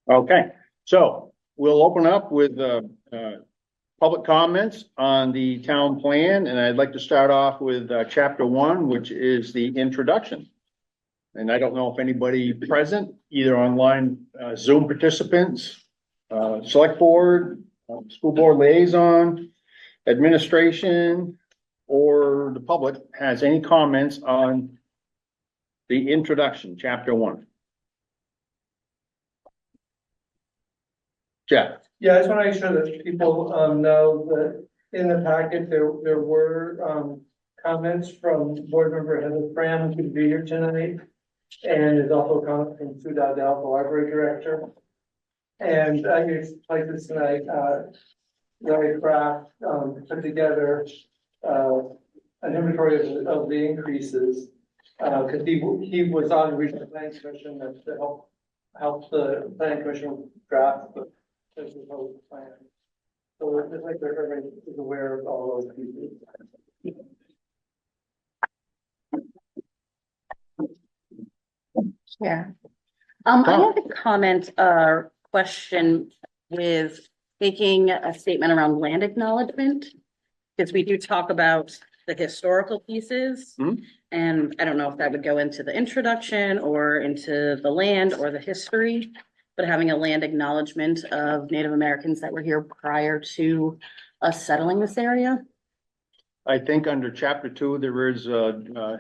Okay, so we'll open up with public comments on the town plan, and I'd like to start off with chapter 1, which is the introduction. And I don't know if anybody present, either online Zoom participants, select board, school board liaison, administration, or the public has any comments on the introduction, chapter 1. Jeff. Yeah, I just want to make sure that people know that in the packet, there were comments from board member Heather Fram, who could be here tonight. And there's also a comment from Sue Dowdell, the library director. And like this tonight, Larry Kraft put together an inventory of the increases. Because he was on the regional planning commission to help the planning commission draft the plan. So it's like everybody is aware of all those pieces. Yeah. I have a comment or question with making a statement around land acknowledgement. Because we do talk about the historical pieces. Mm-hmm. And I don't know if that would go into the introduction or into the land or the history, but having a land acknowledgement of Native Americans that were here prior to us settling this area. I think under chapter 2, there is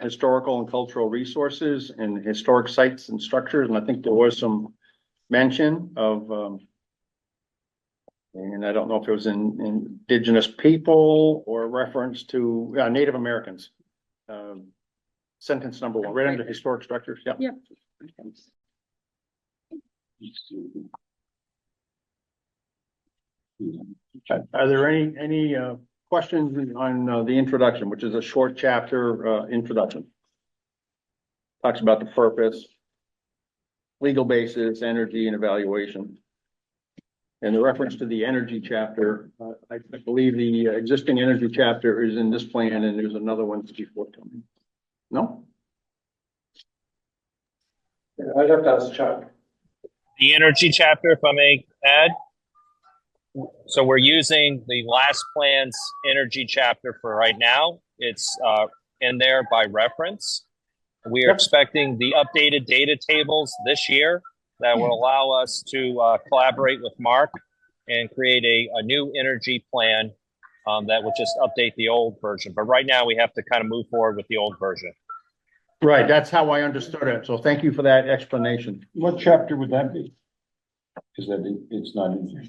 historical and cultural resources and historic sites and structures. And I think there was some mention of, and I don't know if it was in indigenous people or reference to Native Americans. Sentence number 1, right under historic structures. Yeah. Yep. Are there any questions on the introduction, which is a short chapter introduction? Talks about the purpose, legal basis, energy, and evaluation. And the reference to the energy chapter, I believe the existing energy chapter is in this plan, and there's another one before coming. No? Yeah, I'd have to ask Chuck. The energy chapter, if I may add. So we're using the last plan's energy chapter for right now. It's in there by reference. We are expecting the updated data tables this year that will allow us to collaborate with Mark and create a new energy plan that will just update the old version. But right now we have to kind of move forward with the old version. Right, that's how I understood it. So thank you for that explanation. What chapter would that be? Because it's not in here.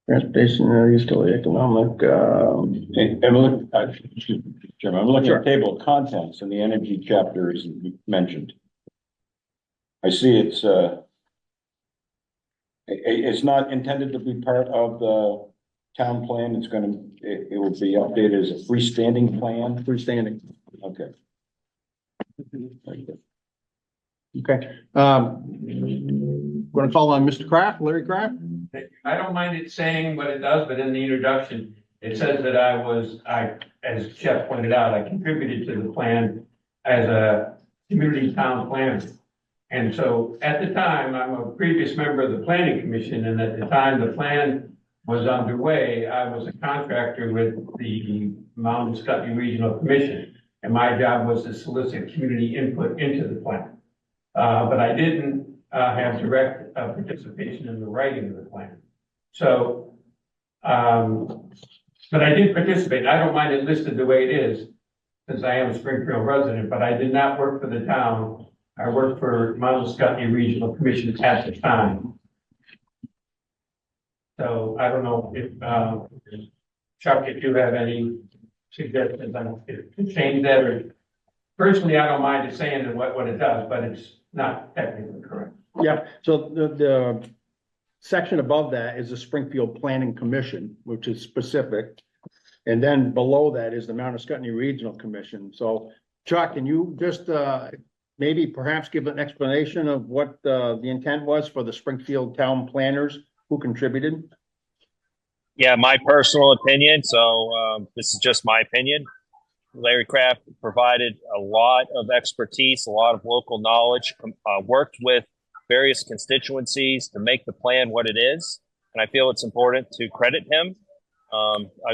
Transportation, utility, economic, Jim, I'm looking at table of contents and the energy chapter is mentioned. I see it's not intended to be part of the town plan. It will be updated as a freestanding plan. freestanding. Okay. Okay. Want to call on Mr. Kraft, Larry Kraft? I don't mind it saying what it does, but in the introduction, it says that as Jeff pointed out, I contributed to the plan as a community town planner. And so at the time, I'm a previous member of the planning commission, and at the time the plan was underway, I was a contractor with the Mountain Scottney Regional Commission, and my job was to solicit community input into the plan. But I didn't have direct participation in the writing of the plan. So, but I did participate. I don't mind it listed the way it is, since I am a Springfield resident, but I did not work for the town. I worked for Mountain Scottney Regional Commission at the time. So I don't know if, Chuck, if you have any suggestions on to change that, or personally, I don't mind it saying what it does, but it's not technically correct. Yeah, so the section above that is the Springfield Planning Commission, which is specific. And then below that is the Mount Scottney Regional Commission. So Chuck, can you just maybe perhaps give an explanation of what the intent was for the Springfield town planners who contributed? Yeah, my personal opinion. So this is just my opinion. Larry Kraft provided a lot of expertise, a lot of local knowledge, worked with various constituencies to make the plan what it is. And I feel it's important to credit him.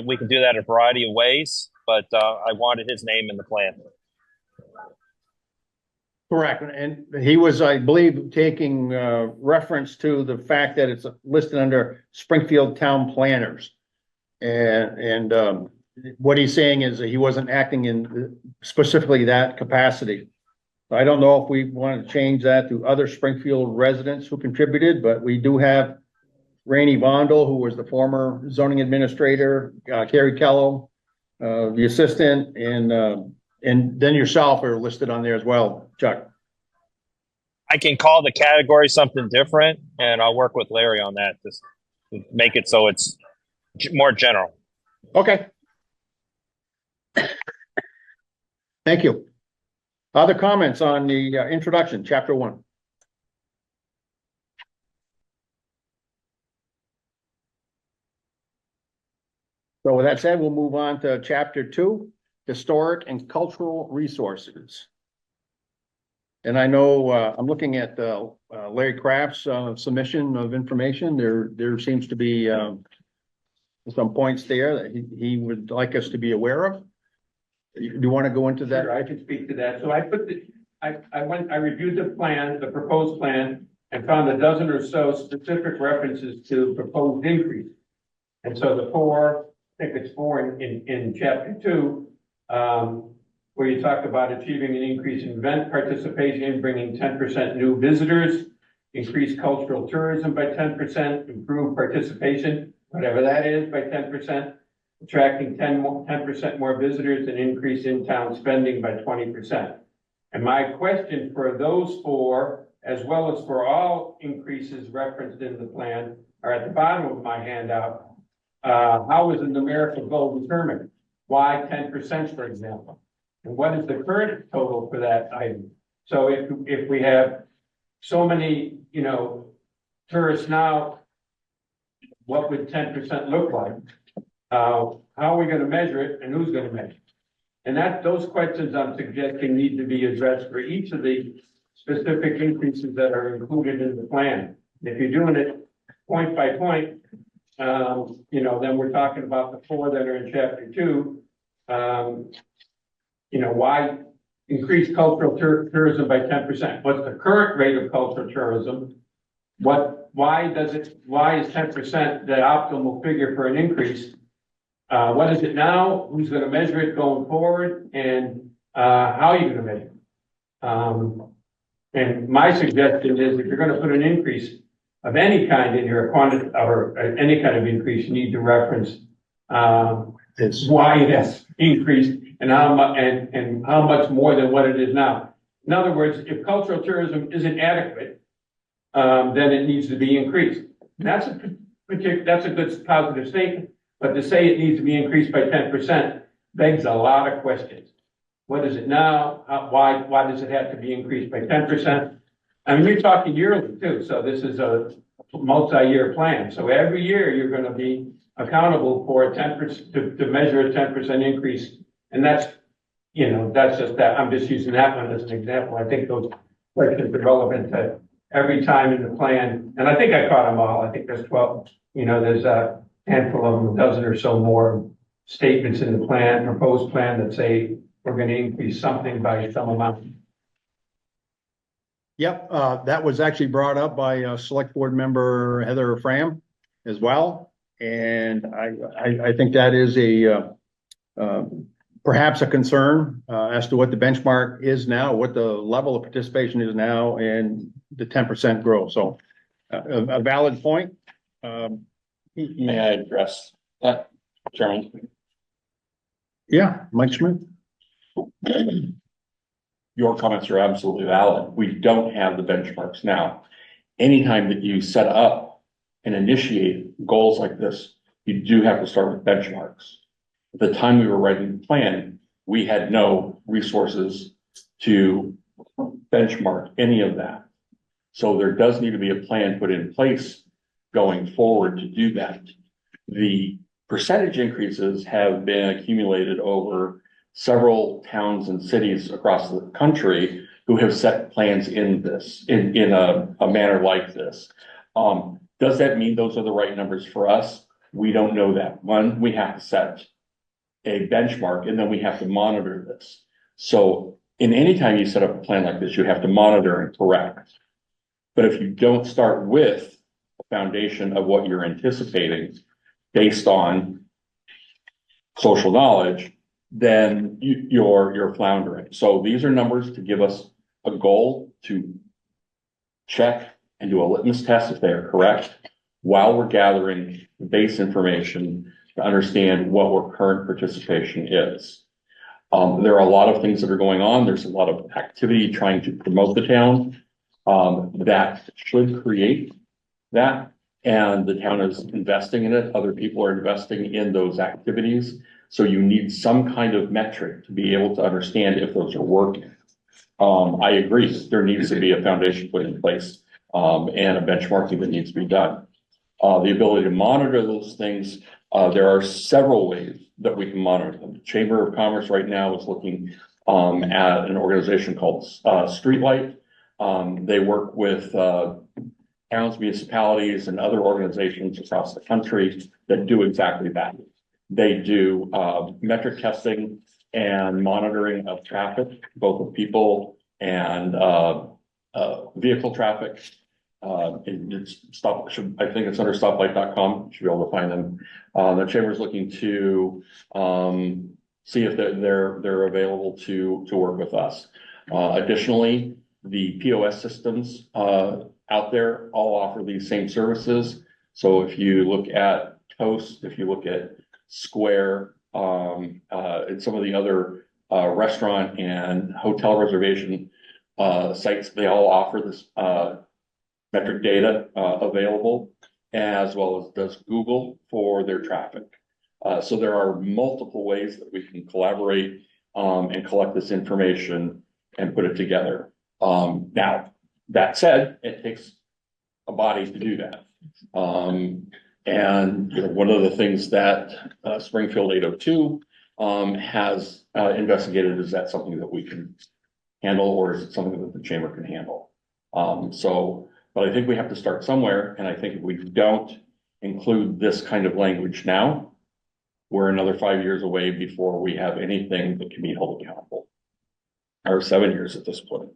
We can do that a variety of ways, but I wanted his name in the plan. Correct, and he was, I believe, taking reference to the fact that it's listed under Springfield Town Planners. And what he's saying is that he wasn't acting in specifically that capacity. I don't know if we want to change that to other Springfield residents who contributed, but we do have Rainey Vondel, who was the former zoning administrator, Carrie Kello, the assistant, and then yourself are listed on there as well, Chuck. I can call the category something different, and I'll work with Larry on that to make it so it's more general. Okay. Thank you. Other comments on the introduction, chapter 1? So with that said, we'll move on to chapter 2, historic and cultural resources. And I know I'm looking at Larry Kraft's submission of information. There seems to be some points there that he would like us to be aware of. Do you want to go into that? Sure, I can speak to that. So I reviewed the plan, the proposed plan, and found a dozen or so specific references to proposed increase. And so the four, I think it's four in chapter 2, where you talk about achieving an increase in event participation, bringing 10% new visitors, increase cultural tourism by 10%, improve participation, whatever that is, by 10%, attracting 10% more visitors, and increase in-town spending by 20%. And my question for those four, as well as for all increases referenced in the plan, are at the bottom of my handout. How is the numerical goal determined? Why 10%, for example? And what is the current total for that item? So if we have so many, tourists now, what would 10% look like? How are we going to measure it, and who's going to measure it? And those questions I'm suggesting need to be addressed for each of the specific increases that are included in the plan. If you're doing it point by point, then we're talking about the four that are in chapter 2. Why increase cultural tourism by 10%? What's the current rate of cultural tourism? Why is 10% the optimal figure for an increase? What is it now? Who's going to measure it going forward? And how are you going to measure it? And my suggestion is, if you're going to put an increase of any kind in your quantity, or any kind of increase, you need to reference why it has increased and how much, and how much more than what it is now. In other words, if cultural tourism isn't adequate, then it needs to be increased. And that's a good positive statement. But to say it needs to be increased by 10% begs a lot of questions. What is it now? Why does it have to be increased by 10%? I mean, you're talking yearly too. So this is a multi-year plan. So every year you're going to be accountable for 10% to measure a 10% increase. And that's just that. I'm just using that one as an example. I think those questions are relevant to every time in the plan. And I think I caught them all. I think there's 12, there's a handful of them, a dozen or so more statements in the plan, proposed plan, that say we're going to increase something by some amount. Yep, that was actually brought up by Select Board Member Heather Fram as well. And I think that is perhaps a concern as to what the benchmark is now, what the level of participation is now, and the 10% growth. So a valid point. May I address that, Chairman? Yeah, Mike Schmidt. Your comments are absolutely valid. We don't have the benchmarks now. Anytime that you set up and initiate goals like this, you do have to start with benchmarks. At the time we were writing the plan, we had no resources to benchmark any of that. So there does need to be a plan put in place going forward to do that. The percentage increases have been accumulated over several towns and cities across the country who have set plans in this, in a manner like this. Does that mean those are the right numbers for us? We don't know that. One, we have to set a benchmark and then we have to monitor this. So in any time you set up a plan like this, you have to monitor and correct. But if you don't start with a foundation of what you're anticipating based on social knowledge, then you're floundering. So these are numbers to give us a goal to check and do a litmus test if they are correct, while we're gathering base information to understand what our current participation is. There are a lot of things that are going on. There's a lot of activity trying to promote the town that should create that. And the town is investing in it. Other people are investing in those activities. So you need some kind of metric to be able to understand if those are working. I agree. There needs to be a foundation put in place and a benchmarking that needs to be done. The ability to monitor those things, there are several ways that we can monitor them. The Chamber of Commerce right now is looking at an organization called Streetlight. They work with towns, municipalities, and other organizations across the country that do exactly that. They do metric testing and monitoring of traffic, both of people and vehicle traffic. I think it's under stoplight.com. Should be able to find them. The chamber is looking to see if they're available to work with us. Additionally, the POS systems out there all offer these same services. So if you look at Toast, if you look at Square, and some of the other restaurant and hotel reservation sites, they all offer this metric data available, as well as does Google for their traffic. So there are multiple ways that we can collaborate and collect this information and put it together. Now, that said, it takes a body to do that. And you know, one of the things that Springfield 802 has investigated, is that something that we can handle, or is it something that the chamber can handle? But I think we have to start somewhere, and I think if we don't include this kind of language now, we're another 5 years away before we have anything that can be held accountable. Or 7 years at this point.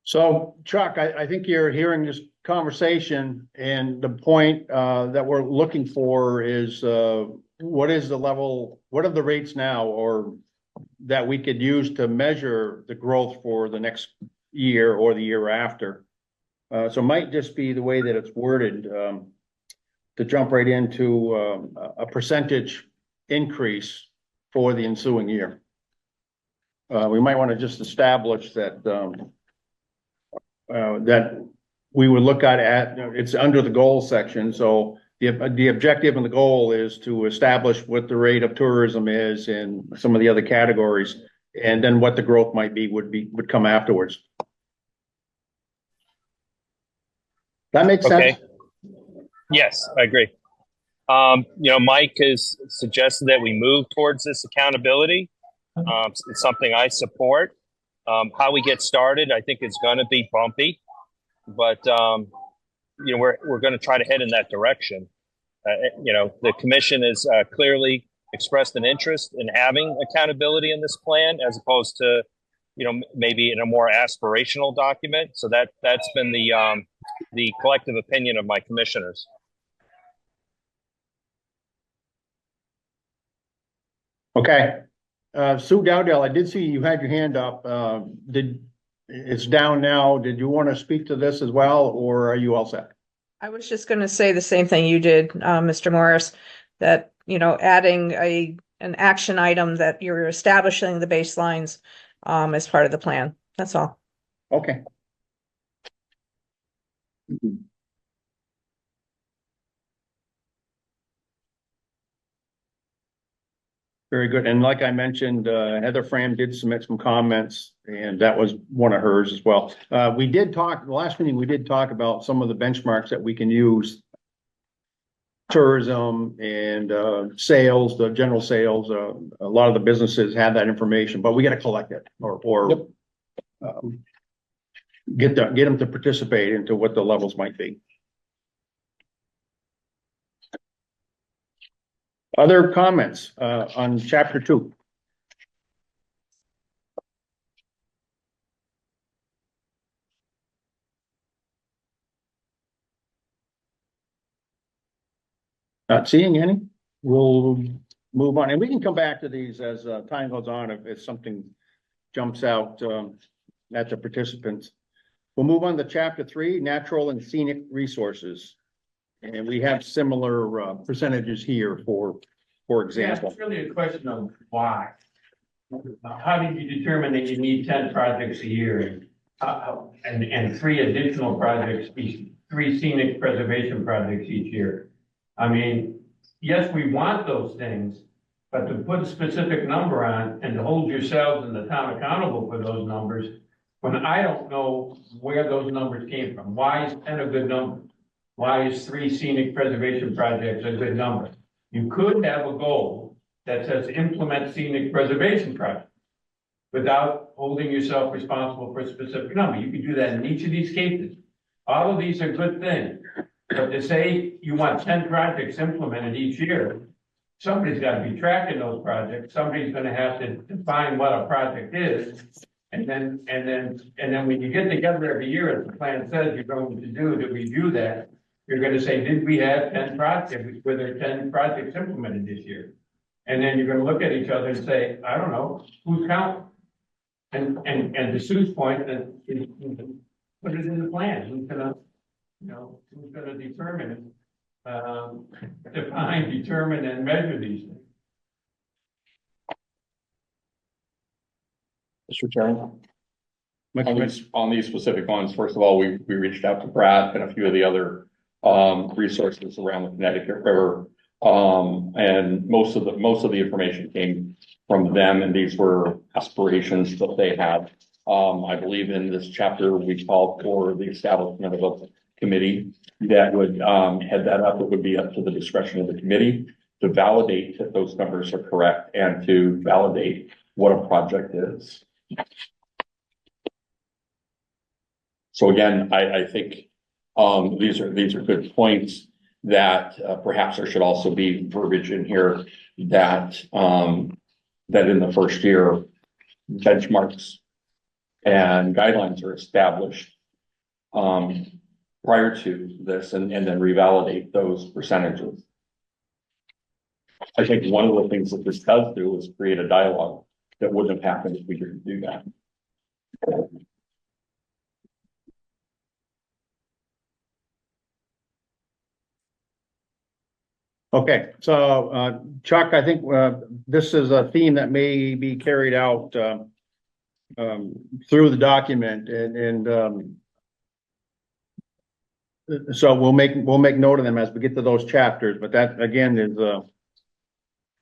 So Chuck, I think you're hearing this conversation, and the point that we're looking for is what is the level, what are the rates now, or that we could use to measure the growth for the next year or the year after. So it might just be the way that it's worded to jump right into a percentage increase for the ensuing year. We might want to just establish that that we would look at, it's under the goal section. So the objective and the goal is to establish what the rate of tourism is in some of the other categories, and then what the growth might be would come afterwards. That makes sense? Okay. Yes, I agree. You know, Mike has suggested that we move towards this accountability. It's something I support. How we get started, I think it's going to be bumpy, but you know, we're going to try to head in that direction. You know, the commission has clearly expressed an interest in having accountability in this plan, as opposed to, you know, maybe in a more aspirational document. So that's been the collective opinion of my commissioners. Okay. Sue Dowdell, I did see you had your hand up. It's down now. Did you want to speak to this as well, or are you all set? I was just going to say the same thing you did, Mr. Morris, that, you know, adding an action item that you're establishing the baselines as part of the plan. That's all. Okay. Very good. And like I mentioned, Heather Fram did submit some comments, and that was one of hers as well. We did talk, the last meeting, we did talk about some of the benchmarks that we can use tourism and, sales, the general sales, a lot of the businesses have that information, but we gotta collect it or, um, get them to participate into what the levels might be. Other comments, on chapter 2? Not seeing any, we'll move on, and we can come back to these as, time goes on, if something jumps out, at the participants. We'll move on to chapter 3, natural and scenic resources. And we have similar, percentages here for Yeah, example. it's really a question of why. How did you determine that you need 10 projects a year? And 3 additional projects, 3 scenic preservation projects each year? I mean, yes, we want those things, but to put a specific number on and to hold yourselves and the town accountable for those numbers, when I don't know where those numbers came from. Why is 10 a good number? Why is 3 scenic preservation projects a good number? You could have a goal that says implement scenic preservation projects without holding yourself responsible for a specific number. You could do that in each of these cases. All of these are good things, but to say you want 10 projects implemented each year, somebody's got to be tracking those projects. Somebody's going to have to define what a project is. And then when you get together every year, as the plan says you're going to do to review that, you're going to say, did we have 10 projects? Were there 10 projects implemented this year? And then you're going to look at each other and say, I don't know, who's counting? And to Sue's point, then put it in the plan. Who's gonna determine, define, determine, and measure these things? Mr. Chairman, Mike, on these specific ones, first of all, we reached out to Pratt and a few of the other resources around the Connecticut River. And most of the information came from them, and these were aspirations that they had. I believe in this chapter, we called for the establishment of a committee that would head that up. It would be up to the discretion of the committee to validate that those numbers are correct and to validate what a project is. So again, I think these are good points that perhaps there should also be verbiage in here that that in the first year benchmarks and guidelines are established prior to this and then revalidate those percentages. I think one of the things that this does do is create a dialogue that wouldn't have happened if we didn't do that. Okay, so, Chuck, I think, this is a theme that may be carried out, through the document and, so we'll make note of them as we get to those chapters, but that again is,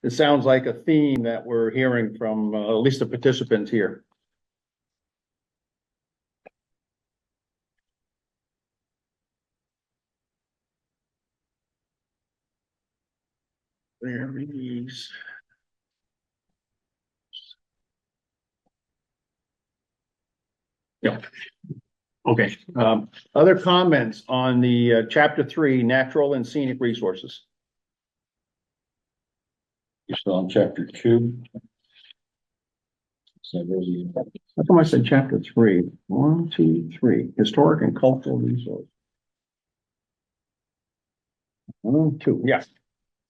it sounds like a theme that we're hearing from, at least the participants here. There it is. Yeah. Okay, other comments on the, chapter 3, natural and scenic resources? You're still on chapter 2. So really, How come I said chapter 3? 1, 2, 3, historic and cultural resources. 1, 2, yes,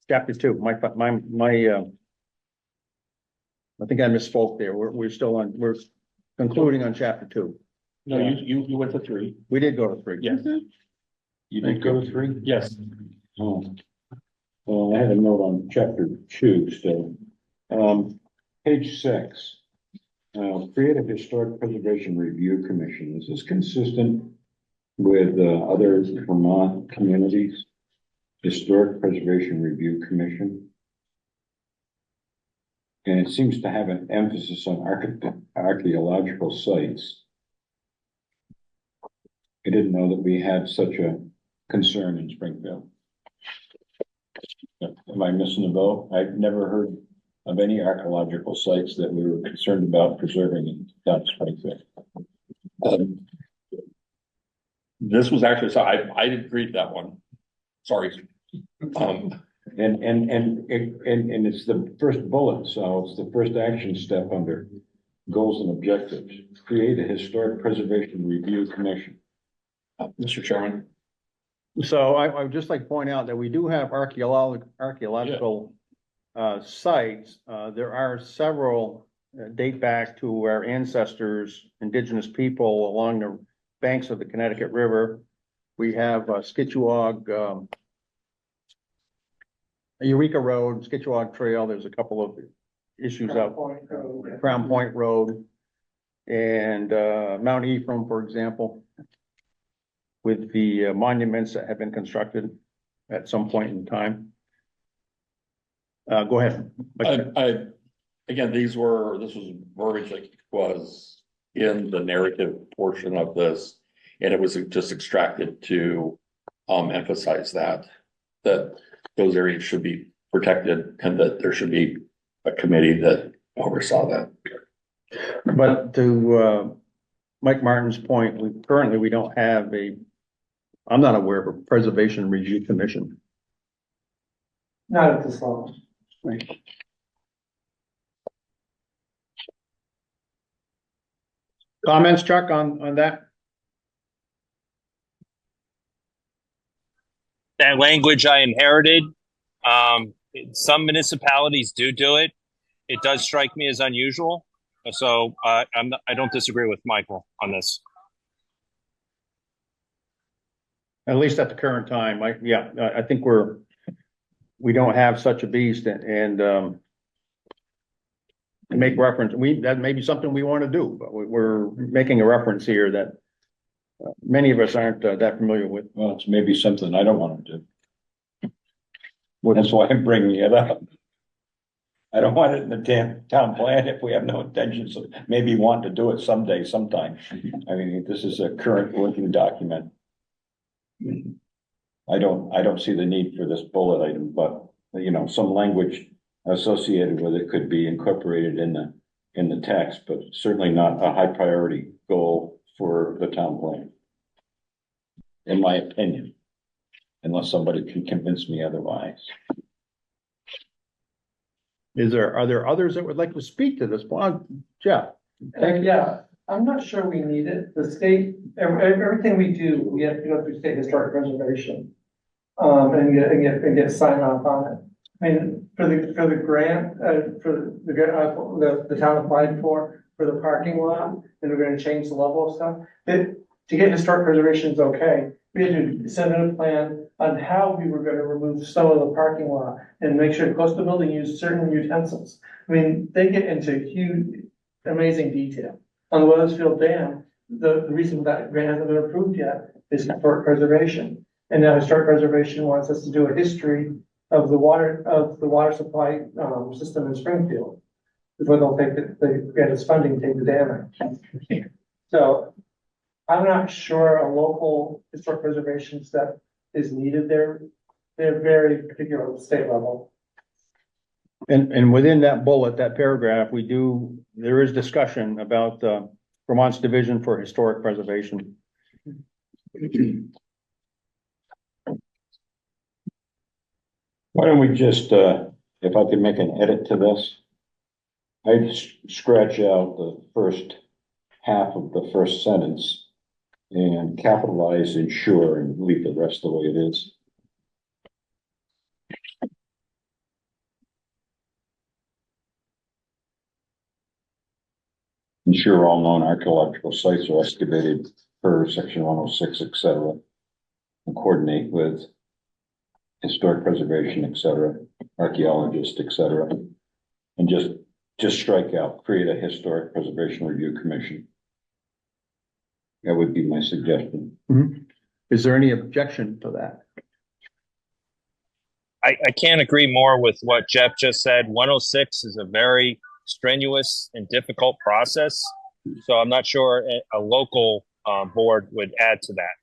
chapter 2, I think I misspoke there, we're concluding on chapter 2. No, you went to 3. We did go to 3. Yes. you did go to 3? Yes. Oh. Well, I had a note on chapter 2 still. Page 6. Creative Historic Preservation Review Commission. Is this consistent with other Vermont communities? Historic Preservation Review Commission. And it seems to have an emphasis on archaeological sites. I didn't know that we had such a concern in Springfield. I missing a vote? I've never heard of any archaeological sites that we were concerned about preserving in down in Springfield. This was actually, so I didn't read that one. Sorry. And it's the first bullet, so it's the first action step under goals and objectives. Create a historic preservation review commission. Mr. Chairman. So I would just like to point out that we do have archaeological sites. There are several date back to our ancestors, indigenous people along the banks of the Connecticut River. We have Skituag, Eureka Road, Skituag Trail. There's a couple of issues out. Crown Point Road and Mount Ephraim, for example, with the monuments that have been constructed at some point in time. Go ahead. Again, this was verbiage that was in the narrative portion of this, and it was just extracted to emphasize that those areas should be protected and that there should be a committee that oversaw that. But to Mike Martin's point, we don't have I'm not aware of a preservation review commission. Not at this level. Right. Comments, Chuck, on that? That language I inherited, some municipalities do it. It does strike me as unusual. So I don't disagree with Michael on this. At least at the current time, I think we don't have such a beast and make reference, that may be something we want to do, but we're making a reference here that many of us aren't that familiar with. Well, it's maybe something I don't want to do. That's why I'm bringing it up. I don't want it in the town plan if we have no intentions of maybe want to do it someday, sometime. I mean, this is a current working document. I don't see the need for this bullet item, but some language associated with it could be incorporated in the text, but certainly not a high priority goal for the town plan. In my opinion, unless somebody can convince me otherwise. Are there others that would like to speak to this point? Jeff? Yeah, I'm not sure we need it. The state, everything we do, we have to go through state historic preservation. And get sign off on it. I mean, for the grant, the town applied for the parking lot, and we're gonna change the level of stuff. To get historic preservation is okay. We had to send in a plan on how we were gonna remove some of the parking lot and make sure the coastal building used certain utensils. I mean, they get into huge, amazing detail. On the Weathersfield Dam, the reason that grant hasn't been approved yet is historic preservation. And now historic preservation wants us to do a history of the water supply system in Springfield before they'll get its funding, take the dam out. So I'm not sure a local historic preservation step is needed there. They're very particular at the state level. And within that bullet, that paragraph, there is discussion about Vermont's Division for Historic Preservation. Why don't we just, if I could make an edit to this, I'd scratch out the first half of the first sentence and capitalize ensure and leave the rest the way it is. Ensure all known archaeological sites are excavated per section 106, etc. And coordinate with historic preservation, etc., archaeologists, etc. And just strike out, create a historic preservation review commission. That would be my suggestion. Mm-hmm. Is there any objection to that? I can't agree more with what Jeff just said. 106 is a very strenuous and difficult process. So I'm not sure a local board would add to that.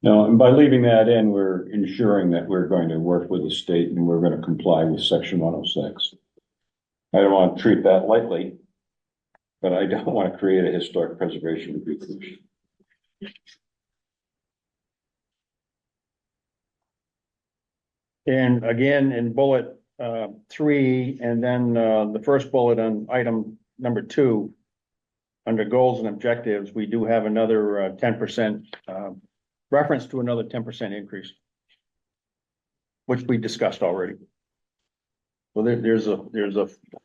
No, and by leaving that in, we're ensuring that we're going to work with the state and we're going to comply with section 106. I don't want to treat that lightly, but I don't want to create a historic preservation review commission. And again, in bullet 3, and then the first bullet on item number 2, under goals and objectives, we do have another 10% reference to another 10% increase, which we discussed already. So there's a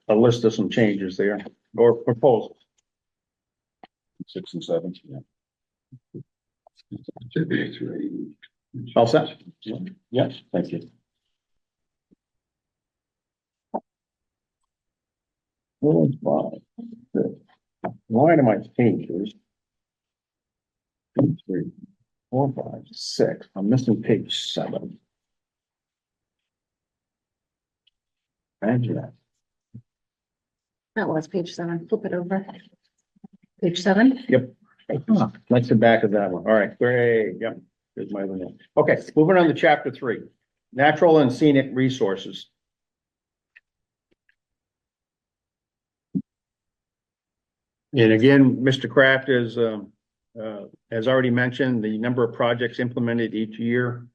list of some changes there, or proposals. 6 and 7. Yeah. All set? Yes, thank you. Why am I pages? 2, 3, 4, 5, 6. I'm missing page 7. Imagine that. That was page 7. Flip it over. Page 7. Yep. That's the back of that one. All right, great. Yep. There's my one. Okay, moving on to chapter 3, natural and scenic resources. And again, Mr. Kraft is, has already mentioned the number of projects implemented each year.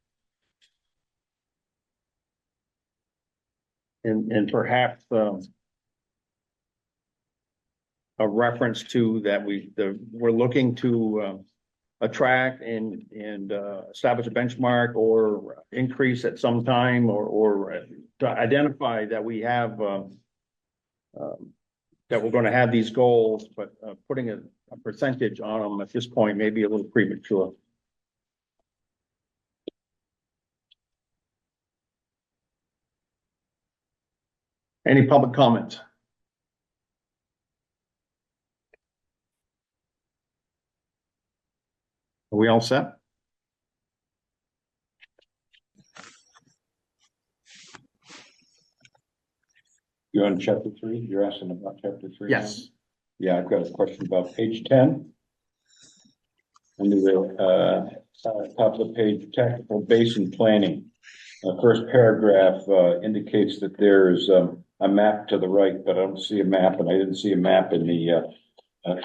And perhaps, a reference to that we're looking to, attract and establish a benchmark or increase at some time, or to identify that we have, that we're going to have these goals, but putting a percentage on them at this point may be a little premature. Any public comments? Are we all set? You're on chapter 3? You're asking about chapter 3? Yes. Yeah, I've got a question about page 10. Under the top of the page, technical basin planning. The first paragraph indicates that there's a map to the right, but I don't see a map, and I didn't see a map in the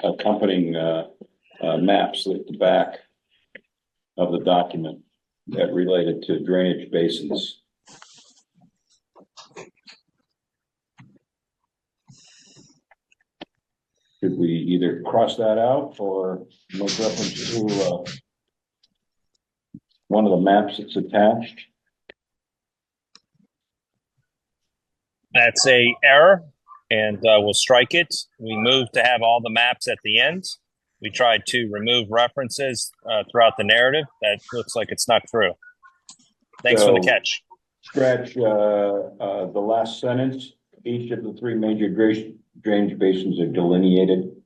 accompanying maps at the back of the document that related to drainage basins. Should we either cross that out or make reference to one of the maps that's attached? That's a error, and we'll strike it. We moved to have all the maps at the end. We tried to remove references throughout the narrative. That looks like it's not true. Thanks for the catch. Scratch the last sentence. Each of the 3 major drainage basins are delineated.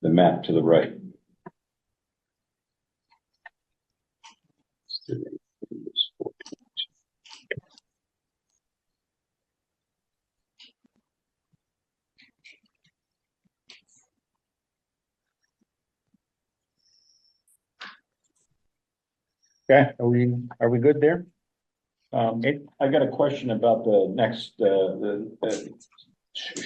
The map to the right. Okay, are we good there? I got a question about the next,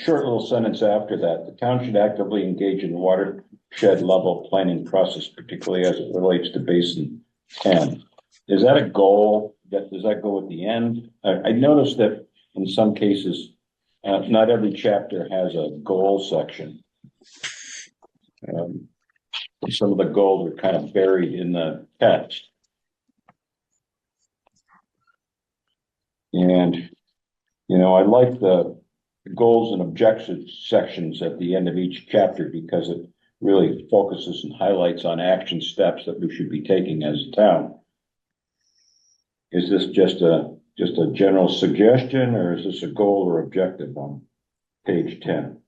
short little sentence after that. The town should actively engage in the watershed level planning process, particularly as it relates to Basin 10. Is that a goal? Does that go at the end? I noticed that in some cases, not every chapter has a goal section. Some of the goals are kind of buried in the text. And, you know, I like the goals and objectives sections at the end of each chapter because it really focuses and highlights on action steps that we should be taking as a town. Is this just a general suggestion, or is this a goal or objective on page 10?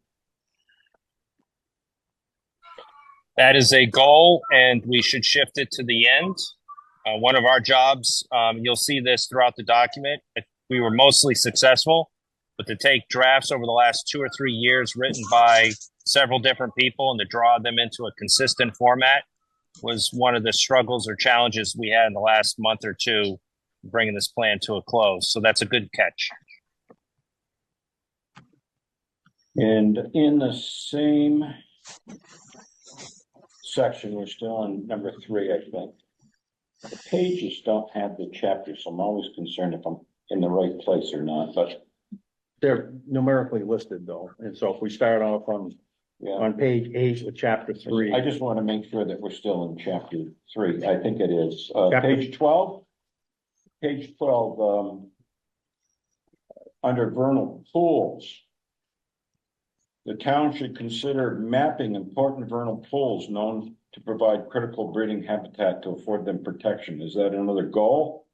That is a goal, and we should shift it to the end. One of our jobs, you'll see this throughout the document. We were mostly successful, but to take drafts over the last 2 or 3 years written by several different people and to draw them into a consistent format was one of the struggles or challenges we had in the last month or two, bringing this plan to a close. So that's a good catch. And in the same section, we're still on number 3, I think. The pages don't have the chapters, so I'm always concerned if I'm in the right place or not, but They're numerically listed though, and so if we start off yeah. on page 8 with chapter 3. I just want to make sure that we're still in chapter 3. I think it is. Chapter- Page 12. Page 12, under vernal pools. The town should consider mapping important vernal pools known to provide critical breeding habitat to afford them protection. Is that another goal?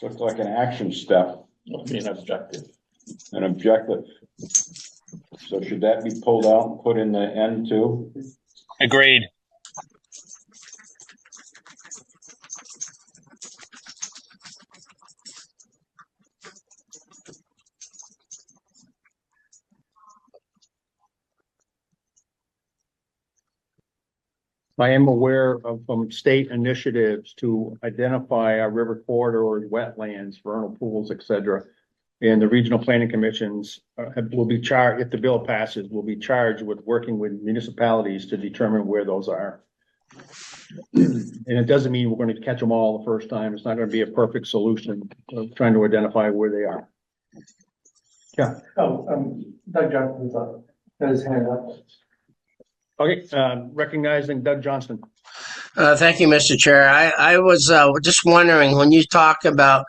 Looks like an action step. It'll be an objective. An objective. So should that be pulled out and put in the end too? Agreed. I am aware of some state initiatives to identify our river corridors, wetlands, vernal pools, et cetera. And the regional planning commissions will be charged, if the bill passes, will be charged with working with municipalities to determine where those are. And it doesn't mean we're going to catch them all the first time. It's not going to be a perfect solution of trying to identify where they are. Yeah. Doug Johnson's up, got his hand up. Okay, recognizing Doug Johnston. Thank you, Mr. Chair. I was just wondering, when you talk about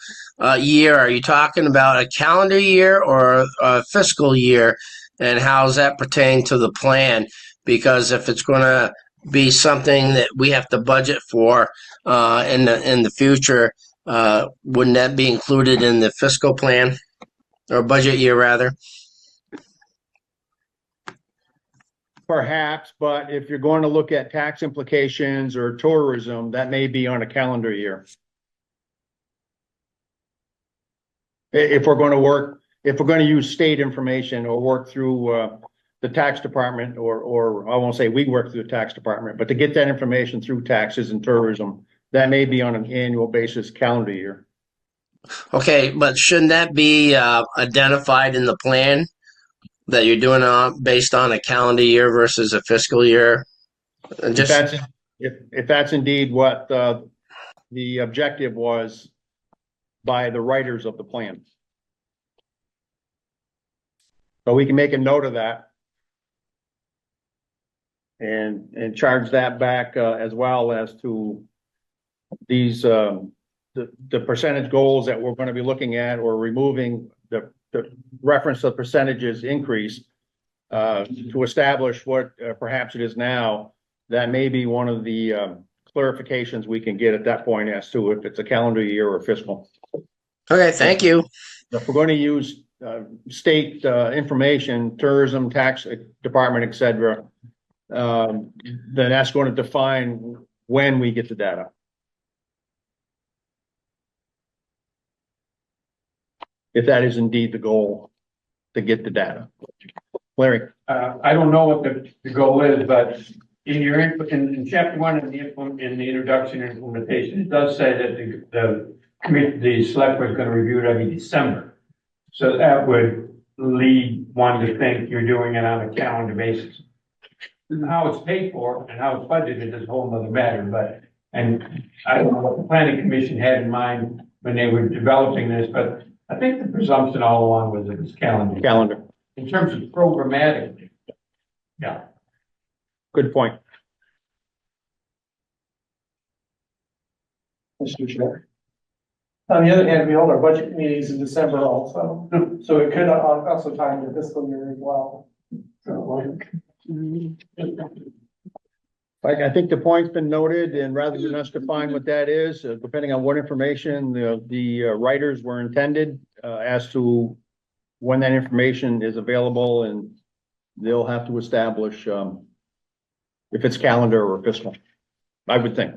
year, are you talking about a calendar year or a fiscal year? And how does that pertain to the plan? Because if it's going to be something that we have to budget for in the future, wouldn't that be included in the fiscal plan or budget year rather? Perhaps, but if you're going to look at tax implications or tourism, that may be on a calendar year. If we're going to use state information or work through the tax department, or I won't say we work through the tax department, but to get that information through taxes and tourism, that may be on an annual basis, calendar year. Okay, but shouldn't that be identified in the plan that you're doing based on a calendar year versus a fiscal year? And just If that's indeed what the objective was by the writers of the plan. So we can make a note of that. And charge that back as well as to these the percentage goals that we're going to be looking at, or removing the reference of percentages increase to establish what perhaps it is now. That may be one of the clarifications we can get at that point as to if it's a calendar year or fiscal. okay, thank you. If we're going to use state information, tourism, tax department, et cetera, then that's going to define when we get the data. If that is indeed the goal, to get the data. Larry? I don't know what the goal is, but in your in chapter 1 in the introduction and implementation, it does say that the select board is going to review it every December. So that would lead one to think you're doing it on a calendar basis. How it's paid for and how it's budgeted is a whole other matter, and I don't know what the planning commission had in mind when they were developing this, but I think the presumption all along was it was calendar. Calendar. In terms of programmatic, yeah. Good point. Mr. Chair. On the other hand, we hold our budget meetings in December also, so it could also tie into fiscal year as well. So, I think the point's been noted, and rather than us define what that is, depending on what information the writers were intended as to when that information is available, and they'll have to establish if it's calendar or fiscal, I would think.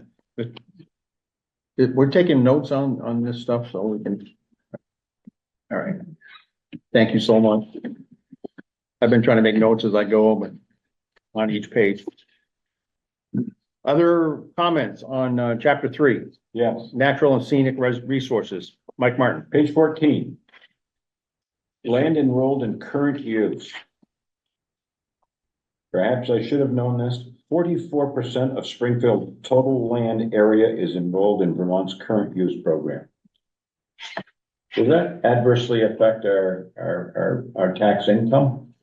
We're taking notes on this stuff, so we can. All right. Thank you so much. I've been trying to make notes as I go, but on each page. Other comments on, chapter 3, Yes, natural and scenic resources? Mike Martin. page 14. Land enrolled in current use. Perhaps I should have known this. 44% of Springfield total land area is enrolled in Vermont's current use program. Does that adversely affect our tax income?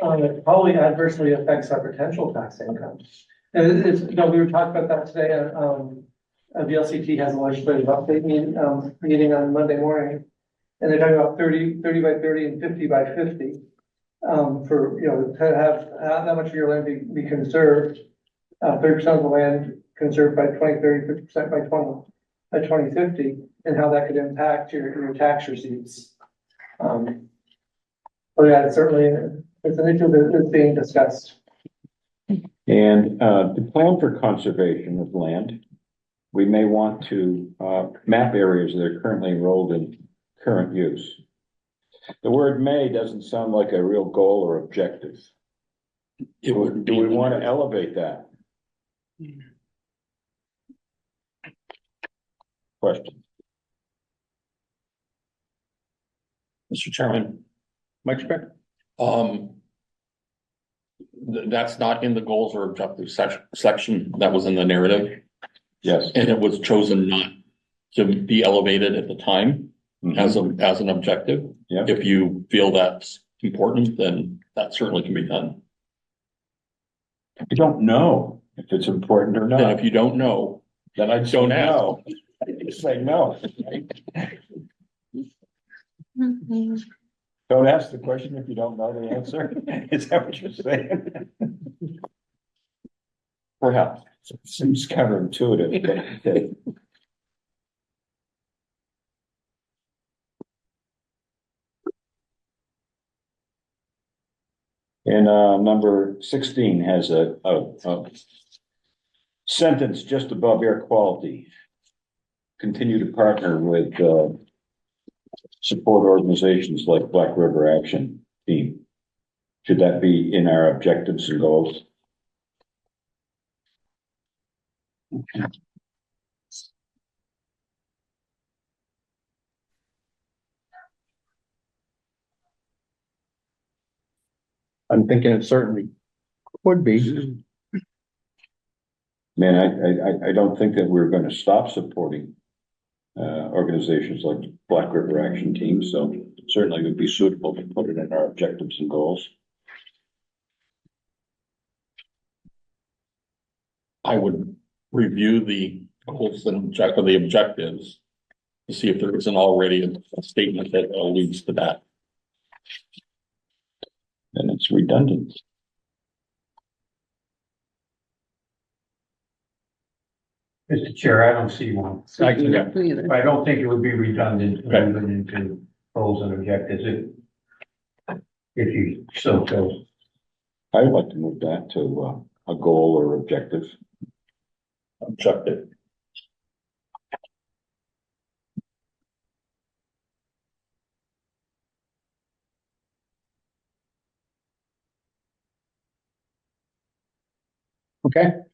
It probably adversely affects our potential tax income. And it's, we were talking about that today, VLCT has a legislative update meeting on Monday morning. And they're talking about 30 by 30 and 50 by 50. For, to have that much of your land be conserved, 30% of the land conserved by 2030, 50% by 2050, and how that could impact your tax receipts. But yeah, it's an issue that's being discussed. And to plan for conservation of land, we may want to map areas that are currently enrolled in current use. The word may doesn't sound like a real goal or objective. It would Do be we want to elevate that? Question. Mr. Chairman, Mike Speck. that's not in the goals or objective section that was in the narrative, Yes. and it was chosen not to be elevated at the time Mhm. as an objective. Yeah. If you feel that's important, then that certainly can be done. I don't know if it's important or Then not. if you don't know, Then I don't don't ask. know. I say no. Don't ask the question if you don't know the answer. Is that what you're saying? perhaps, Seems counterintuitive, but okay. And number 16 has a sentence just above air quality. Continue to partner with support organizations like Black River Action Team. Should that be in our objectives and goals? I'm thinking it certainly could be. Man, I don't think that we're going to stop supporting organizations like Black River Action Team, so certainly would be suitable to put it in our objectives and goals. I would review the goals and the objectives to see if there isn't already a statement that alludes to that. And it's redundant. Mr. Chair, I don't see one. Yeah. I don't think it would be redundant to Okay. move it into goals and objectives if you so chose. I would like to move that to a goal or objective. Objective. Okay.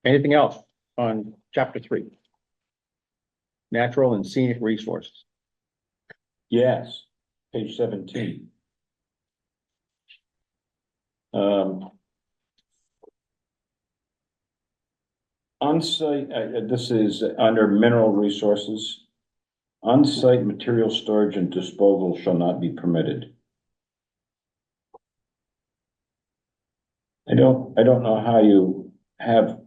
Anything else on chapter 3? Natural and scenic resources. Yes, page 17. On-site, this is under mineral resources. On-site material storage and disposal shall not be permitted. I don't know how you have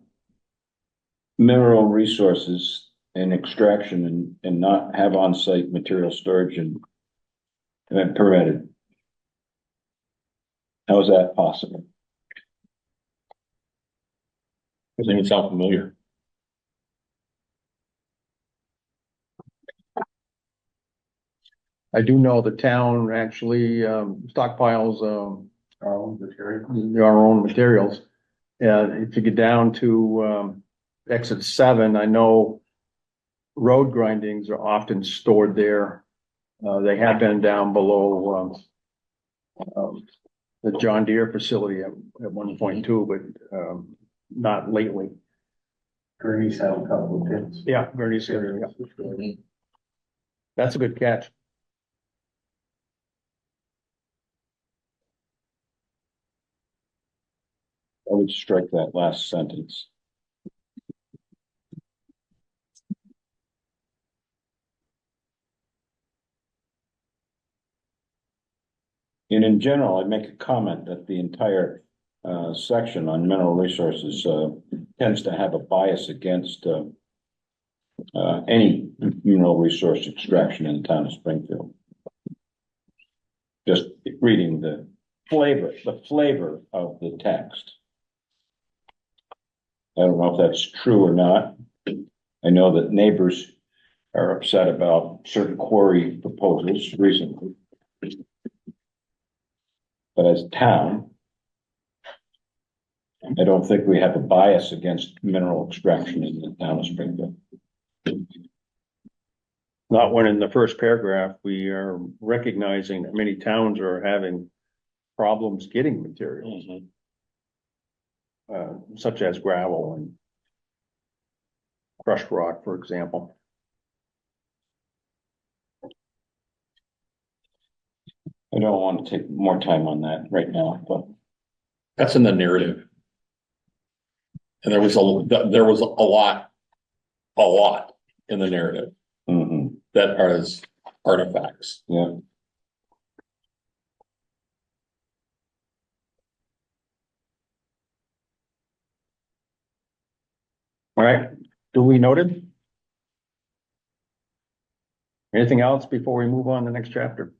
mineral resources and extraction and not have on-site material storage and permitted. How is that possible? Doesn't even sound familiar. I do know the town actually stockpiles our own materials. If you get down to exit 7, I know road grindings are often stored there. They have been down below, the John Deere facility at one point too, but, not lately. Gurney's had a couple of hits. Yeah, Bernie's area, yeah. That's a good catch. I would strike that last sentence. And in general, I'd make a comment that the entire section on mineral resources tends to have a bias against any mineral resource extraction in the town of Springfield. Just reading the flavor of the text. I don't know if that's true or not. I know that neighbors are upset about certain quarry proposals recently. But as a town, I don't think we have a bias against mineral extraction in the town of Springfield. Not when in the first paragraph, we are recognizing that many towns are having problems getting materials. Such as gravel and crushed rock, for example. I don't want to take more time on that right now, but That's in the narrative. And there was a lot in the narrative that are as artifacts. yeah. All right, duly noted. Anything else before we move on to the next chapter?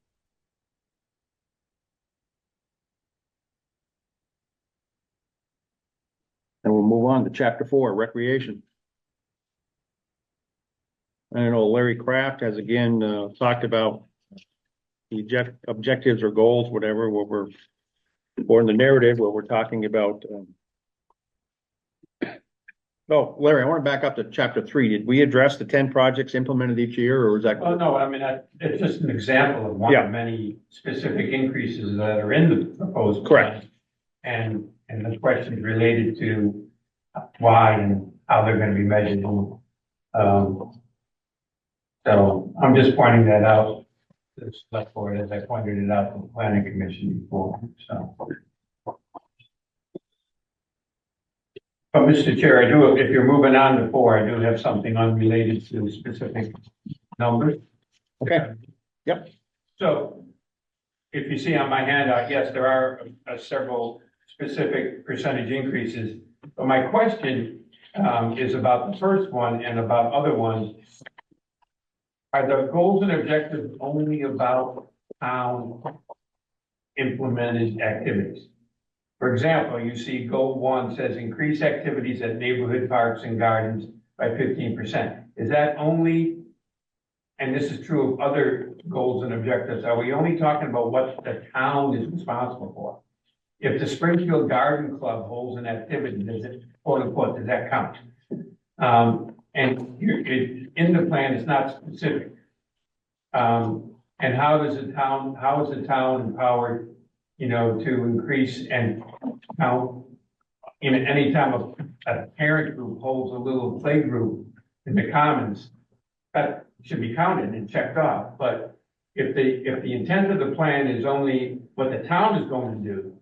And we'll move on to chapter 4, recreation. I know Larry Kraft has again talked about the objectives or goals, whatever, or in the narrative where we're talking about. Oh, Larry, I want to back up to chapter 3. Did we address the 10 projects implemented each year, or was that? Oh, no, I mean, it's just an example of one Yeah. of many specific increases that are in the proposed. Correct. plan. And the questions related to why and how they're gonna be measured. So I'm just pointing that out to the select board as I pointed it out to the planning commission before, so. But Mr. Chair, I do, if you're moving on to 4, I do have something unrelated to specific numbers. Okay. Yep. So if you see on my handout, yes, there are several specific percentage increases. But my question is about the first one and about other ones. Are the goals and objectives only about town implemented activities? For example, you see goal 1 says increase activities at neighborhood parks and gardens by 15%. Is that only, and this is true of other goals and objectives, are we only talking about what the town is responsible for? If the Springfield Garden Club holds an activity, does it, quote unquote, does that count? And in the plan, it's not specific. And how is the town empowered, to increase and count? Any time a parent group holds a little play group in the commons, that should be counted and checked off. But if the intent of the plan is only what the town is going to do,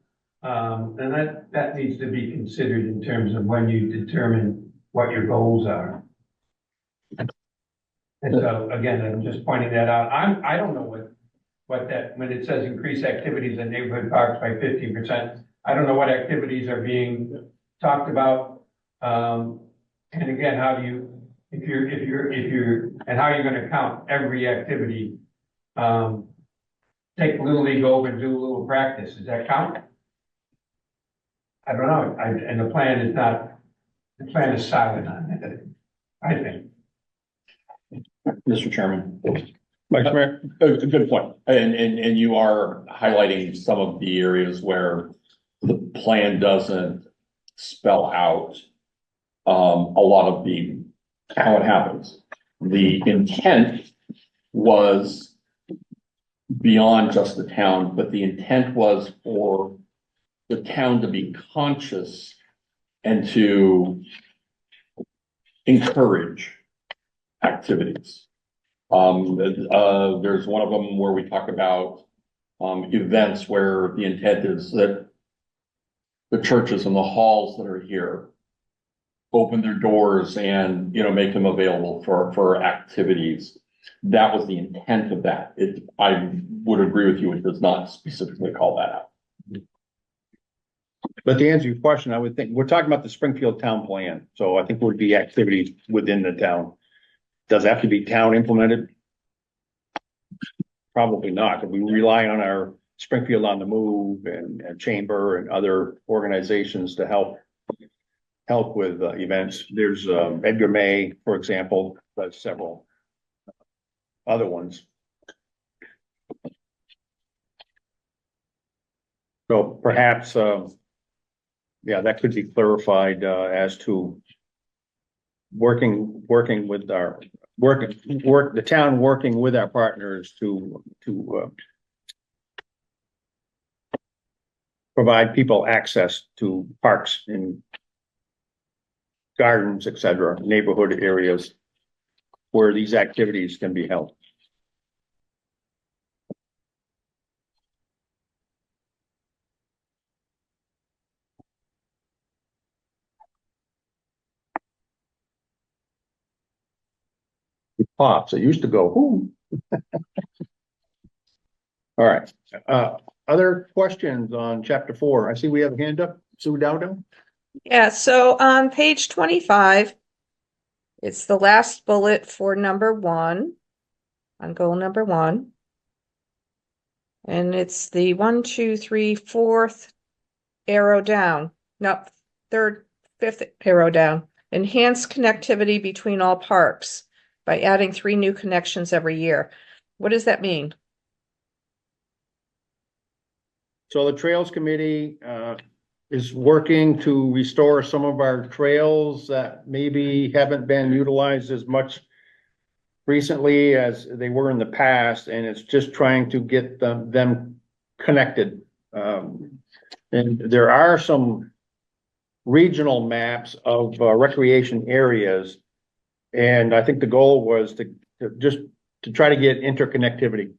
then that needs to be considered in terms of when you determine what your goals are. And so, again, I'm just pointing that out. I don't know what that, when it says increase activities in neighborhood parks by 15%, I don't know what activities are being talked about. And again, how do you, and how are you gonna count every activity? Take Little League over and do a little practice, does that count? I don't know, and the plan is silent on it, I think. Mr. Chairman. Vice Mayor? A good point. And you are highlighting some of the areas where the plan doesn't spell out a lot of how it happens. The intent was beyond just the town, but the intent was for the town to be conscious and to encourage activities. There's one of them where we talk about events where the intent is that the churches and the halls that are here open their doors and, make them available for activities. That was the intent of that. I would agree with you, it does not specifically call that out. But to answer your question, I would think, we're talking about the Springfield town plan, so I think would be activities within the town. Does it have to be town implemented? Probably not. We rely on our Springfield on the Move and Chamber and other organizations to help with events. There's Edgar May, for example, but several other ones. So perhaps, that could be clarified as to working with the town working with our partners to provide people access to parks and gardens, et cetera, neighborhood areas where these activities can be held. It pops. It used to go, whoo. All right. Other questions on chapter 4? I see we have a hand up. Sue Dowdell. Yeah, so on page 25, it's the last bullet for number 1, on goal number 1. And it's the 1, 2, 3, 4th arrow down. No, 3rd, 5th arrow down. Enhance connectivity between all parks by adding 3 new connections every year. What does that mean? So the Trails Committee is working to restore some of our trails that maybe haven't been utilized as much recently as they were in the past, and it's just trying to get them connected. And there are some regional maps of recreation areas, and I think the goal was to try to get interconnectivity.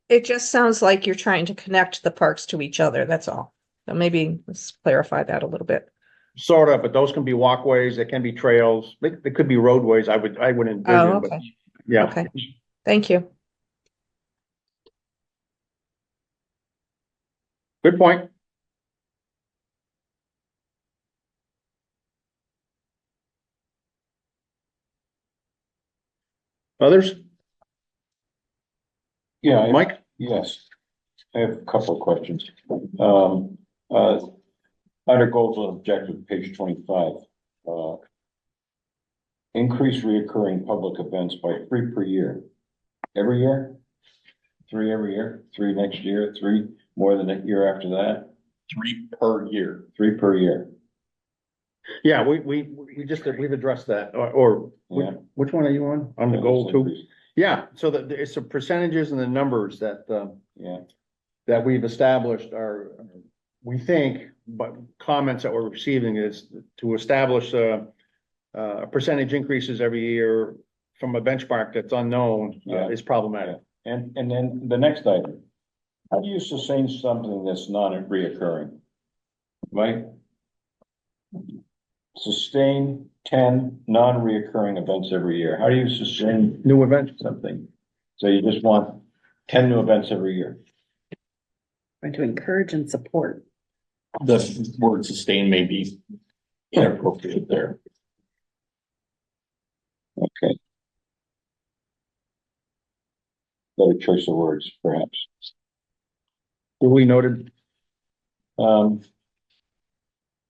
It just sounds like you're trying to connect the parks to each other, that's all. So maybe let's clarify that a little bit. Sort of, but those can be walkways, they can be trails, they could be roadways, I would envision, Oh, but okay. yeah. Okay, thank you. Good point. Others? Yeah, Mike? yes. I have a couple of questions. Under goals and objectives, page 25. Increase reoccurring public events by 3 per year. Every year? 3 every year? 3 next year? 3 more than the year after that? 3 per year. 3 per year. Yeah, we've addressed that, or Yeah. which one are you on the goal too? Yeah, so it's the percentages and the numbers that Yeah. that we've established are, we think, but comments that we're receiving is to establish percentage increases every year from a benchmark that's unknown Yeah. is problematic. And then the next item, how do you sustain something that's non-reoccurring? Right? Sustain 10 non-reoccurring events every year. How do you sustain New event. something? So you just want 10 new events every year. Trying to encourage and support. The word sustain may be inappropriate there. Okay. Better choice of words, perhaps. Duly noted.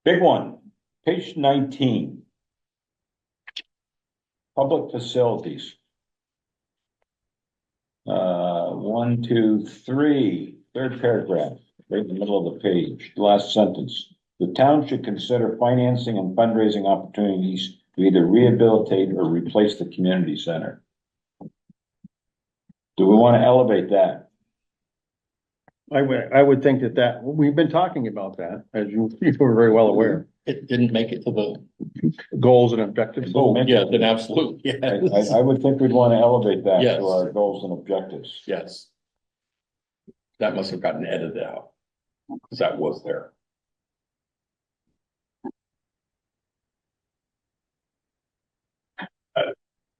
Big one, page 19. Public facilities. 1, 2, 3, third paragraph, right in the middle of the page, last sentence. The town should consider financing and fundraising opportunities to either rehabilitate or replace the community center. Do we want to elevate that? I would think that, we've been talking about that, as you were very well aware, It didn't make it to the, goals and objectives. oh, yeah, then absolutely, yes. I would think we'd want to elevate that Yes. to our goals and objectives. Yes. That must have gotten edited out, because that was there.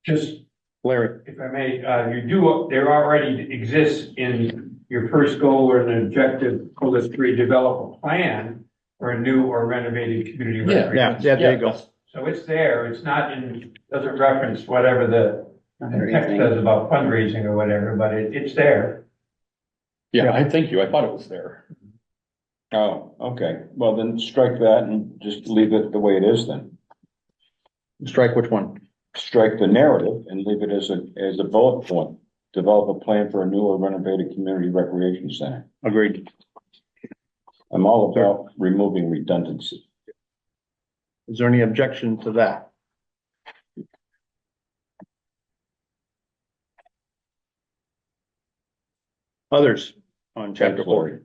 Just Larry, if I may, there already exists in your first goal or an objective, goal 3, develop a plan for a new or renovated community Yeah. recreation. there you go. So it's there, it's not doesn't reference whatever the text says about fundraising or whatever, but it's there. Yeah, I thank you. I thought it was there. Oh, okay. Well, then strike that and just leave it the way it is then. Strike which one? Strike the narrative and leave it as a bullet point. Develop a plan for a new or renovated community recreation center. Agreed. I'm all about removing redundancy. Is there any objection to that? Others on chapter 4?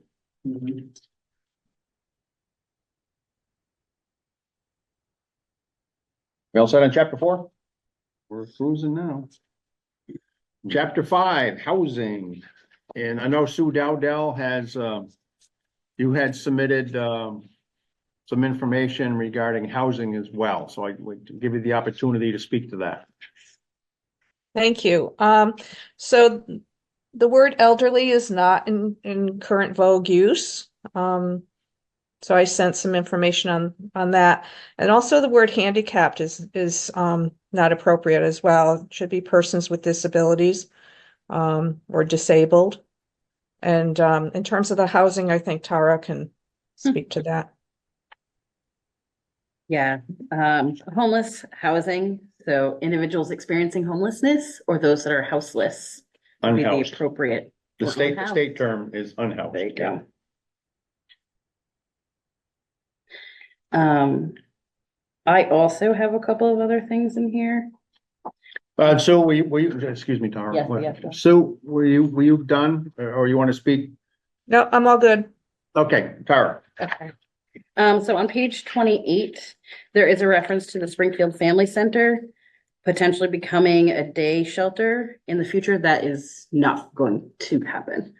We all set on chapter 4? We're cruising now. Chapter 5, housing. And I know Sue Dowdell has, you had submitted, some information regarding housing as well. So I would give you the opportunity to speak to that. Thank you. So the word elderly is not in current vogue use. So I sent some information on that. And also the word handicapped is not appropriate as well. It should be persons with disabilities or disabled. And in terms of the housing, I think Tara can speak to that. Yeah, homeless housing, so individuals experiencing homelessness or those that are houseless would be the Unhoused. appropriate. The or state unhoused. term is unhoused. There you go. I also have a couple of other things in here. So were you, excuse me, Tara. Yes, yes. Sue, were you done or you want to speak? No, I'm all good. Okay, Tara. Okay. So on page 28, there is a reference to the Springfield Family Center potentially becoming a day shelter in the future. That is not going to happen.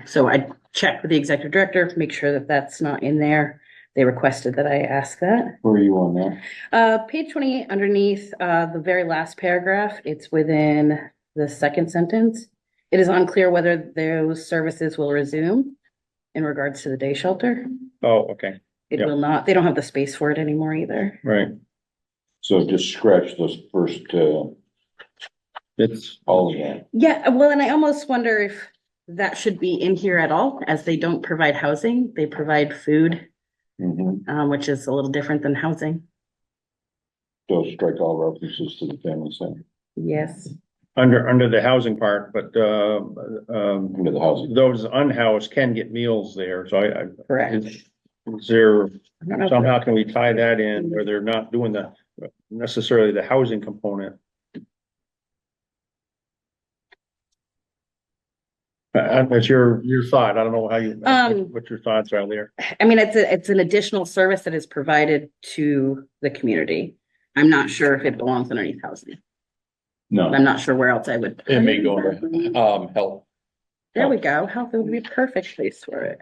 So I checked with the executive director, make sure that that's not in there. They requested that I ask that. Where are you on that? Page 28 underneath, the very last paragraph, it's within the second sentence. It is unclear whether those services will resume in regards to the day shelter. Oh, okay, It Yep. will not, they don't have the space for it anymore either. right. So just scratch those first, It's, all of that. Yeah, well, and I almost wonder if that should be in here at all, as they don't provide housing, they provide food, which is a little different than housing. So strike all references to the family center, Yes. under the housing part, but, under the housing. those unhoused can get meals there, so I. Correct. Is there, I don't know if somehow can we tie that in where they're not doing necessarily the housing component? That's your thought. I don't know how you, what your thoughts are there. I mean, it's an additional service that is provided to the community. I'm not sure if it belongs underneath housing. No, I'm not sure where else I would. It may go into, health. There we go. Health would be a perfect place for it.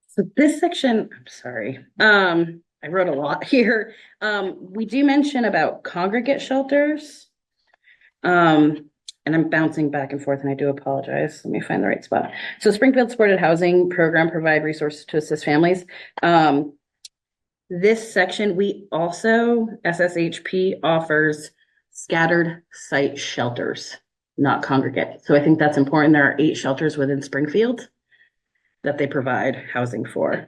So this section, I'm sorry, I wrote a lot here. We do mention about congregate shelters. And I'm bouncing back and forth and I do apologize. Let me find the right spot. So Springfield Supported Housing Program provide resources to assist families. This section, we also, SSHP offers scattered site shelters, not congregate. So I think that's important. There are 8 shelters within Springfield that they provide housing for.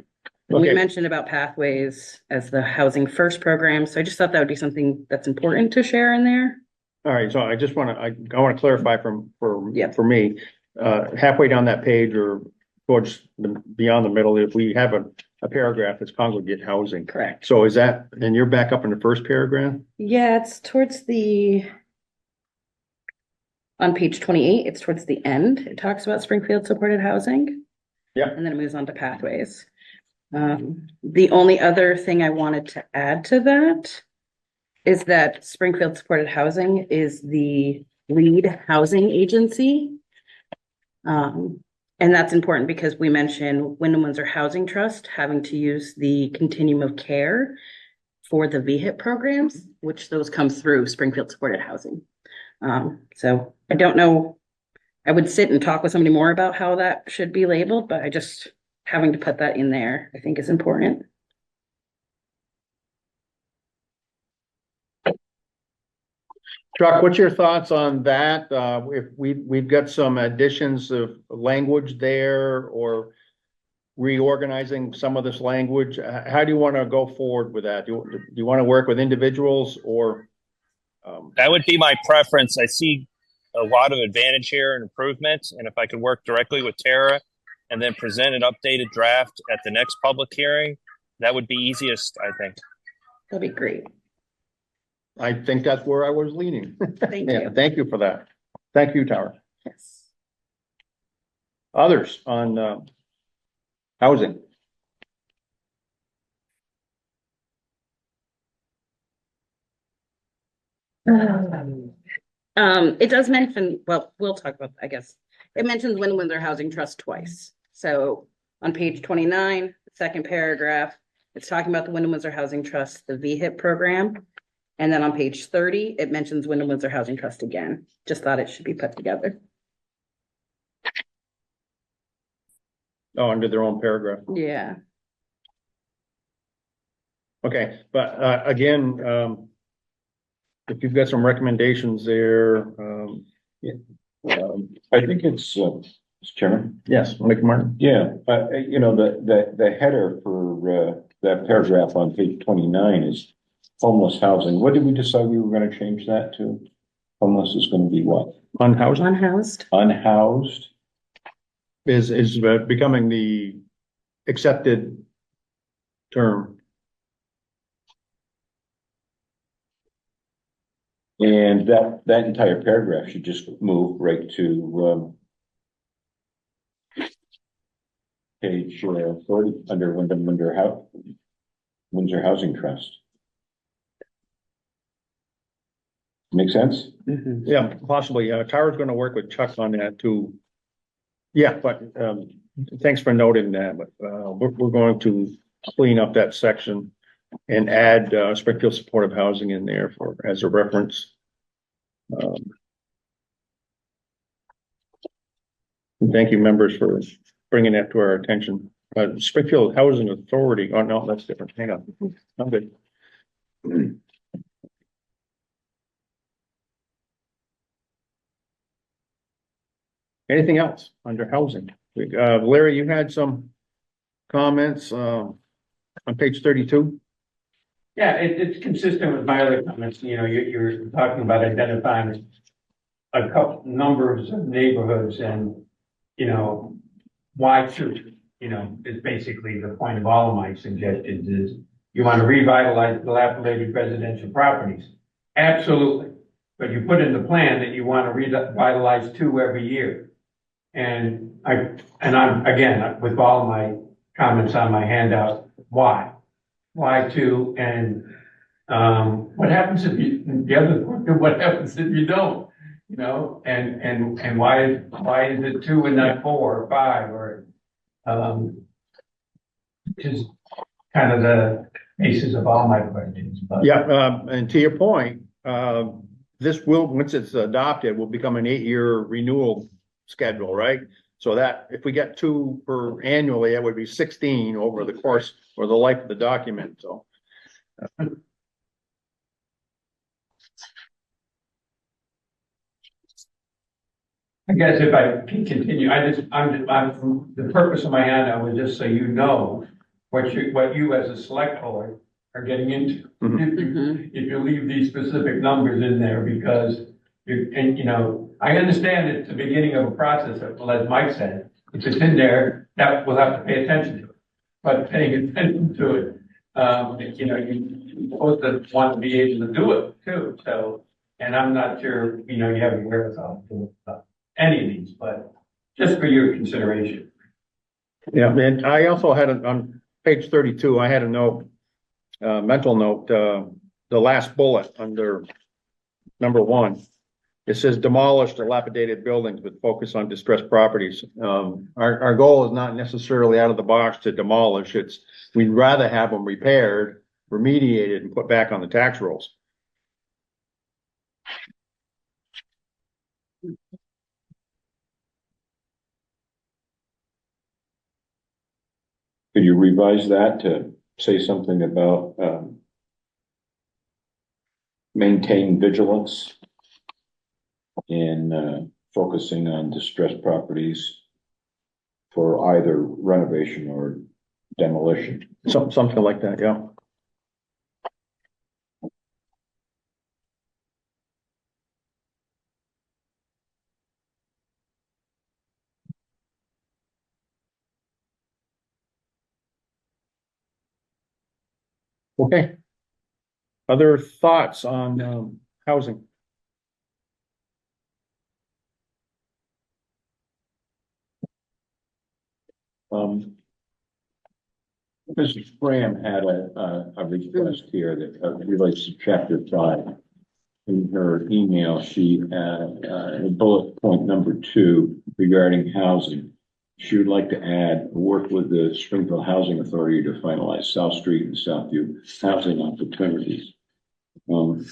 We Okay. mentioned about pathways as the housing first program. So I just thought that would be something that's important to share in there. All right, so I just want to, I want to clarify Yep. for me, halfway down that page or towards beyond the middle, if we have a paragraph that's congregate housing. Correct. So is that, and you're back up in the first paragraph? Yeah, it's towards on page 28, it's towards the end. It talks about Springfield supported housing. Yeah. And then it moves on to pathways. The only other thing I wanted to add to that is that Springfield supported housing is the lead housing agency. And that's important because we mentioned Wyndham Windsor Housing Trust having to use the continuum of care for the VHIP programs, which those come through Springfield supported housing. So I don't know, I would sit and talk with somebody more about how that should be labeled, but I just having to put that in there, I think is important. Chuck, what's your thoughts on that? If we've got some additions of language there or reorganizing some of this language, how do you want to go forward with that? Do you want to work with individuals or? That would be my preference. I see a lot of advantage here and improvements, and if I could work directly with Tara and then present an updated draft at the next public hearing, that would be easiest, I think. That'd be great. I think that's where I was leaning. Thank Yeah, you. thank you for that. Thank you, Tara. Yes. Others on housing? It does mention, well, we'll talk about, I guess, it mentions Wyndham Windsor Housing Trust twice. So on page 29, second paragraph, it's talking about the Wyndham Windsor Housing Trust, the VHIP program. And then on page 30, it mentions Wyndham Windsor Housing Trust again. Just thought it should be put together. Oh, under their own paragraph. Yeah. Okay, but again, if you've got some recommendations there, I think it's, Mr. Chairman. yes, Mike Martin. Yeah, you know, the header for, that paragraph on page 29 is homeless housing. What did we decide we were gonna change that to? Homeless is gonna be what? Unhoused Unhoused. Unhoused? is becoming the accepted term. And that entire paragraph should just move right to, page 40 under Windsor Housing Trust. Make sense? Yeah, possibly. Tara's gonna work with Chuck on that too. Yeah, but thanks for noting that, but we're going to clean up that section and add Springfield supportive housing in there for as a reference. And thank you, members, for bringing that to our attention. Springfield Housing Authority. Oh no, that's different. Hang on, I'm good. Anything else under housing? Larry, you had some comments on page 32. Yeah, it's consistent with my other comments. You know, you're talking about identifying a couple numbers of neighborhoods and, you know, why should, you know, is basically the point of all of my suggestions is you want to revitalize dilapidated residential properties. Absolutely. But you put in the plan that you want to revitalize 2 every year. And I'm, again, with all my comments on my handout, why? Why 2? And what happens if you, what happens if you don't? You know, and why is it 2 and not 4 or 5 or which is kind of the basis of all my questions. But Yeah, and to your point, this will, once it's adopted, will become an 8-year renewal schedule, right? So that if we get 2 per annually, that would be 16 over the course or the life of the document. So. I guess if I can continue, I'm the purpose of my handout was just so you know what you as a select board are getting into. If you leave these specific numbers in there because you know, I understand it's the beginning of a process, well, as Mike said, if it's in there, that we'll have to pay attention to it. but paying attention to it. You know, you're supposed to want to be able to do it too, so, and I'm not sure, you know, you have any wherewithal to do any of these, but just for your consideration. Yeah, and I also had on page 32, I had a note, mental note, the last bullet under number 1. It says demolish dilapidated buildings with focus on distressed properties. Our goal is not necessarily out of the box to demolish. We'd rather have them repaired, remediated, and put back on the tax rolls. Could you revise that to say something about, maintain vigilance in, focusing on distressed properties for either renovation or demolition? Something like that, yeah. Okay. Other thoughts on housing? Mrs. Graham had a request here that relates to chapter 5. In her email, she bullet point number 2 regarding housing. She would like to add, work with the Springfield Housing Authority to finalize South Street and Southview housing opportunities. And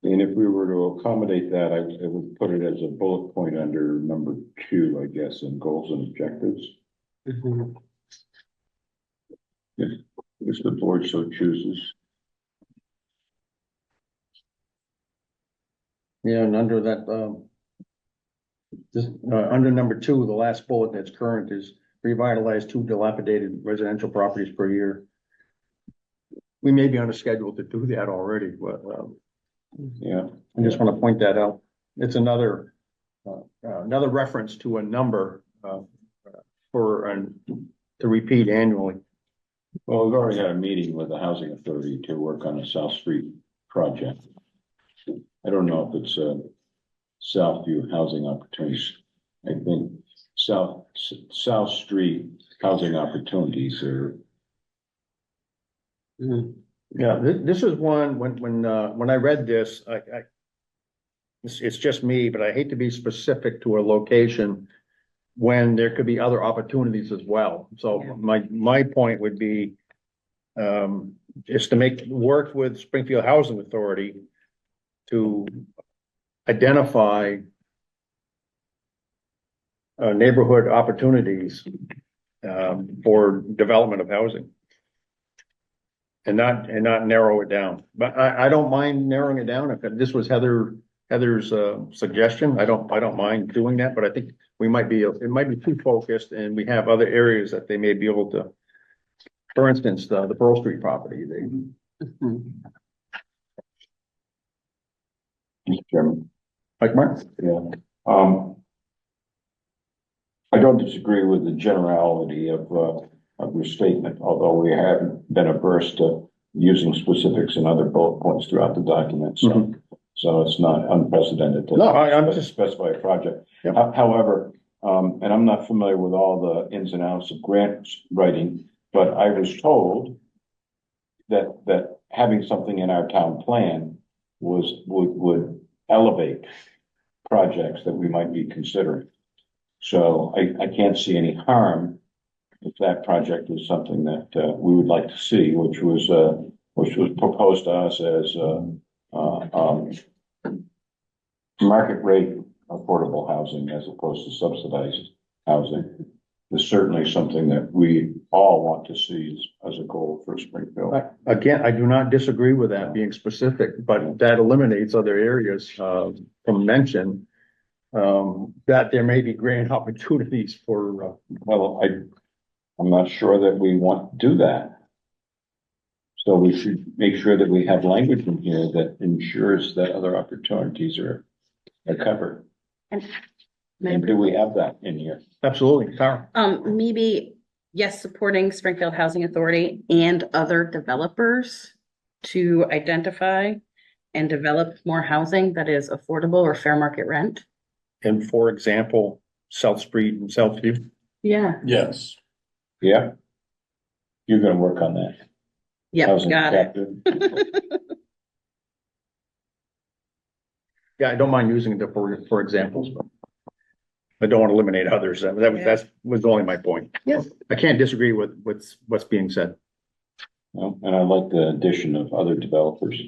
if we were to accommodate that, I would put it as a bullet point under number 2, I guess, in goals and objectives. If the board so chooses. Yeah, and under that, under number 2, the last bullet that's current is revitalize 2 dilapidated residential properties per year. We may be on a schedule to do that already, but, Yeah, I just want to point that out. It's another reference to a number, to repeat annually. well, we've already had a meeting with the Housing Authority to work on a South Street project. I don't know if it's a Southview housing opportunities. I think South Street housing opportunities are. Yeah, this is one, when I read this, it's just me, but I hate to be specific to a location when there could be other opportunities as well. So Yeah. my point would be, is to work with Springfield Housing Authority to identify neighborhood opportunities, for development of housing. And not narrow it down, but I don't mind narrowing it down. If this was Heather's suggestion, I don't mind doing that, but I think it might be too focused, and we have other areas that they may be able to. For instance, the Pearl Street property, Mr. Chairman. Mike Martin. Yeah. I don't disagree with the generality of your statement, although we haven't been averse to using specifics in other bullet points throughout the document. So it's not unprecedented to I'm just specify a project. Yep. However, and I'm not familiar with all the ins and outs of grant writing, but I was told that having something in our town plan would elevate projects that we might be considering. So I can't see any harm if that project is something that we would like to see, which was proposed to us as market rate affordable housing as opposed to subsidized housing. Is certainly something that we all want to see as a goal for Springfield. Again, I do not disagree with that being specific, but that eliminates other areas from mention. That there may be grant opportunities for. Well, I'm not sure that we want to do that. So we should make sure that we have language in here that ensures that other opportunities are covered. And do we have that in here? Absolutely, Carl. Maybe yes, supporting Springfield Housing Authority and other developers to identify and develop more housing that is affordable or fair market rent. And for example, South Street and Southview. Yeah. Yes. Yeah. You're gonna work on that. Yep, Housing got it. chapter. Yeah, I don't mind using it for examples, but I don't want to eliminate others. That was only my point. Yes. I can't disagree with what's being said. Well, and I like the addition of other developers.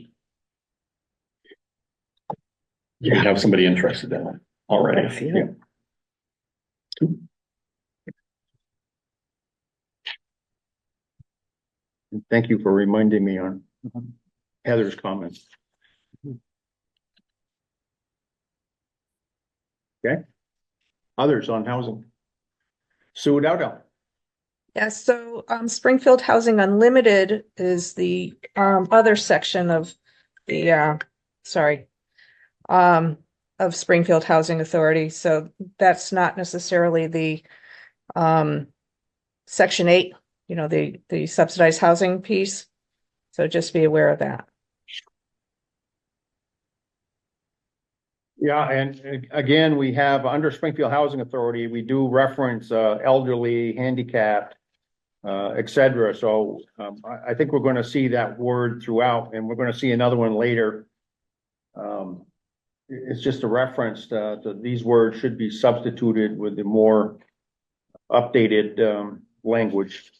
You have somebody interested in it already. Yeah. Thank you for reminding me on Heather's comments. Okay. Others on housing. Sue Dowdell. Yes, so Springfield Housing Unlimited is the other section of the of Springfield Housing Authority. So that's not necessarily the Section 8, you know, the subsidized housing piece. So just be aware of that. Yeah, and again, we have under Springfield Housing Authority, we do reference elderly, handicapped, et cetera. So I think we're going to see that word throughout, and we're going to see another one later. It's just a reference to these words should be substituted with the more updated language.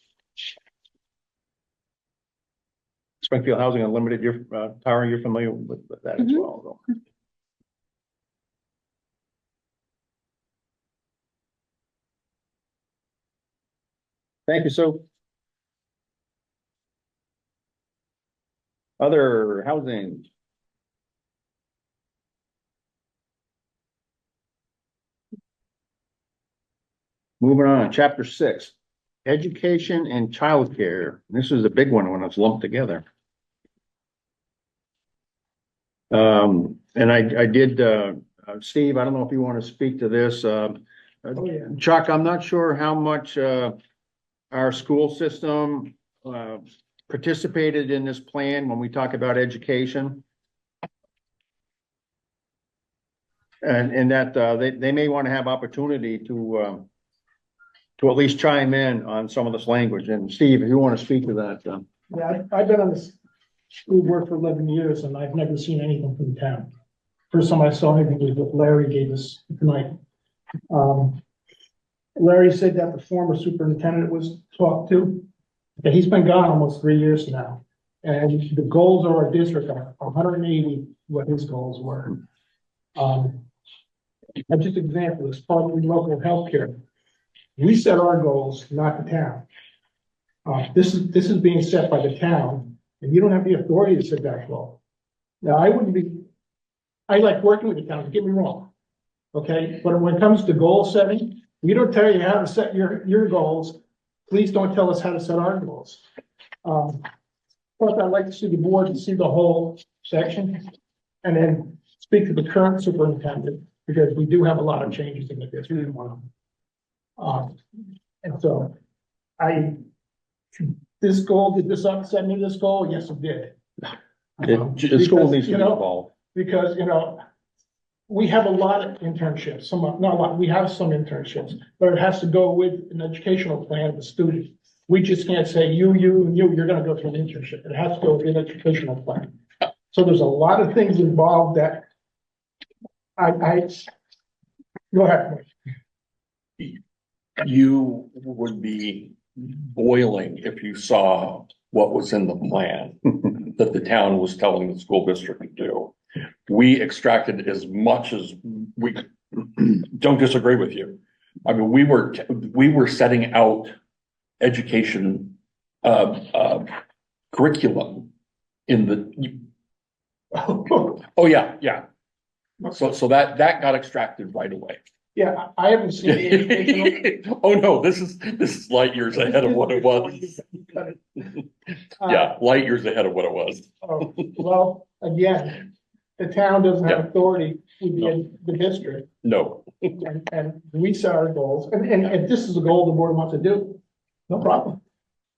Springfield Housing Unlimited, Tara, you're familiar with that as well, though. Thank you, Sue. Other housing. Moving on, chapter 6, education and childcare. This is a big one when it's lumped together. And I did, Steve, I don't know if you want to speak to this. Chuck, I'm not sure how much our school system participated in this plan when we talk about education. And that they may want to have opportunity to at least chime in on some of this language. And Steve, if you want to speak to that. Yeah, I've been on the school board for 11 years and I've never seen anything from the town. First time I saw anything was what Larry gave us tonight. Larry said that the former superintendent was talked to, but he's been gone almost 3 years now. And the goals of our district are 180 what his goals were. Just an example, as part of the local healthcare, we set our goals, not the town. This is being set by the town, and you don't have the authority to set that goal. Now, I like working with the town, don't get me wrong. Okay, but when it comes to goal setting, we don't tell you how to set your goals. Please don't tell us how to set our goals. Plus, I'd like to see the board and see the whole section, and then speak to the current superintendent, because we do have a lot of changes in the district. And so this goal, did this upset me, this goal? Yes, it did. The school needs to be involved. Because, we have a lot of internships, not a lot, we have some internships, but it has to go with an educational plan of the student. We just can't say, you're gonna go through an internship. It has to go with an educational plan. So there's a lot of things involved that go ahead. You would be boiling if you saw what was in the plan that the town was telling the school district to do. We extracted as much as we don't disagree with you. I mean, we were setting out education curriculum in the. Oh yeah. So that got extracted right away. Yeah, I haven't seen the educational. Oh no, this is light years ahead of what it was. Yeah, light years ahead of what it was. Well, again, the town doesn't have authority within the district. No. And we set our goals, and if this is a goal the board wants to do, no problem.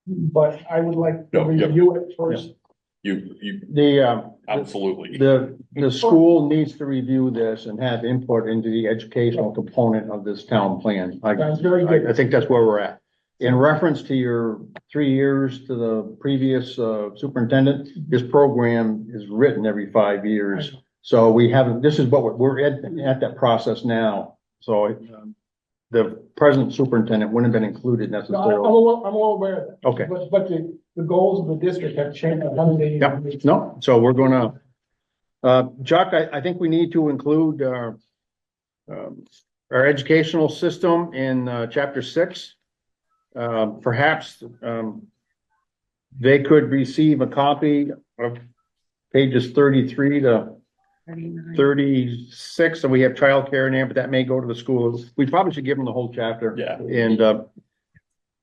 But I would like to No, yeah. review it first. You, The, absolutely. the school needs to review this and have input into the educational component of this town plan. Sounds very good. I think that's where we're at. In reference to your 3 years to the previous superintendent, his program is written every 5 years. So we haven't, this is what we're at that process now. So the present superintendent wouldn't have been included No, necessarily. I'm all aware of that. Okay. But the goals of the district have changed. Yep, no, so we're gonna, Chuck, I think we need to include, our educational system in, chapter 6. Perhaps, they could receive a copy of pages 33 to 39. 36, and we have childcare in there, but that may go to the schools. We probably should give them the whole chapter. Yeah.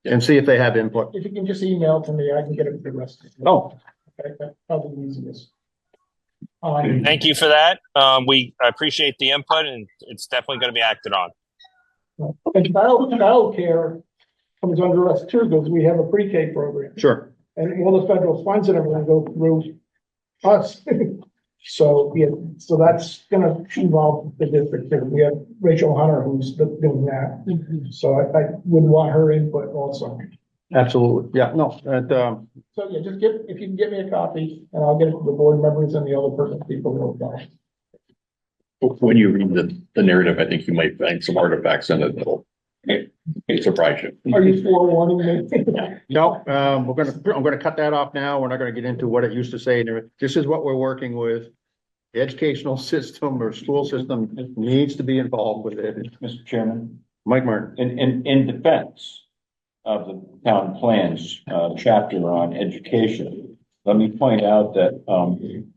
And see if they have input. If you can just email to me, I can get it for the rest of it. Oh, Okay, that's probably the easiest. Thank you for that. I appreciate the input, and it's definitely going to be acted on. And child care comes under us too, because we have a pre-K program. sure. And all the federal funds and everything go through us. So, yeah, so that's gonna involve the district too. We have Rachel Hunter who's doing that. So I would want her input also. Absolutely. Yeah, no, So yeah, just if you can get me a copy and I'll get it to the board members and the other person people who know. When you read the narrative, I think you might find some artifacts in it that'll surprise you. Are you forewarning me? no, I'm gonna cut that off now. We're not gonna get into what it used to say. This is what we're working with. The educational system or school system needs to be involved with it. Mr. Chairman, Mike Martin. in defense of the town plans, chapter on education, let me point out that,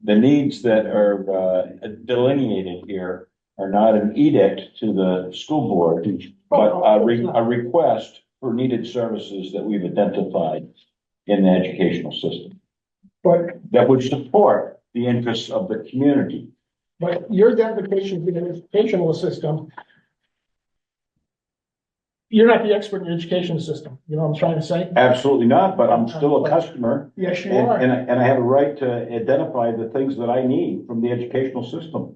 the needs that are, delineated here are not an edict to the school board, but a request for needed services that we've identified in the educational system But that would support the interests of the community. your identification for the educational system, you're not the expert in the education system. You know what I'm trying to say? Absolutely not, but I'm still a customer. Yes, you And, are. and I have a right to identify the things that I need from the educational system.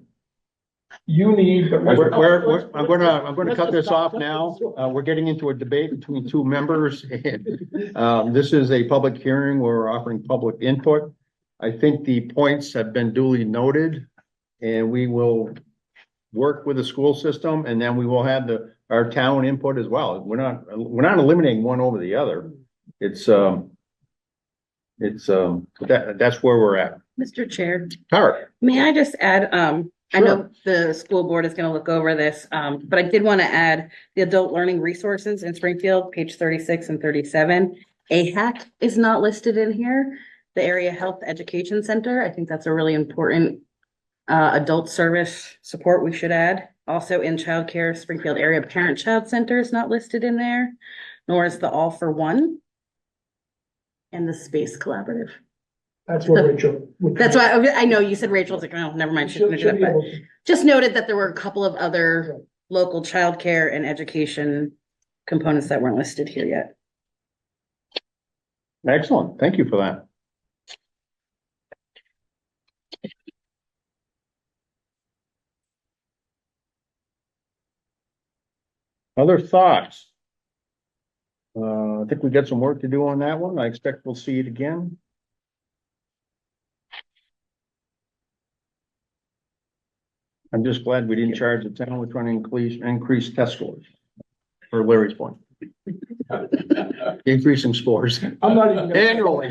You need. I'm gonna cut this off now. We're getting into a debate between two members. This is a public hearing. We're offering public input. I think the points have been duly noted, and we will work with the school system, and then we will have our town input as well. We're not eliminating one over the other. That's where we're at. Mr. Chair, All right. may I just add, I Sure. know the school board is gonna look over this, but I did want to add the adult learning resources in Springfield, page 36 and 37. AHAC is not listed in here, the Area Health Education Center. I think that's a really important adult service support we should add. Also in childcare, Springfield Area Parent Child Center is not listed in there, nor is the All for One and the Space Collaborative. That's what Rachel. That's why I know you said Rachel's like, oh, never mind. She's gonna do She'll that, be but able to. just noted that there were a couple of other local childcare and education components that weren't listed here yet. Excellent. Thank you for that. Other thoughts? I think we got some work to do on that one. I expect we'll see it again. I'm just glad we didn't charge the town. We're trying to increase test scores. For Larry's point. Increasing scores I'm not even. annually.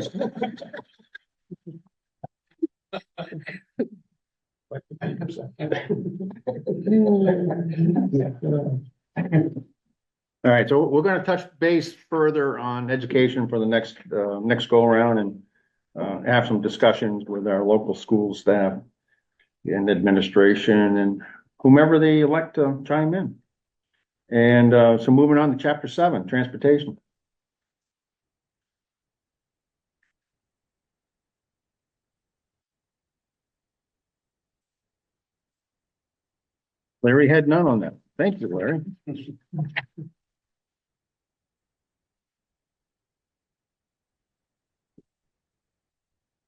Like the 10%. All right, so we're gonna touch base further on education for the next go around and have some discussions with our local school staff and administration and whomever they elect to chime in. And so moving on to chapter 7, transportation. Larry had none on that. Thank you, Larry.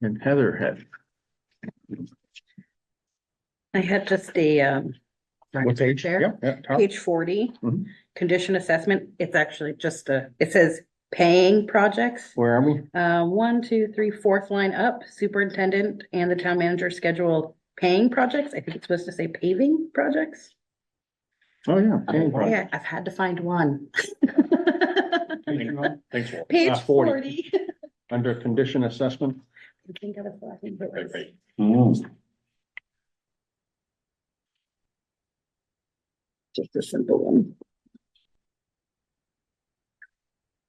And Heather had, I had just a, sorry, what Mr. page? Chair. Yeah, Tom? Page 40, Mhm. condition assessment. It's actually just it says paying projects. Where are we? 1, 2, 3, fourth line up, superintendent and the town manager schedule paying projects. I think it's supposed to say paving projects. Oh, yeah. paying project. Yeah, I've had to find one. Thanks, Walt. Page 40. 40. Under condition assessment. I think I think it was- Right. Just a simple one.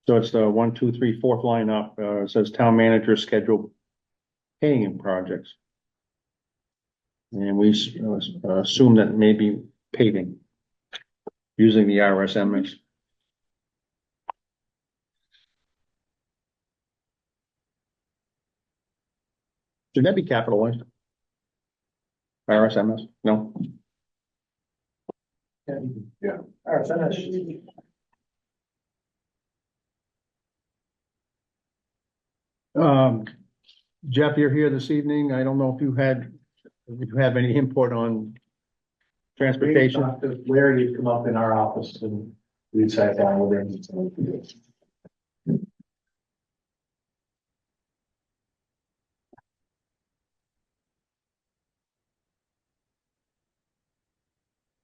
So it's the 1, 2, 3, fourth line up, it says town manager schedule paying projects. And we assume that maybe paving using the RSMS. Should that be capitalized? RSMS? No? Yeah. All right, finish. Jeff, you're here this evening. I don't know if you have any input on transportation. Larry had come up in our office and we sat down with him.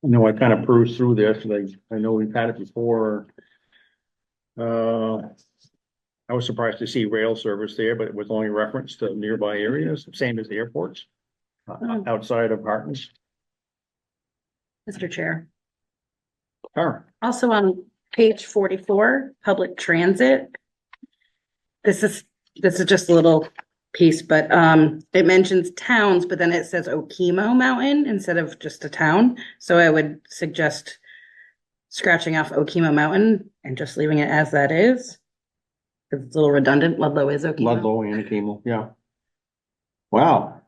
I know I kind of perused through this, like, I know we've had it before. I was surprised to see rail service there, but it was only reference to nearby areas, same as the airports. Outside of Hartons. Mr. Chair. Sure. Also on page 44, public transit. This is just a little piece, but it mentions towns, but then it says Okemo Mountain instead of just a town. So I would suggest scratching off Okemo Mountain and just leaving it as that is. 'Cause it's a little redundant. Ludlow is Okemo. Ludlow and Okemo, yeah. Wow.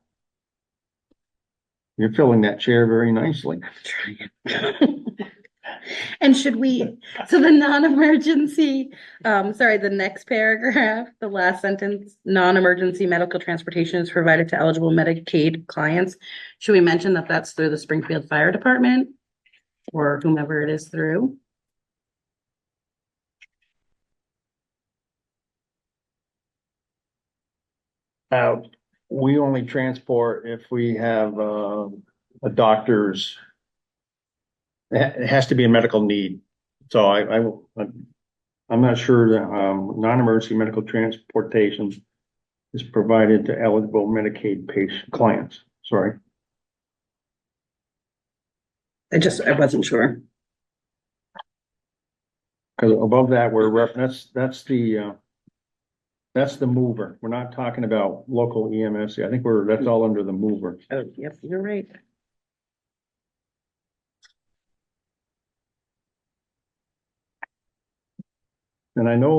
You're filling that chair very nicely. And should we, so the non-emergency, the next paragraph, the last sentence, non-emergency medical transportation is provided to eligible Medicaid clients. Should we mention that that's through the Springfield Fire Department or whomever it is through? We only transport if we have a doctor's. It has to be a medical need. So I'm not sure that non-emergency medical transportation is provided to eligible Medicaid patient clients. Sorry. I wasn't sure. Because above that, that's the mover. We're not talking about local EMS. I think that's all under the mover. Oh, yep, you're right. And I know,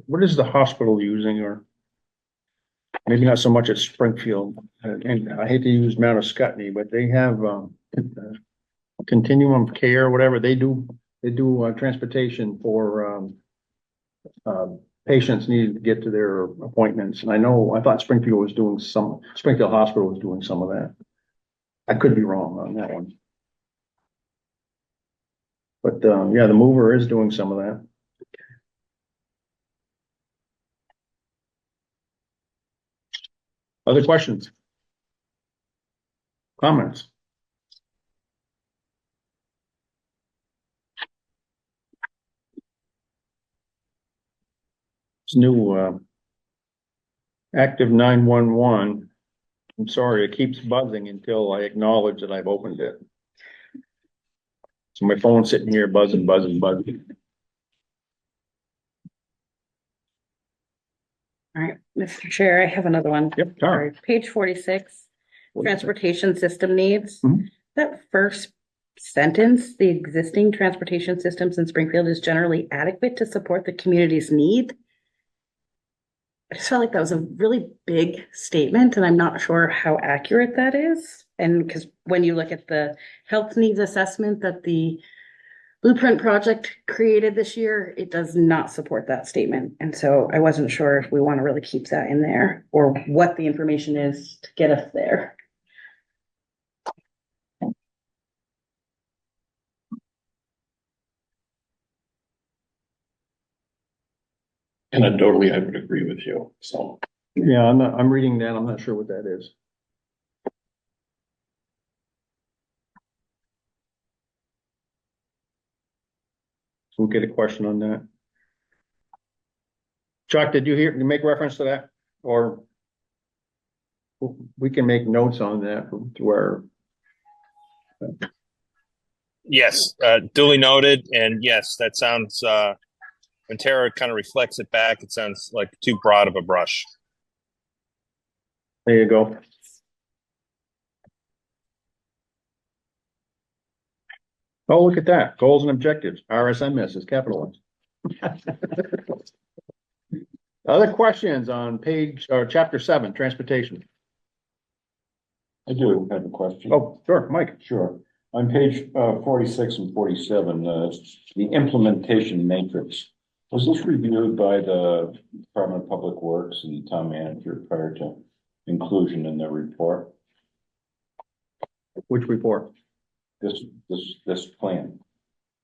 what is the hospital using, or maybe not so much at Springfield, and I hate to use Mount Scottney, but they have, continuum of care, whatever, they do transportation for, patients needing to get to their appointments, and I thought Springfield Hospital was doing some of that. I could be wrong on that one. But, yeah, the mover is doing some of that. Other questions? Comments? It's new, active 911. I'm sorry, it keeps buzzing until I acknowledge that I've opened it. So my phone's sitting here buzzing. All right, Mr. Chair, I have another one. Yep, Sorry, page 46, transportation system needs. Mhm. That first sentence, the existing transportation systems in Springfield is generally adequate to support the community's need. I just felt like that was a really big statement and I'm not sure how accurate that is. And because when you look at the health needs assessment that the blueprint project created this year, it does not support that statement. And so I wasn't sure if we want to really keep that in there or what the information is to get us there. Anecdotally, I would agree with you, so. Yeah, I'm reading that. I'm not sure what that is. We'll get a question on that. Chuck, did you make reference to that? Or we can make notes on that through our, Yes, duly noted. And yes, that sounds, when Tara kind of reflects it back, it sounds like too broad of a brush. there you go. Oh, look at that. Goals and objectives. RSMS is capitalized. Other questions on page or chapter 7, transportation? I do have a question. Oh, sure, Mike. Sure. On page 46 and 47, the implementation matrix, was this reviewed by the Department of Public Works and the town manager prior to inclusion in their report? Which report? This plan.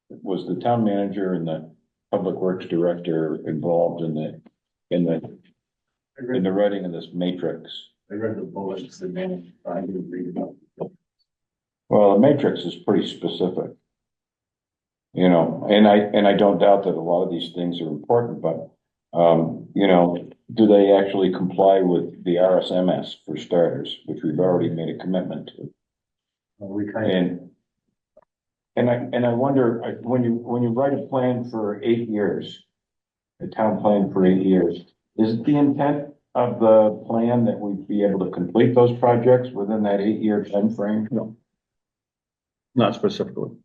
Was the town manager and the Public Works director involved in the writing of this matrix? I read the bullets and then I didn't read about it. Well, the matrix is pretty specific. You know, and I don't doubt that a lot of these things are important, but, you know, do they actually comply with the RSMS for starters, which we've already made a commitment to? We kind of, And I wonder, when you write a plan for 8 years, a town plan for 8 years, is it the intent of the plan that we'd be able to complete those projects within that 8-year timeframe? No. Not specifically,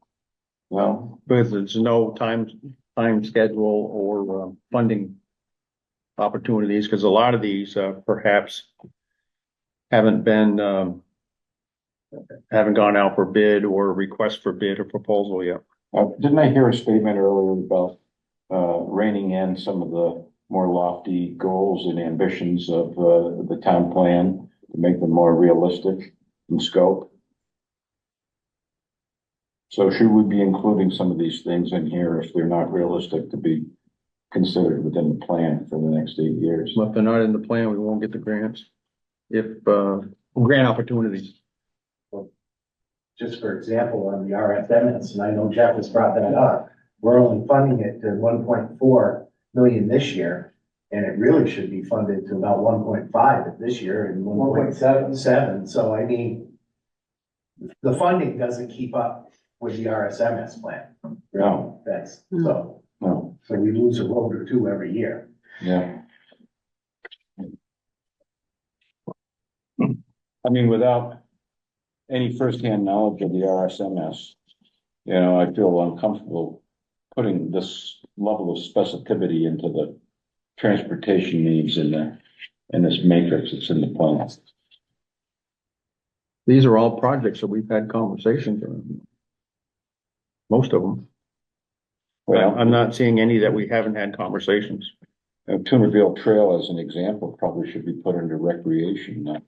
Well, because there's no time schedule or funding opportunities, because a lot of these perhaps haven't gone out for bid or request for bid or proposal yet. didn't I hear a statement earlier about reining in some of the more lofty goals and ambitions of the town plan to make them more realistic in scope? So should we be including some of these things in here if they're not realistic to be considered within the plan for the next 8 years? If they're not in the plan, we won't get the grants. If grant opportunities. just for example, on the RFMS, and I know Jeff has brought that up, we're only funding it to 1.4 million this year. And it really should be funded to about 1.5 this year and 1.7. So I mean, the funding doesn't keep up with the RSMS plan. No. That's so. No. So we lose a road or two every year. Yeah. I mean, without any firsthand knowledge of the RSMS, you know, I feel uncomfortable putting this level of specificity into the transportation needs in this matrix that's in the plan. These are all projects that we've had conversations on. Most of them. Well, I'm not seeing any that we haven't had conversations. Tunerville Trail as an example probably should be put under recreation, not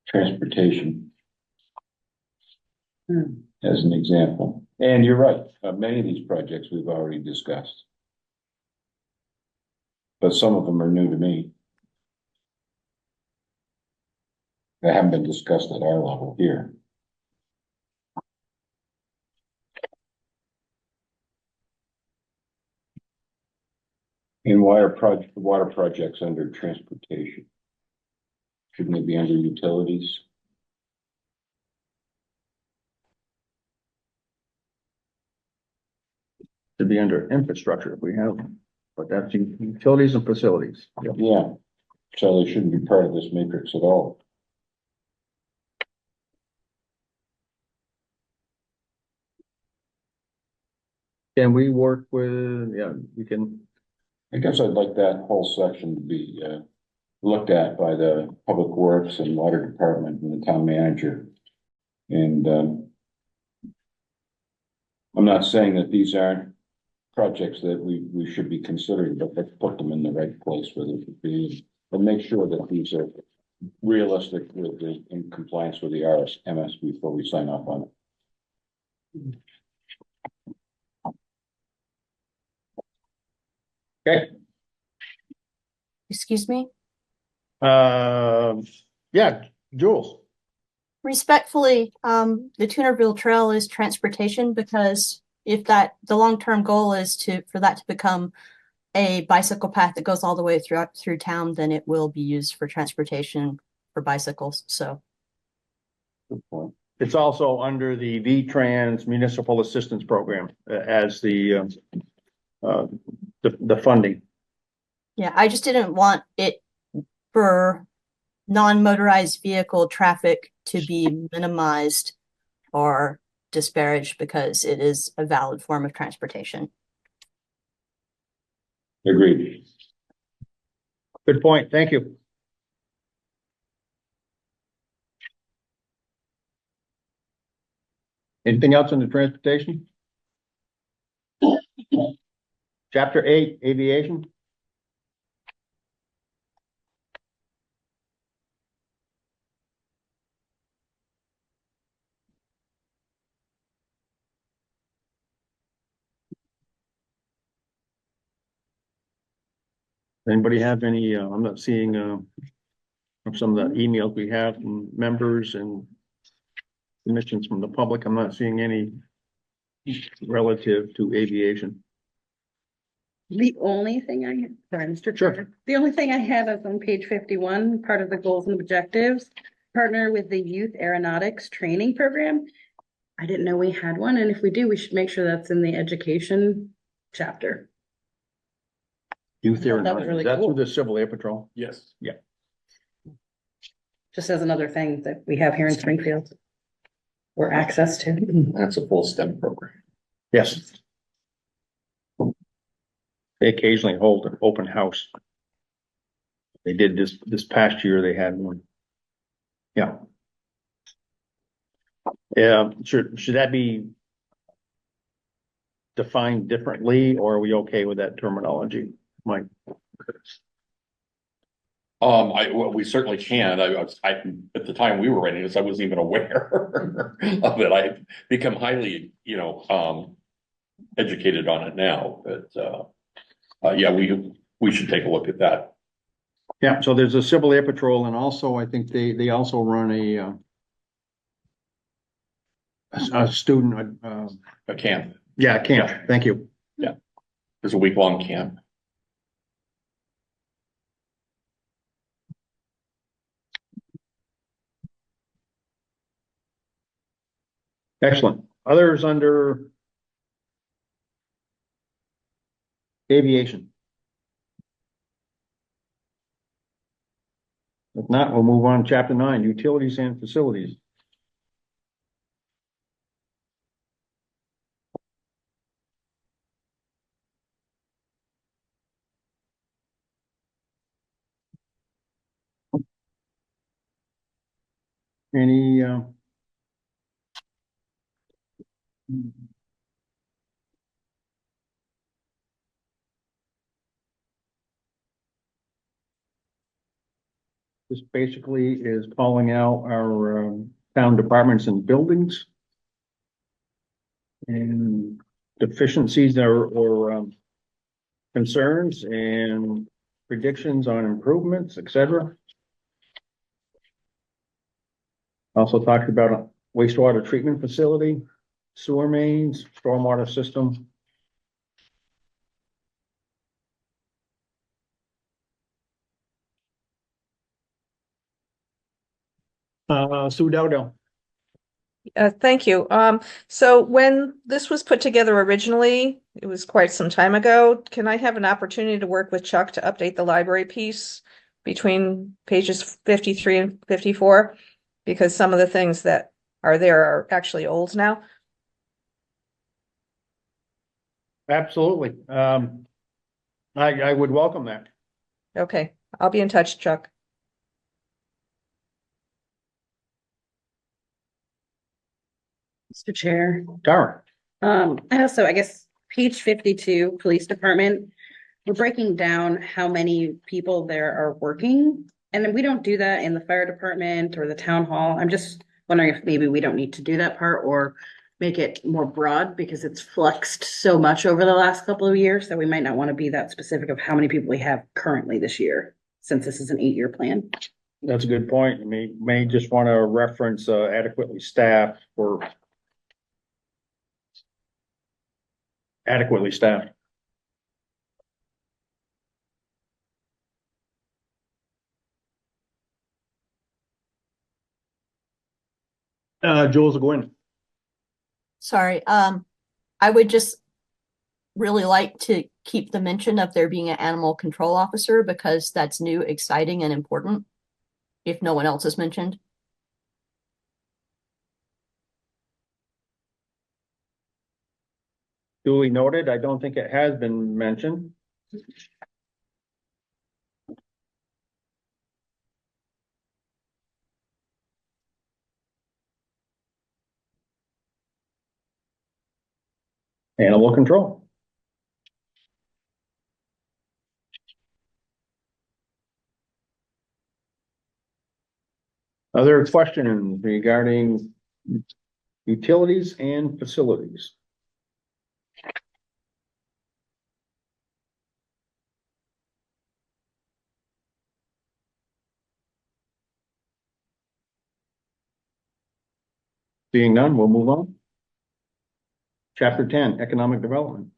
transportation. As an example. And you're right, many of these projects we've already discussed. But some of them are new to me. They haven't been discussed at our level here. And why are water projects under transportation? Shouldn't they be under utilities? To be under infrastructure if we have them, but that's utilities and facilities. Yeah, so they shouldn't be part of this matrix at all. Can we work with, yeah, we can, I guess I'd like that whole section to be looked at by the Public Works and Water Department and the town manager. And I'm not saying that these aren't projects that we should be considering, but let's put them in the right place where they should be. And make sure that these are realistic with the, in compliance with the RSMS before we sign off on it. Okay, Excuse me? yeah, Jules. Respectfully, the Tunerville Trail is transportation because if the long-term goal is for that to become a bicycle path that goes all the way through town, then it will be used for transportation for bicycles, so. Good point. It's also under the V-Trans Municipal Assistance Program as the funding. Yeah, I just didn't want it for non-motorized vehicle traffic to be minimized or disparaged because it is a valid form of transportation. Agreed. Good point. Thank you. Anything else on the transportation? Chapter 8, aviation. Anybody have any, I'm not seeing, from some of the emails we have from members and submissions from the public, I'm not seeing any relative to aviation. The only thing sorry, Mr. Sure. Chair. The only thing I have is on page 51, part of the goals and objectives, partner with the Youth Aeronautics Training Program. I didn't know we had one, and if we do, we should make sure that's in the education chapter. Youth That was aeronautics, really that's cool. with the Civil Air Patrol. Yes. Just as another thing that we have here in Springfield. Or access to. That's a full STEM program. Yes. They occasionally hold an open house. They did this past year, they had one. Yeah. Yeah, should that be defined differently, or are we okay with that terminology, Mike? Well, we certainly can. At the time we were writing this, I wasn't even aware of it. I've become highly, educated on it now, but, yeah, we should take a look at that. Yeah, so there's a Civil Air Patrol, and also I think they also run a student, A camp. yeah, camp, thank you. There's a week-long camp. Excellent. Others under aviation? If not, we'll move on to chapter 9, utilities and facilities. Any this basically is calling out our town departments and buildings and deficiencies or concerns and predictions on improvements, etc. Also talked about a wastewater treatment facility, sewer mains, stormwater system. Sue Dowdell. Thank you. So when this was put together originally, it was quite some time ago. Can I have an opportunity to work with Chuck to update the library piece between pages 53 and 54? Because some of the things that are there are actually old now. Absolutely. I would welcome that. Okay, I'll be in touch, Chuck. Mr. Chair, Tara. So I guess page 52, police department, we're breaking down how many people there are working. And we don't do that in the fire department or the town hall. I'm just wondering if maybe we don't need to do that part or make it more broad because it's fluxed so much over the last couple of years that we might not want to be that specific of how many people we have currently this year, since this is an 8-year plan. That's a good point. You may just want to reference adequately staffed or adequately staffed. Jules Gwynn. Sorry, I would just really like to keep the mention of there being an animal control officer because that's new, exciting, and important, if no one else is mentioned. Duly noted. I don't think it has been mentioned. Animal control. Other questions regarding utilities and facilities? Being none, we'll move on. Chapter 10, economic development.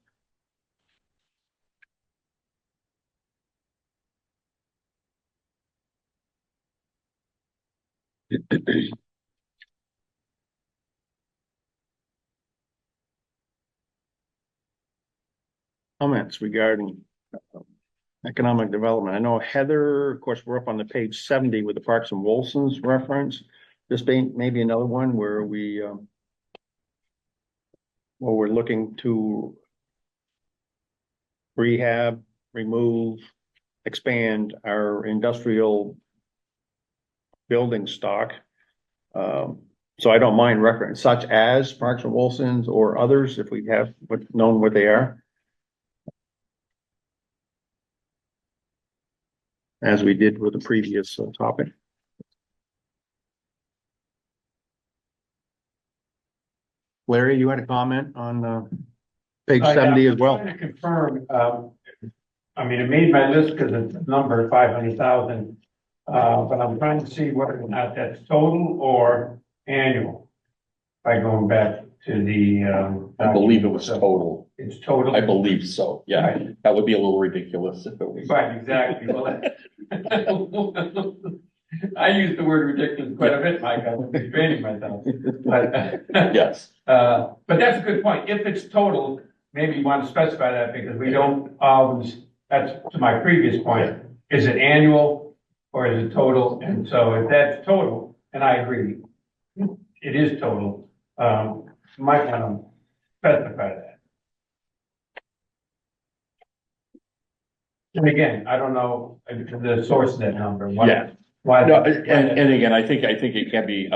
Comments regarding economic development. I know Heather, of course, we're up on the page 70 with the Parks and Wilson's reference. This may be another one where we're looking to rehab, remove, expand our industrial building stock. So I don't mind reference such as Parks and Wilson's or others if we have known what they are. As we did with the previous topic. Larry, you had a comment on page 70 as well? I'm trying to confirm, I mean, it made my list because it's number 500,000. But I'm trying to see whether or not that's total or annual. By going back to the, I believe it was total. it's total. I believe so, yeah. Right. That would be a little ridiculous if it was. Right, exactly. Well, I use the word ridiculous quite a bit, Mike. I'm restraining myself. But, Yes. but that's a good point. If it's total, maybe you want to specify that because we don't always, that's to my previous point. Is it annual or is it total? And so if that's total, and I agree, it is total, might want to specify that. And again, I don't know the source of that number. Yeah. Why? No, and again, I think it can be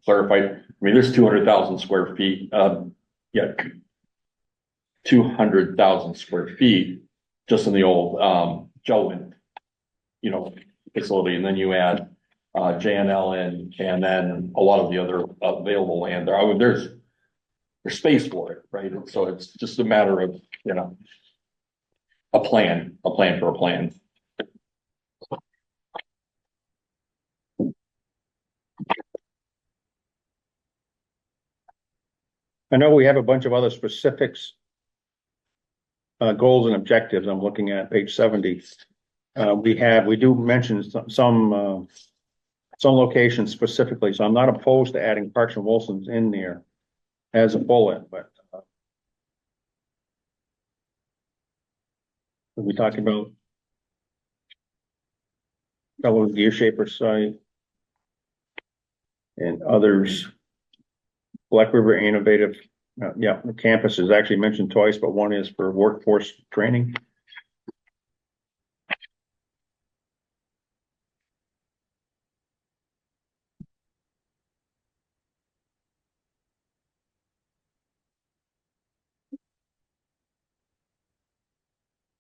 clarified. I mean, there's 200,000 square feet. Yeah, 200,000 square feet just in the old Jellman, facility, and then you add JNL in, and then a lot of the other available land there. There's space for it, right? And so it's just a matter of a plan for a plan. I know we have a bunch of other specifics, goals and objectives. I'm looking at page 70. We do mention some locations specifically, so I'm not opposed to adding Parks and Wilson's in there as a bullet, but we talked about Fellows Gear Shaper site and others. Black River Innovative, the campus is actually mentioned twice, but one is for workforce training.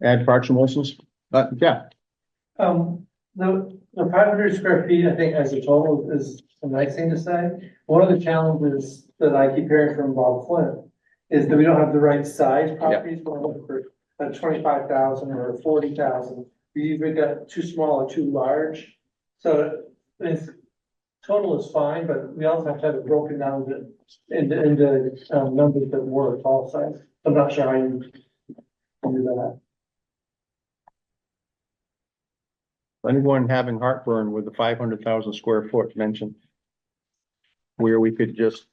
Add Parks and Wilson's? Yeah, The 500 square feet, I think as a total is a nice thing to say. One of the challenges that I keep hearing from Bob Flint is that we don't have the right size properties. We're looking for a 25,000 or a 40,000. We either got too small or too large. So it's total is fine, but we also have to have it broken down into numbers that work all sides. I'm not sure how you do that. anyone having heartburn with the 500,000 square foot mentioned? Where we could just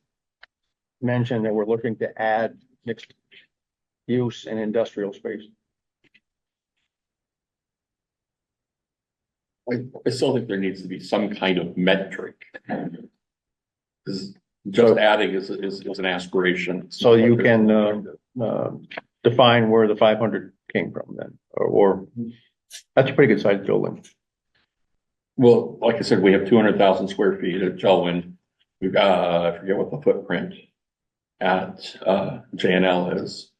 mention that we're looking to add mixed use and industrial space. I still think there needs to be some kind of metric. Because just adding is an aspiration. So you can, define where the 500 came from then, or that's a pretty good sized building. Well, like I said, we have 200,000 square feet at Jellwyn. We've got, I forget what the footprint at JNL is.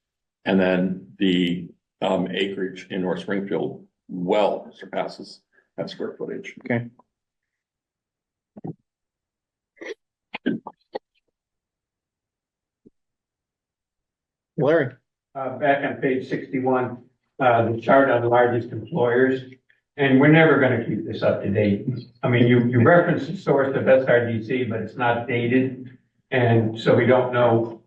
And then the acreage in North Springfield well surpasses that square footage. Okay. Larry, Back on page 61, the chart on the largest employers, and we're never gonna keep this up to date. I mean, you reference the source of SRDC, but it's not dated. And so we don't know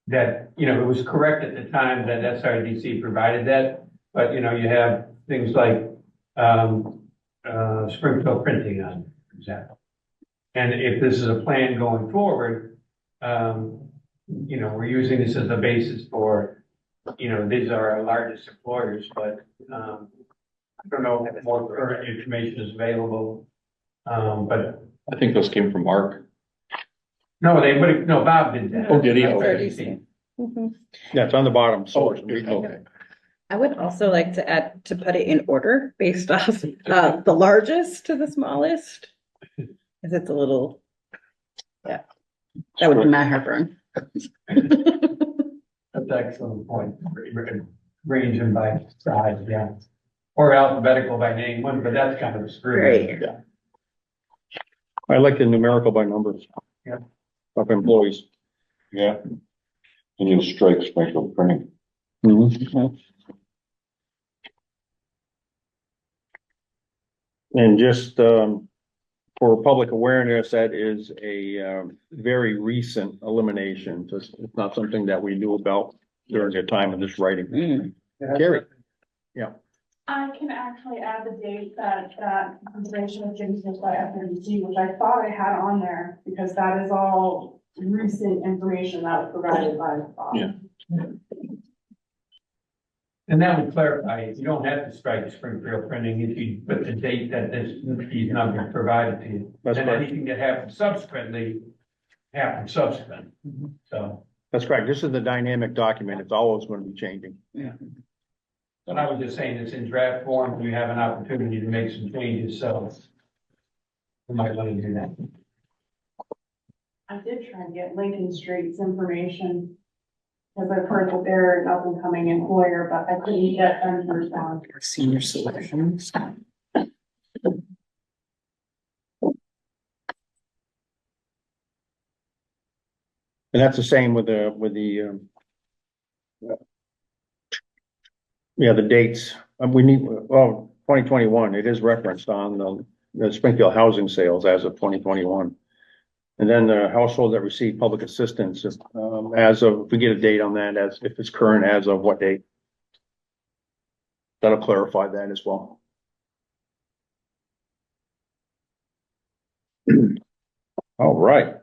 that, you know, it was correct at the time that SRDC provided that. But, you know, you have things like, Springfield printing on, for example. And if this is a plan going forward, you know, we're using this as a basis for, you know, these are our largest employers, but, I don't know if more current information is available. But I think those came from Mark. no, no, Bob did that. Oh, did he? Okay. SRDC. yeah, it's on the bottom Oh, source. okay. I would also like to add, to put it in order based off, the largest to the smallest. Cause it's a little, That would be my heartburn. That's excellent point. Range them by size, yeah. Or alphabetical by name, one, but that's kind of screwed. Right. I like the numerical by numbers. Yeah. Of employees. Yeah. And you'll strike Springfield printing. And just, for public awareness, that is a, very recent elimination. It's not something that we knew about during the time of this writing. Gary? Yeah. I can actually add the date that information was given to us by FNDC, which I thought I had on there, because that is all recent information that was provided by Bob. Yeah. And that would clarify, you don't have to strike Springfield printing if you put the date that these numbers provided to you. That's And correct. anything that happens subsequently, happens subsequent, so. That's correct. This is the dynamic document. It's always going to be changing. But I was just saying it's in draft form, you have an opportunity to make some changes, so. We might want to do that. I did try to get Lincoln Street's information, because I've heard that they're an up and coming employer, but I couldn't get them to respond. Senior solutions. And that's the same with the, yeah, the dates. We need, well, 2021, it is referenced on the Springfield housing sales as of 2021. And then the household that received public assistance, as of, if we get a date on that, as if it's current as of what date. That'll clarify that as well. All right.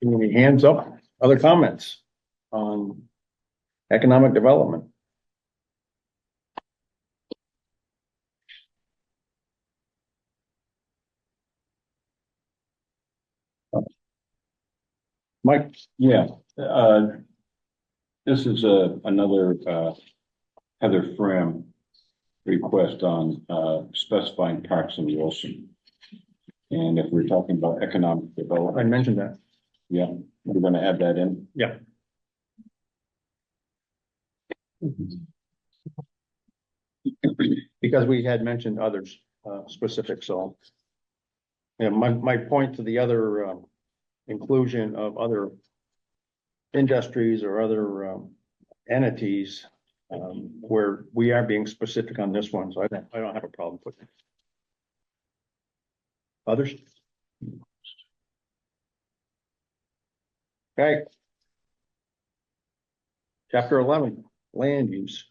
Any hands up? Other comments on economic development? Mike? Yeah, this is another Heather Fram request on specifying Parks and Wilson. And if we're talking about economic I development, mentioned that. yeah, we're gonna add that in. Yeah. because we had mentioned others, specific, so. And my point to the other, inclusion of other industries or other, entities, where we are being specific on this one, so I don't have a problem with it. Others? Okay. Chapter 11, land use.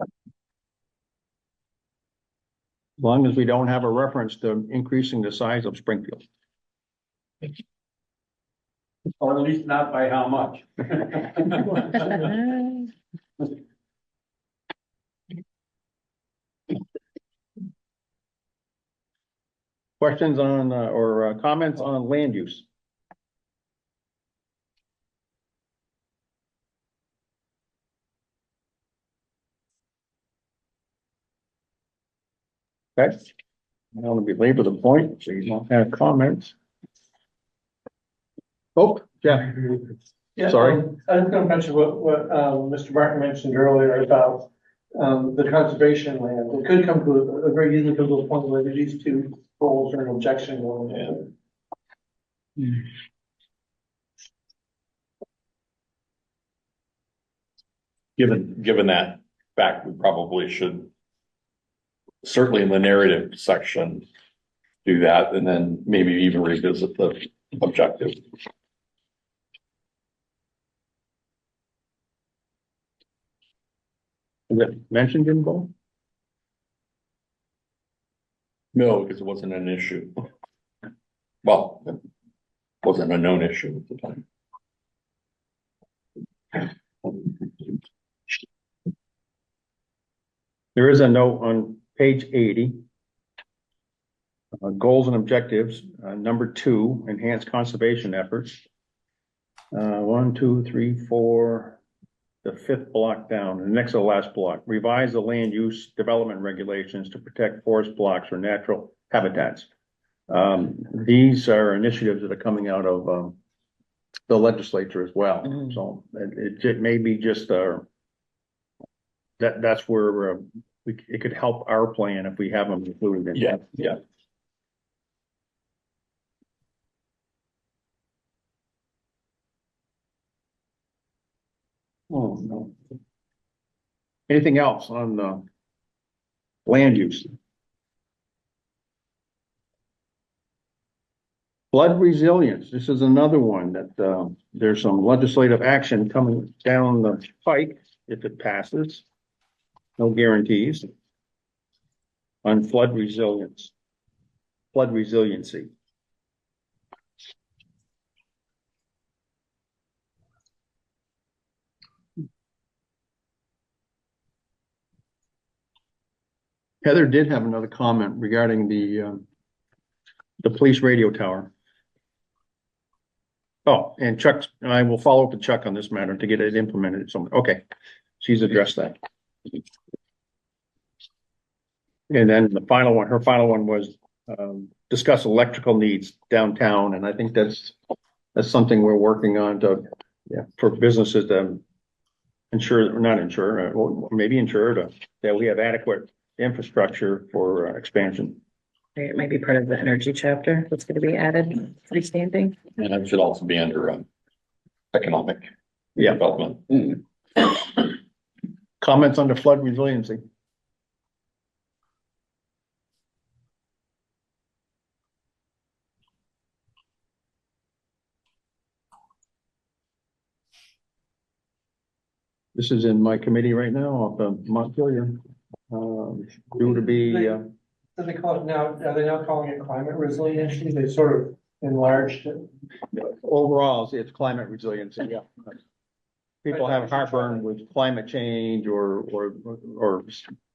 As long as we don't have a reference to increasing the size of Springfield. Or at least not by how much. Questions on, or comments on land use? Okay. I don't want to belabor the point, so you don't have comments. Oh, yeah. Yeah, Sorry. I was gonna mention what Mr. Martin mentioned earlier about, the conservation land. It could come to a very easily come to a point where these two goals are an objection going in. Given that fact, we probably should, certainly in the narrative section, do that, and then maybe even revisit the objective. Is it mentioned in both? No, because it wasn't an issue. Well, it wasn't a known issue at the time. There is a note on page 80. Goals and objectives, number 2, enhance conservation efforts. 1, 2, 3, 4, the 5th block down, the next to the last block, revise the land use development regulations to protect forest blocks or natural habitats. These are initiatives that are coming out of, the legislature as well. So it may be just, that's where, it could help our plan if we have them included in. Yeah, yeah. Oh, no. Anything else on, land use? Flood resilience, this is another one that, there's some legislative action coming down the pike if it passes. No guarantees. On flood resilience. Flood resiliency. Heather did have another comment regarding the police radio tower. Oh, and Chuck, I will follow up with Chuck on this matter to get it implemented somewhere. Okay, she's addressed that. And then the final one, her final one was discuss electrical needs downtown, and I think that's something we're working on to, for businesses to ensure, or not ensure, or maybe ensure that we have adequate infrastructure for expansion. It might be part of the energy chapter that's going to be added, freestanding. And it should also be under economic Yeah. development. Comments on the flood resiliency? This is in my committee right now of the Montpelier. Due to be, So they call it now, are they now calling it climate resiliency? They sort of enlarged it. overall, it's climate resiliency, yeah. People have heartburn with climate change or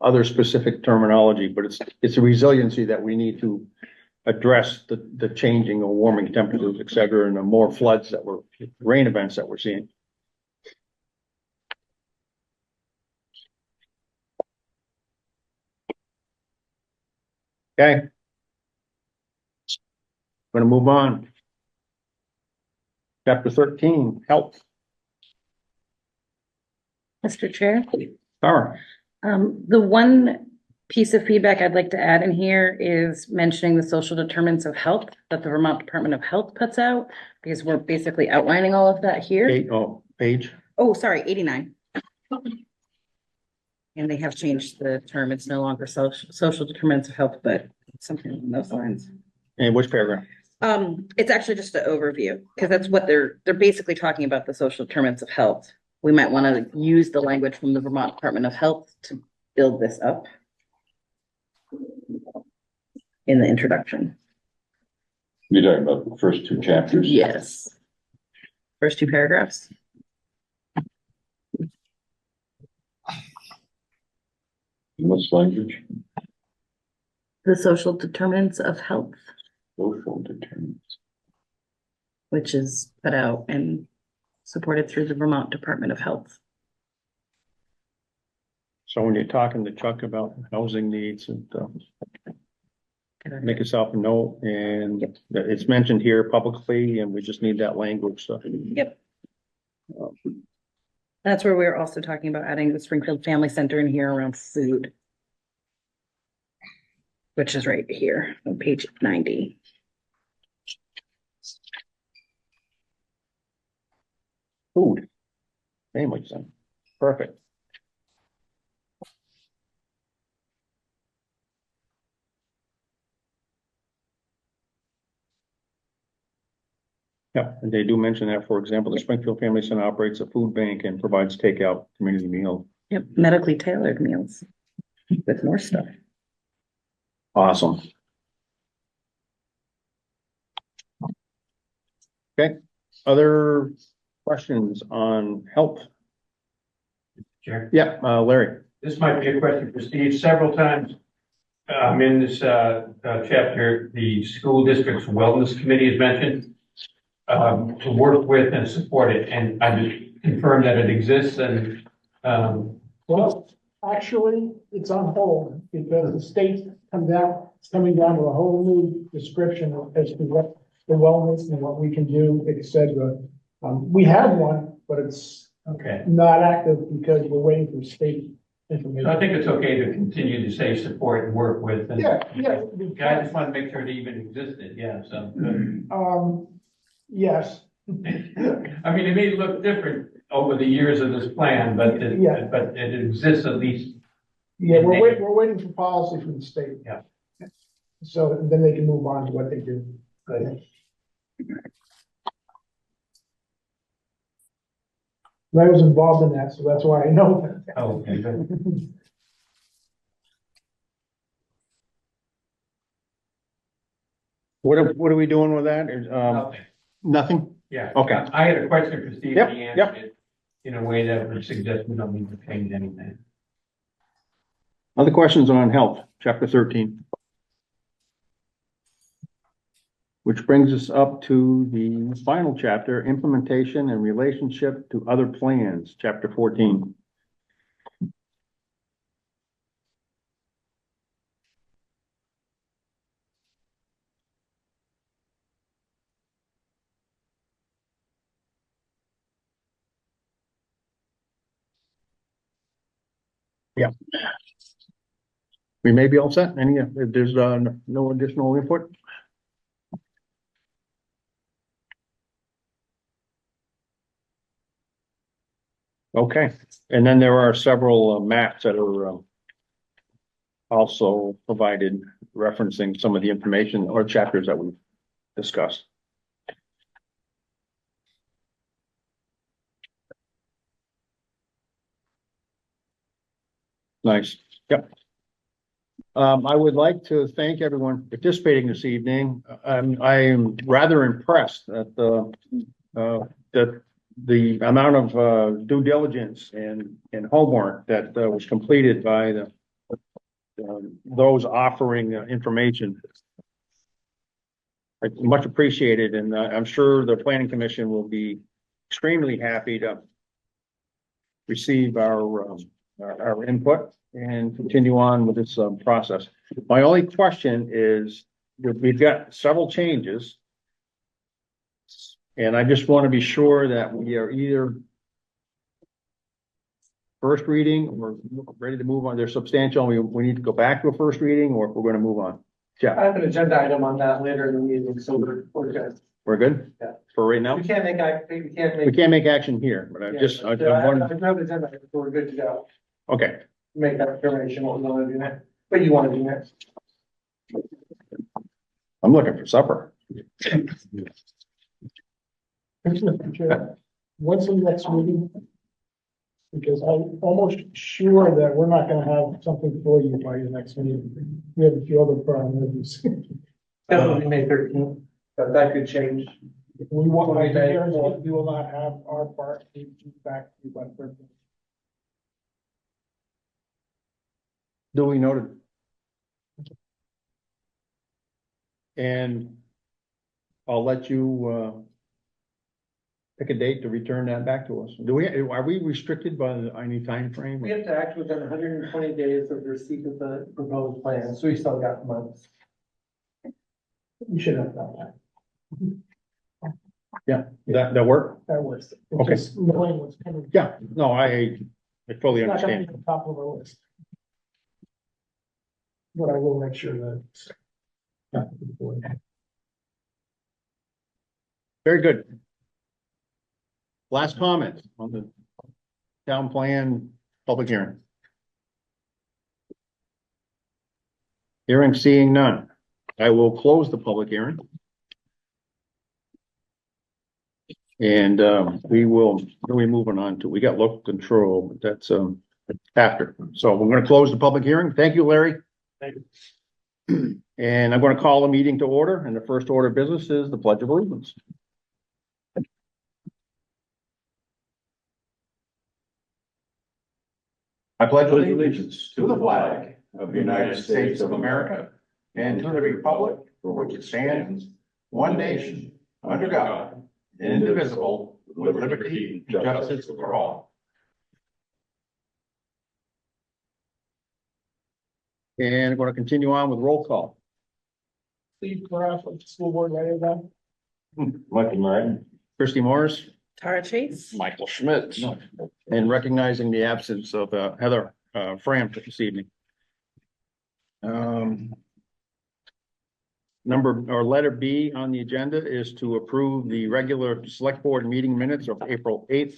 other specific terminology, but it's a resiliency that we need to address the changing or warming temperatures, et cetera, and the more floods rain events that we're seeing. Okay. Going to move on. Chapter 13, health. Mr. Chair, Tara, The one piece of feedback I'd like to add in here is mentioning the social determinants of health that the Vermont Department of Health puts out, because we're basically outlining all of that here. page. Oh, sorry, 89. And they have changed the term. It's no longer social determinants of health, but something along those lines. And which paragraph? It's actually just an overview, because that's what they're basically talking about, the social determinants of health. We might want to use the language from the Vermont Department of Health to build this up in the introduction. You're talking about the first two chapters? Yes. First two paragraphs. What's language? The social determinants of health, Social determinants. which is put out and supported through the Vermont Department of Health. So when you're talking to Chuck about housing needs and, make yourself a note, and Yep. it's mentioned here publicly, and we just need that language, so. Yep. That's where we're also talking about adding the Springfield Family Center in here around food, which is right here on page 90. Food. Family center. Perfect. Yeah, and they do mention that, for example, the Springfield Family Center operates a food bank and provides takeout community meals. Yep, medically tailored meals with more stuff. Awesome. Okay, other questions on health? Chair. Yeah, Larry. This might be a question for Steve. Several times in this chapter, the school district's wellness committee is mentioned to work with and support it. And I just confirm that it exists and Well, actually, it's on hold because the state it's coming down with a whole new description as to what the wellness and what we can do, et cetera. We have one, but it's okay. not active because we're waiting for state information. So I think it's okay to continue to say support and work with. And Yeah. I just want to make sure it even existed. Yeah, so. Yes. I mean, it may look different over the years of this plan, but it exists at least. Yeah, we're waiting for policy from the state. Yeah. So then they can move on to what they do. Good. I was involved in that, so that's why I know that. Oh, okay, good. What are we doing with that? Nothing. Nothing? Yeah. Okay. I had a question for Steve. Yep, He yep. answered it in a way that would suggest we don't need to change anything. Other questions on health, chapter 13? Which brings us up to the final chapter, implementation and relationship to other plans, chapter 14. Yeah. We may be all set. If there's no additional input? Okay, and then there are several maps that are also provided referencing some of the information or chapters that we've discussed. Nice, yep. I would like to thank everyone participating this evening. I'm rather impressed at the amount of due diligence and homework that was completed by those offering information. It's much appreciated, and I'm sure the planning commission will be extremely happy to receive our input and continue on with this process. My only question is, we've got several changes. And I just want to be sure that we are either first reading, or ready to move on? They're substantial. We need to go back to a first reading, or if we're gonna move on. I Jeff, have an agenda item on that later in the meeting, so we're good. we're good? Yeah. For right now? We can't make, We can't make action here, but I Yeah, just, I yeah, I want, have an agenda item, so we're good to go. okay. Make that determination, what we want to do next, what you want to do next. I'm looking for supper. Mr. Chair, when's the next meeting? Because I'm almost sure that we're not gonna have something for you by your next meeting. We have a few other priorities. Definitely May 13th, but that could change. We want, I hear that we will not have our part back to you by the 13th. Duly noted. And I'll let you, pick a date to return that back to us. Are we restricted by any time frame? We have to act within 120 days of receipt of the proposed plan, so we still got months. We should have done that. Yeah, that work? That works. Okay. Just knowing what's coming. Yeah, no, I fully It's not gonna be understand. at the top of the list. But I will make sure that. it's not before that. Very good. Last comment on the town plan public hearing. Hearing, seeing none. I will close the public hearing. And we will, what are we moving on to? We got local control, but that's after. So we're gonna close the public hearing. Thank you, Larry. Thank you. And I'm gonna call the meeting to order, and the first order of business is the Pledge of Allegiance. I pledge Allegiance to the flag of the United States of America and to the republic for which it stands, one nation, under God, indivisible, with liberty and justice for all. And I'm going to continue on with roll call. Steve Carraff, school board liaison. Michael Martin. Christy Morris, Tara Chase. Michael Schmidt. and recognizing the absence of Heather Fram this evening. Letter B on the agenda is to approve the regular select board meeting minutes of April 8th,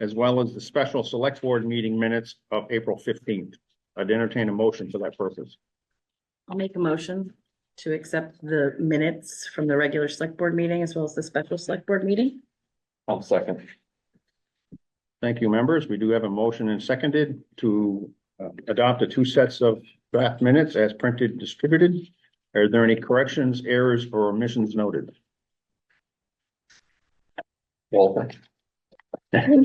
as well as the special select board meeting minutes of April 15th. I'd entertain a motion for that purpose. I'll make a motion to accept the minutes from the regular select board meeting as well as the special select board meeting. I'll second. Thank you, members. We do have a motion and seconded to adopt the two sets of draft minutes as printed and distributed. Are there any corrections, errors, or omissions noted? Walter. I'm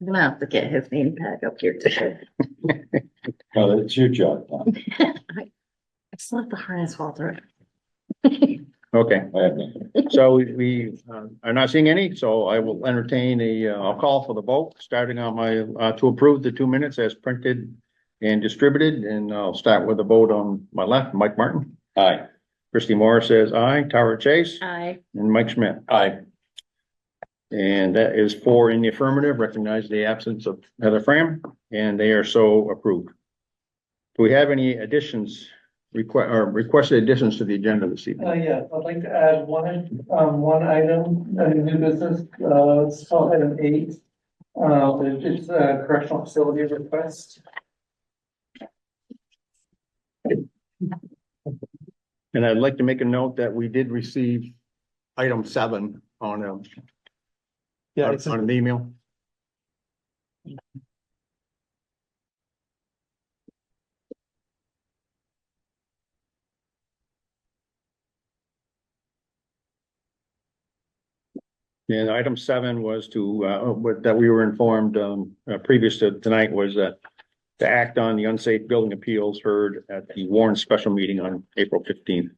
gonna have to get his name tag up here too. Oh, that's your job, Tom. I still have the harness, Walter. Okay, I have none. so we are not seeing any, so I will entertain I'll call for the vote, starting on my, to approve the 2 minutes as printed and distributed, and I'll start with the vote on my left, Mike Martin. Aye. Christy Morris says aye, Tara Chase, Aye. and Mike Schmidt. Aye. And that is 4 in the affirmative, recognize the absence of Heather Fram, and they are so approved. Do we have any additions, requested additions to the agenda this evening? Yeah, I'd like to add one item, a new business, it's called item 8. It's a correctional facility request. And I'd like to make a note that we did receive item 7 on Yeah, on an email. And item 7 was that we were informed, previous to tonight was to act on the unsafe building appeals heard at the Warren special meeting on April 15th.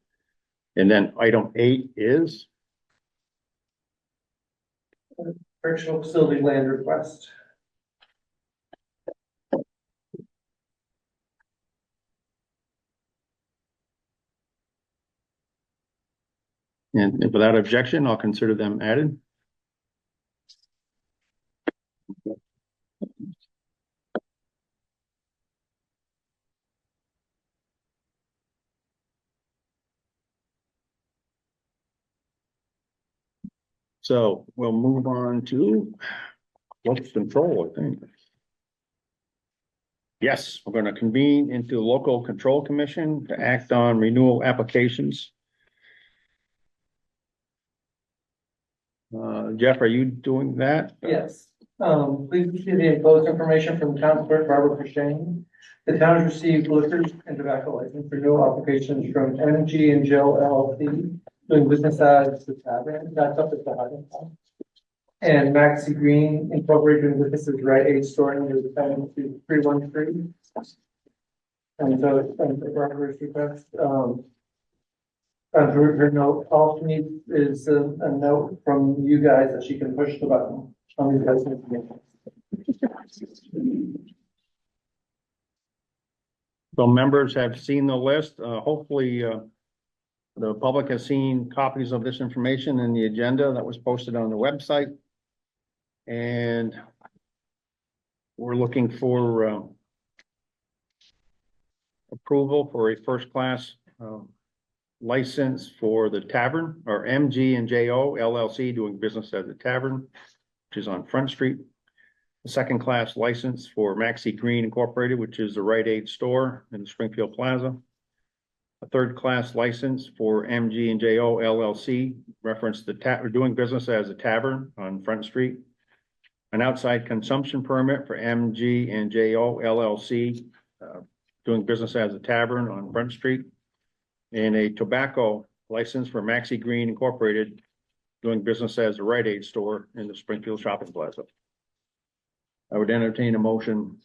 And then item 8 is, Correctional facility land request. and without objection, I'll consider them added. So we'll move on to local control, I think. Yes, we're going to convene into local control commission to act on renewal applications. Jeff, are you doing that? Yes. Please see the enclosed information from town clerk Barbara Cushing. The town has received liquors and tobacco license renewal applications from MG and Joe LLC, doing business as the tavern, that's up at the Highland Park. And Maxi Green Incorporated, doing business as Rite Aid store under the 72313. And so, and the Barbara's request, her note, all she needs is a note from you guys that she can push the button on these guys. So members have seen the list. Hopefully, the public has seen copies of this information in the agenda that was posted on the website. And we're looking for approval for a first-class license for the tavern, or MG and JO LLC, doing business at the tavern, which is on Front Street. A second-class license for Maxi Green Incorporated, which is the Rite Aid store in the Springfield Plaza. A third-class license for MG and JO LLC, reference the doing business as a tavern on Front Street. An outside consumption permit for MG and JO LLC, doing business as a tavern on Front Street. And a tobacco license for Maxi Green Incorporated, doing business as a Rite Aid store in the Springfield Shopping Plaza. I would entertain a motion.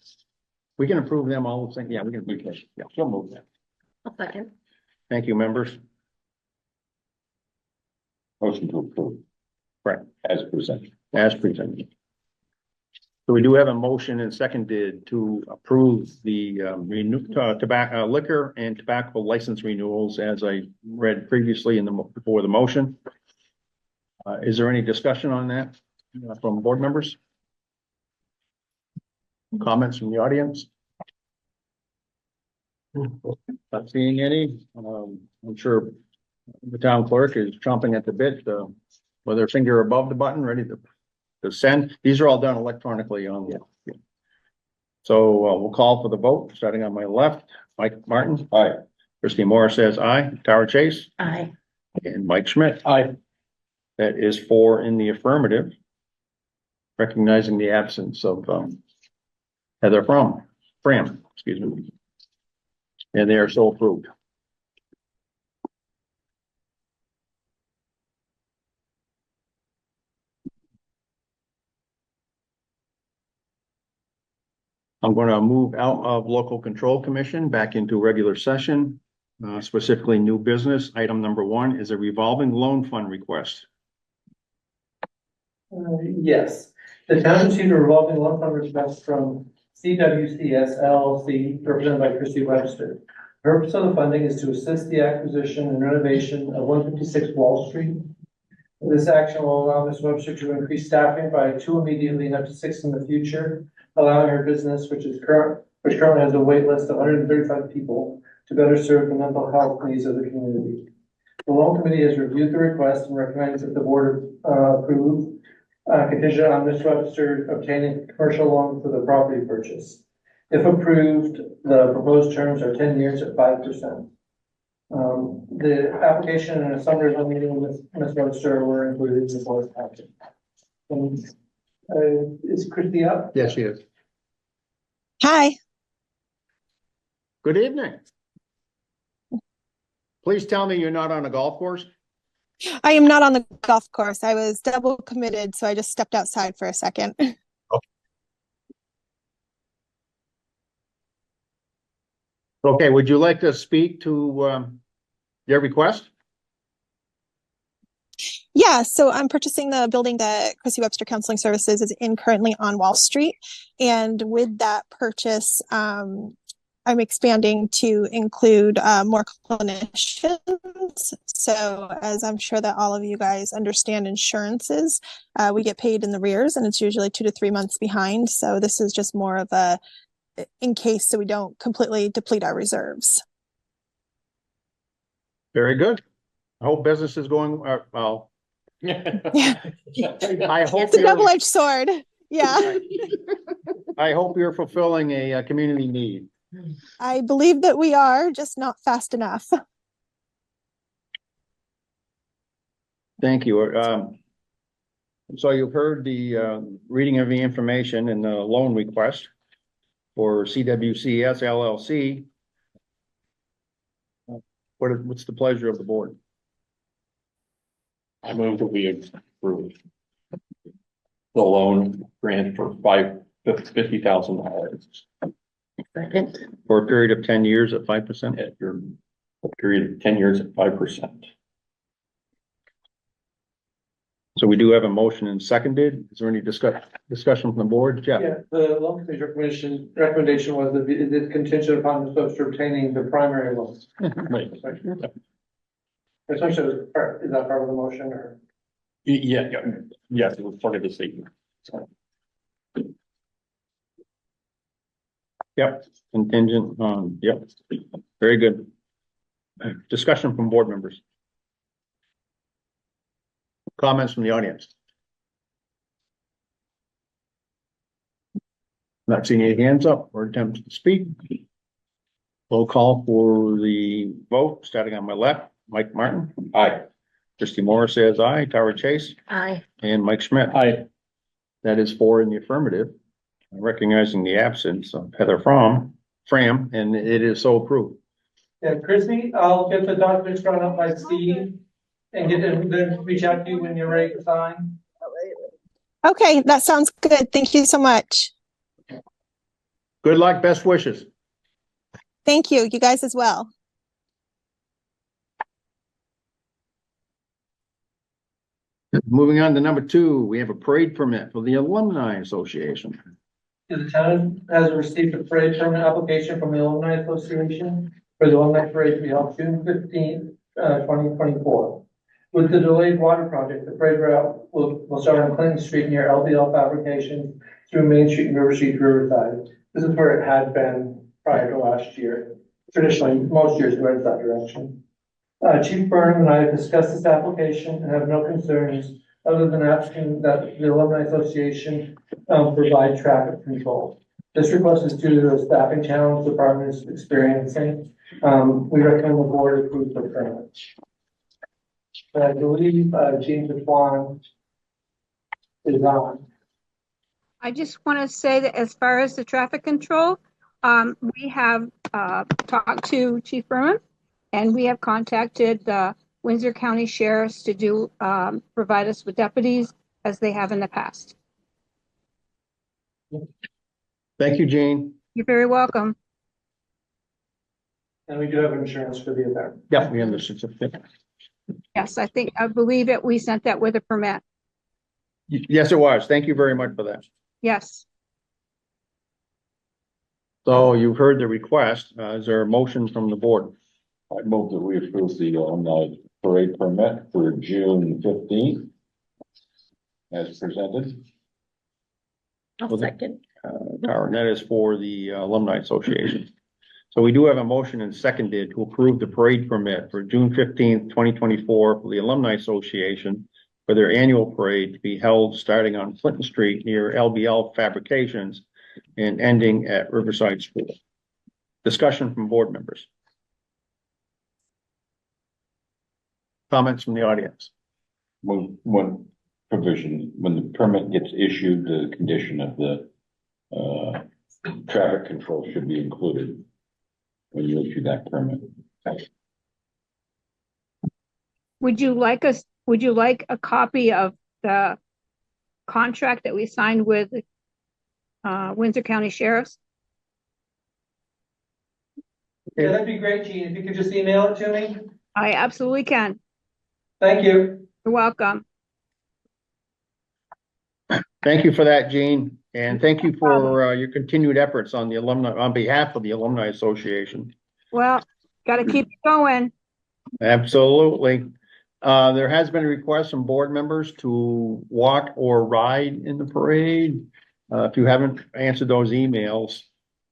We can approve them all the same. Yeah, we can. Yeah, we'll move that. I'll second. Thank you, members. Motion to approve. Correct. As presented. As presented. So we do have a motion and seconded to approve the tobacco, liquor and tobacco license renewals as I read previously before the motion. Is there any discussion on that from board members? Comments from the audience? Not seeing any. I'm sure the town clerk is chomping at the bit, with her finger above the button, ready to send. These are all done electronically on the. So we'll call for the vote, starting on my left. Mike Martin. Aye. Christie Morris says aye. Tara Chase. Aye. And Mike Schmidt. Aye. That is 4 in the affirmative. Recognizing the absence of Heather Fram, excuse me. And they are so approved. I'm going to move out of local control commission back into regular session, specifically new business. Item number 1 is a revolving loan fund request. Yes, the town received a revolving loan fund request from CWCS LLC, represented by Christy Webster. The purpose of the funding is to assist the acquisition and renovation of 156 Wall Street. This action will allow Ms. Webster to increase staffing by 2 immediately and up to 6 in the future, allowing her business, which currently has a wait list of 135 people, to better serve the mental health needs of the community. The loan committee has reviewed the request and recommends that the board approve, contingent on Ms. Webster obtaining a commercial loan for the property purchase. If approved, the proposed terms are 10 years at 5%. The application and a summary of the meeting with Ms. Webster were included in the board's packet. Is Christy up? Yes, she is. Hi. Good evening. Please tell me you're not on a golf course. I am not on the golf course. I was double committed, so I just stepped outside for a second. Okay, would you like to speak to your request? Yeah, so I'm purchasing the building that Chrissy Webster Counseling Services is in currently on Wall Street. And with that purchase, I'm expanding to include more clinicians. So as I'm sure that all of you guys understand insurances, we get paid in the rears and it's usually 2 to 3 months behind. So this is just more of a in case so we don't completely deplete our reserves. Very good. I hope business is going well. I hope It's a you're, double-edged sword. Yeah, I hope you're fulfilling a community need. I believe that we are, just not fast enough. Thank you. So you've heard the reading of the information and the loan request for CWCS LLC. What's the pleasure of the board? I move that we approve the loan grant for $50,000 Second. For a period of 10 years at 5%? at your period of 10 years at 5%. So we do have a motion and seconded. Is there any discussion from the board? Jeff? Yeah, the loan committee's recommendation was that it is contingent upon the folks obtaining the primary loan. Right. Essentially, is that part of the motion or? Yes, it was part of the statement. So, Yep, contingent on, yep. Very good. Discussion from board members. Comments from the audience? Not seeing any hands up or attempts to speak. Roll call for the vote, starting on my left. Mike Martin. aye. Christie Morris says aye. Tara Chase Aye. and Mike Schmidt. Aye. That is 4 in the affirmative. Recognizing the absence of Heather Fram, and it is so approved. Yeah, Chrissy, I'll get the documents drawn up by Steve and get them, then reach out to you when you're ready to sign. Okay, that sounds good. Thank you so much. Good luck, best wishes. Thank you. You guys as well. Moving on to number 2, we have a parade permit for the Alumni Association. The town has received a parade permit application from the Alumni Association for the Alumni Parade to be held June 15th, 2024. With the delayed water project, the parade route will start on Clinton Street near LBL Fabrications through Main Street and River Street to Riverside. This is where it had been prior to last year. Traditionally, most years it went that direction. Chief Burnham and I have discussed this application and have no concerns other than asking that the Alumni Association provide traffic control. This request is due to the staffing challenge the department is experiencing. We recommend the board approve the permit. I believe Jean Dupuan is on. I just want to say that as far as the traffic control, we have talked to Chief Berman, and we have contacted the Windsor County Sheriffs to do provide us with deputies as they have in the past. Thank you, Jean. You're very welcome. And we do have insurance for the event. Yeah, we have the certificate. Yes, I believe it. We sent that with a permit. Yes, it was. Thank you very much for that. Yes. So you've heard the request. Is there a motion from the board? I move that we approve the parade permit for June 15th as presented. I'll second. Tara, and that is for the Alumni Association. So we do have a motion and seconded to approve the parade permit for June 15th, 2024 for the Alumni Association for their annual parade to be held starting on Clinton Street near LBL Fabrications and ending at Riverside School. Discussion from board members. Comments from the audience. One provision, when the permit gets issued, the condition of the traffic control should be included when you issue that permit. Would you like a copy of the contract that we signed with Windsor County Sheriffs? Yeah, that'd be great, Jean. If you could just email it to me. I absolutely can. Thank you. You're welcome. Thank you for that, Jean, and thank you for your continued efforts on the alumni, on behalf of the Alumni Association. Well, got to keep it going. Absolutely. There has been a request from board members to walk or ride in the parade. If you haven't answered those emails,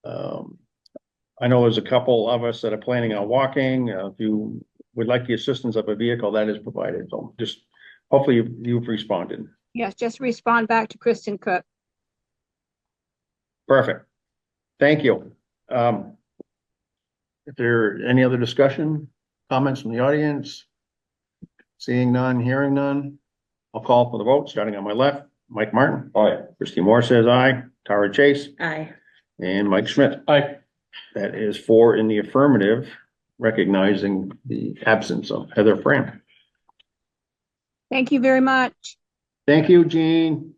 I know there's a couple of us that are planning on walking. If you would like the assistance of a vehicle, that is provided. So just hopefully you've responded. Yes, just respond back to Kristen Cook. Perfect. Thank you. If there any other discussion, comments from the audience? Seeing none, hearing none, I'll call for the vote, starting on my left. Mike Martin. Aye. Christie Moore says aye. Tara Chase Aye. and Mike Schmidt. Aye. That is 4 in the affirmative, recognizing the absence of Heather Fram. Thank you very much. Thank you, Jean.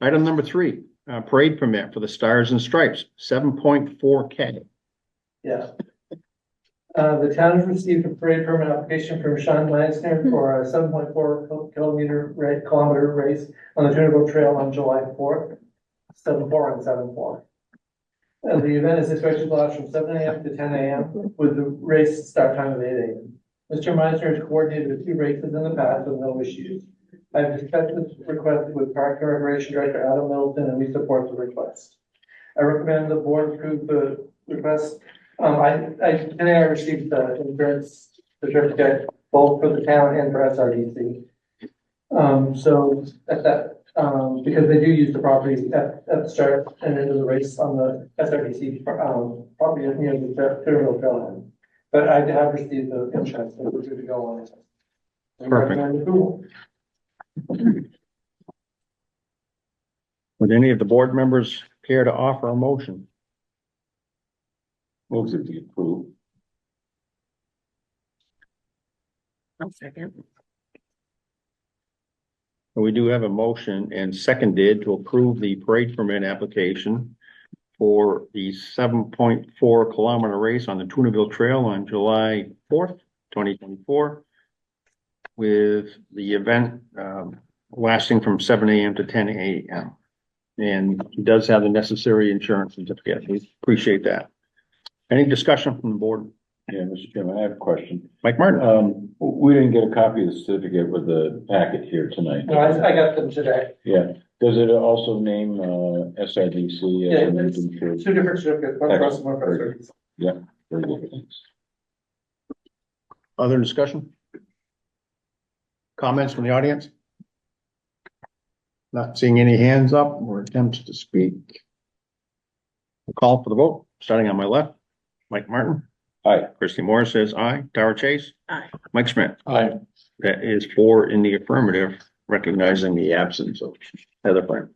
Item number 3, parade permit for the Stars and Stripes, 7.4K. Yeah. The town has received a parade permit application from Sean Meisner for a 7.4 kilometer race on the Toonerville Trail on July 4th, 7.4 and 7.4. The event is expected to last from 7 a.m. to 10 a.m. with the race start time of 8 a.m. Mr. Meisner has coordinated a few races in the past with no issues. I've discussed this request with Park and Recreation Director Adam Middleton, and we support the request. I recommend the board approve the request. Today I received the insurance certificate both for the town and for SRDC. So at that, because they do use the property at the start and end of the race on the SRDC property near the Toonerville Trail end. But I have received the insurance, so we're good to go on it. Perfect. Approval. Would any of the board members care to offer a motion? Moves it be approved. I'll second. We do have a motion and seconded to approve the parade permit application for the 7.4 kilometer race on the Toonerville Trail on July 4th, 2024, with the event lasting from 7 a.m. to 10 a.m. And he does have the necessary insurance certificate. We appreciate that. Any discussion from the board? Yeah, Mr. Chairman, I have a question. Mike Martin? We didn't get a copy of the certificate with the packet here tonight. No, I got them today. Yeah, does it also name SIDC? Yeah, it's 2 different certificates, one for us and one for SRDC. Yeah, very good, thanks. Other discussion? Comments from the audience? Not seeing any hands up or attempts to speak. We'll call for the vote, starting on my left. Mike Martin. Aye. Christie Moore says aye. Tara Chase. Aye. Mike Schmidt. Aye. That is 4 in the affirmative, recognizing the absence of Heather Fram.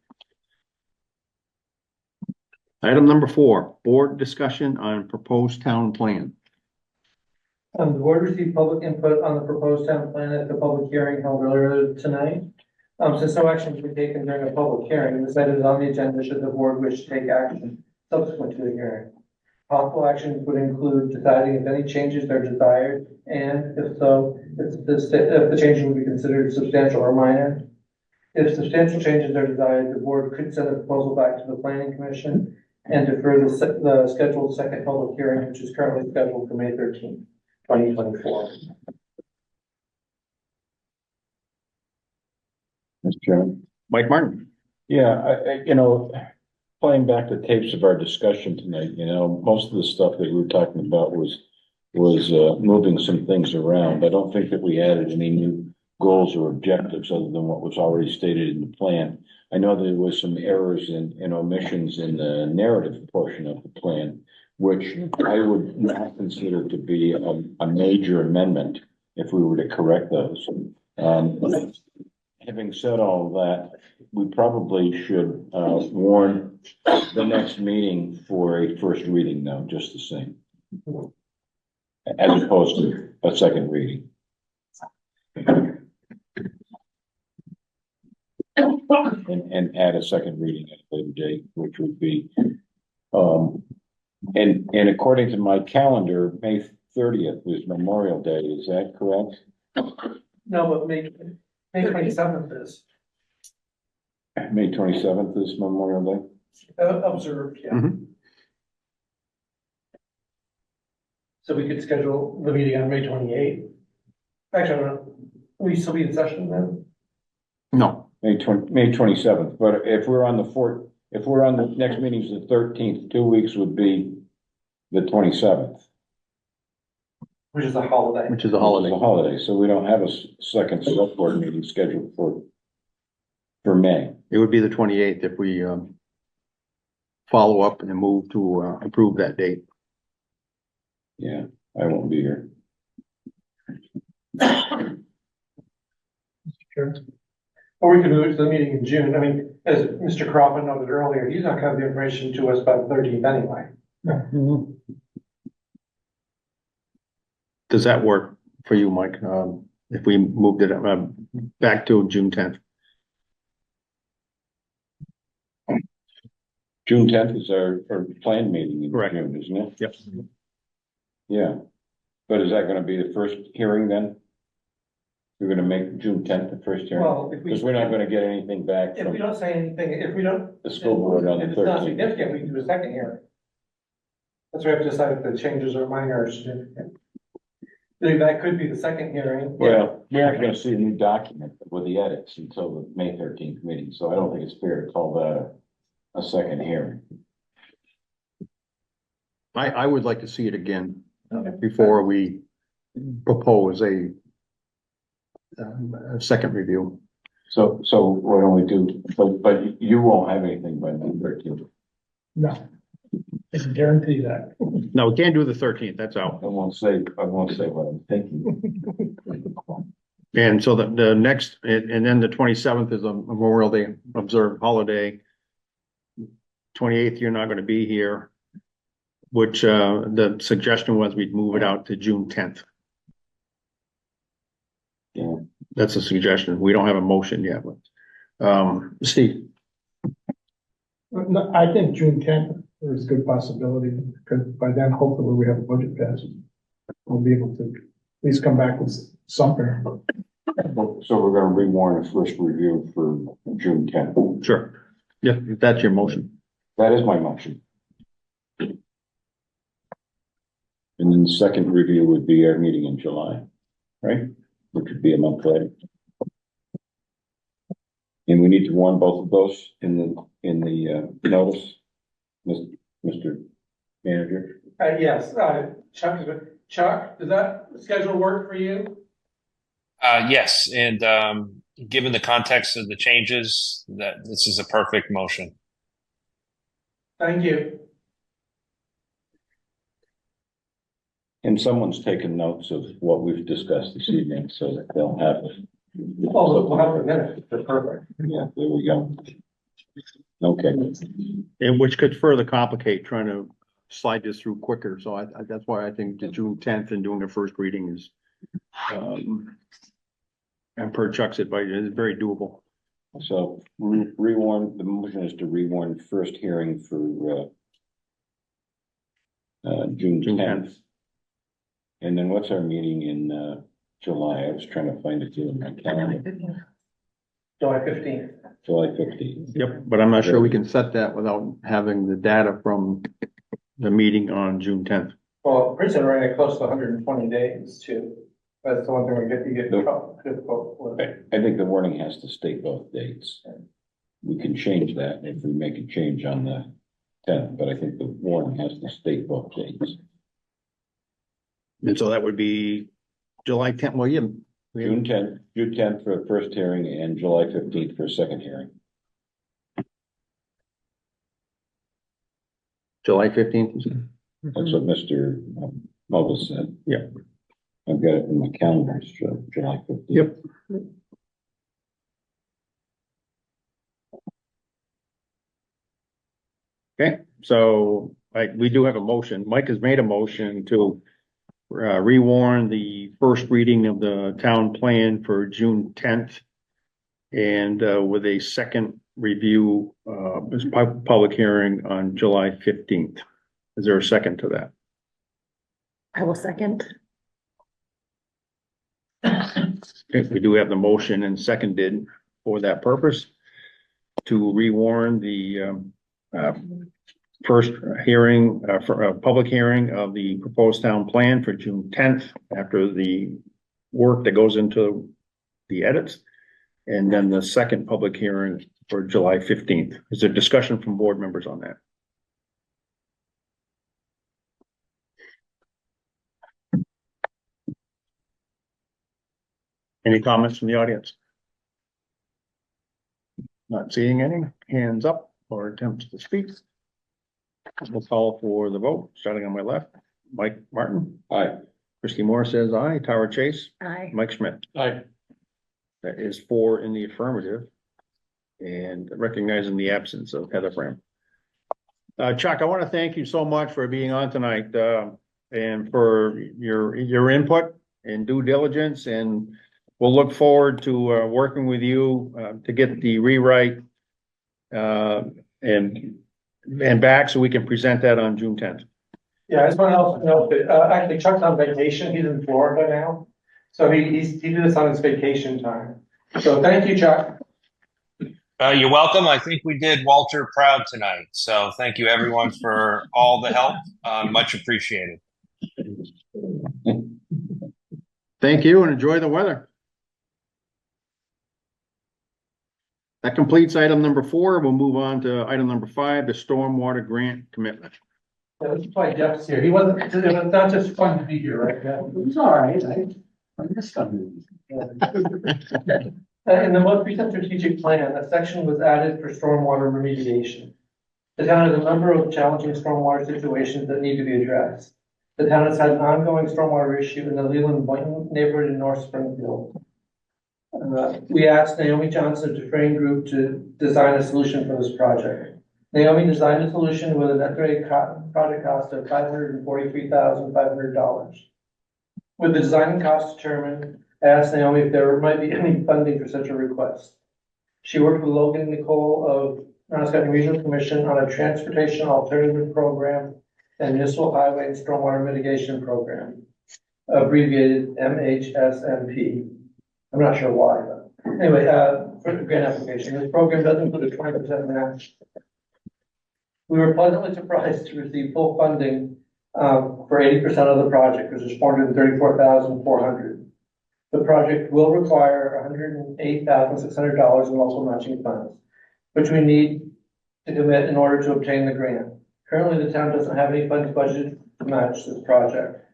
Item number 4, board discussion on proposed town plan. The board received public input on the proposed town plan at the public hearing held earlier tonight. Since no action has been taken during a public hearing, this item is on the agenda should the board wish to take action subsequent to the hearing. Possible actions would include deciding if any changes are desired, and if so, if the changes would be considered substantial or minor. If substantial changes are desired, the board could send a proposal back to the planning commission and defer the scheduled second public hearing, which is currently scheduled for May 13th, 2024. Mr. Chairman. Mike Martin. Yeah, playing back the tapes of our discussion tonight, most of the stuff that we were talking about was moving some things around. I don't think that we added any new goals or objectives other than what was already stated in the plan. I know there was some errors and omissions in the narrative portion of the plan, which I would not consider to be a major amendment if we were to correct those. Having said all of that, we probably should warn the next meeting for a first reading though, just the same. As opposed to a second reading. And add a second reading at a later date, which would be, and according to my calendar, May 30th is Memorial Day, is that correct? No, but May 27th is May 27th is Memorial Day? observed, yeah. So we could schedule the meeting on May 28th. Actually, I don't know. Will you still be in session then? No. May 27th, but if we're on the next meeting's the 13th, 2 weeks would be the 27th. Which is a holiday. which is a It's holiday. a holiday, so we don't have a second select board meeting scheduled for May. It would be the 28th if we, follow up and move to, approve that date. Yeah, I won't be here. Sure. Or we could move it to the meeting in June. I mean, as Mr. Crawford noted earlier, he's not gonna have the information to us by the 13th anyway. Does that work for you, Mike? If we moved it, back to June 10th? June 10th is our planned meeting in Correct. June, isn't it? Yep. Yeah, but is that gonna be the first hearing then? We're gonna make June 10th the first hearing? Well, if we. Because we're not gonna get anything back If we from don't say anything, if we don't. the school board on the If it's not 13th. significant, we can do a second hearing. That's why we have to decide if the changes are minor or significant. That could be the second hearing. Well, we're not gonna see a new document with the edits until the May 13th meeting, so I don't think it's fair to call that a second hearing. I would like to see it again, before we propose a second review. So what don't we do? But you won't have anything by May 13th. No, I can guarantee that. No, we can't do the 13th, that's out. I won't say what I'm thinking. And so the next, and then the 27th is a Memorial Day observed holiday. 28th, you're not gonna be here, which, the suggestion was we'd move it out to June 10th. Yeah. That's a suggestion. We don't have a motion yet, but, Steve, No, I think June 10th is a good possibility, because by then hopefully we have a budget passed. We'll be able to at least come back with something. So we're gonna rewarn a first review for June 10th. sure. Yeah, if that's your motion. That is my motion. And then the second review would be our meeting in July, right? Which would be a month later. And we need to warn both of those in the notice, Mr. Manager. Yes, Chuck, does that schedule work for you? Yes, and given the context of the changes, that this is a perfect motion. Thank you. And someone's taken notes of what we've discussed this evening, so that they'll have it. Oh, we'll have a minute. They're perfect. Yeah, there we go. Okay, And which could further complicate trying to slide this through quicker. So that's why I think the June 10th and doing the first reading is, and per Chuck's advice, is very doable. so rewarn, the motion is to rewarn first hearing for June June 10th. And then what's our meeting in July? I was trying to find it here in my calendar. July 15th. July 15th. Yep, but I'm not sure we can set that without having the data from the meeting on June 10th. Well, Princeton running close to 120 days too. That's the one thing you get difficult with. I think the warning has to state both dates. We can change that if we make a change on the 10th, but I think the warning has to state both dates. And so that would be July 10th. Well, yeah. June 10th for the first hearing and July 15th for a second hearing. July 15th. That's what Mr. Moses said. Yeah. I've got it in my calendar, so July 15th. Yep. Okay, so we do have a motion. Mike has made a motion to rewarn the first reading of the town plan for June 10th. And with a second review, public hearing on July 15th. Is there a second to that? I will second. Okay, we do have the motion and seconded for that purpose to rewarn the first hearing for a public hearing of the proposed town plan for June 10th after the work that goes into the edits. And then the second public hearing for July 15th. Is there discussion from board members on that? Any comments from the audience? Not seeing any hands up or attempts to speak. We'll call for the vote, starting on my left. Mike Martin. Aye. Christie Moore says aye. Tara Chase. Aye. Mike Schmidt. Aye. That is 4 in the affirmative. And recognizing the absence of Heather Fram. Chuck, I want to thank you so much for being on tonight, and for your input and due diligence, and we'll look forward to working with you to get the rewrite and back so we can present that on June 10th. Yeah, I just want to also note that, actually Chuck's on vacation, he's in Florida now. So he did this on his vacation time. So thank you, Chuck. You're welcome. I think we did Walter proud tonight. So thank you everyone for all the help. Much appreciated. Thank you and enjoy the weather. That completes item number 4. We'll move on to item number 5, the stormwater grant commitment. That's why Jeff's here. He wasn't, it's not just fun to be here, right? It's all right. I missed something. In the most recent strategic plan, a section was added for stormwater remediation. The town has a number of challenging stormwater situations that need to be addressed. The town has had an ongoing stormwater issue in the Leland Boynton neighborhood in North Springfield. We asked Naomi Johnson of Dufresne Group to design a solution for this project. Naomi designed a solution with an estimated project cost of $543,500. With the design and cost determined, I asked Naomi if there might be any funding for such a request. She worked with Logan Nicole of Roanoke County Regional Commission on a transportation alternative program and municipal highway and stormwater mitigation program, abbreviated MHSMP. I'm not sure why, but anyway, for the grant application, this program does include a 20% match. We were pleasantly surprised to receive full funding for 80% of the project, which is $434,400. The project will require $108,600 in local matching funds, which we need to commit in order to obtain the grant. Currently, the town doesn't have any funds budgeted to match this project.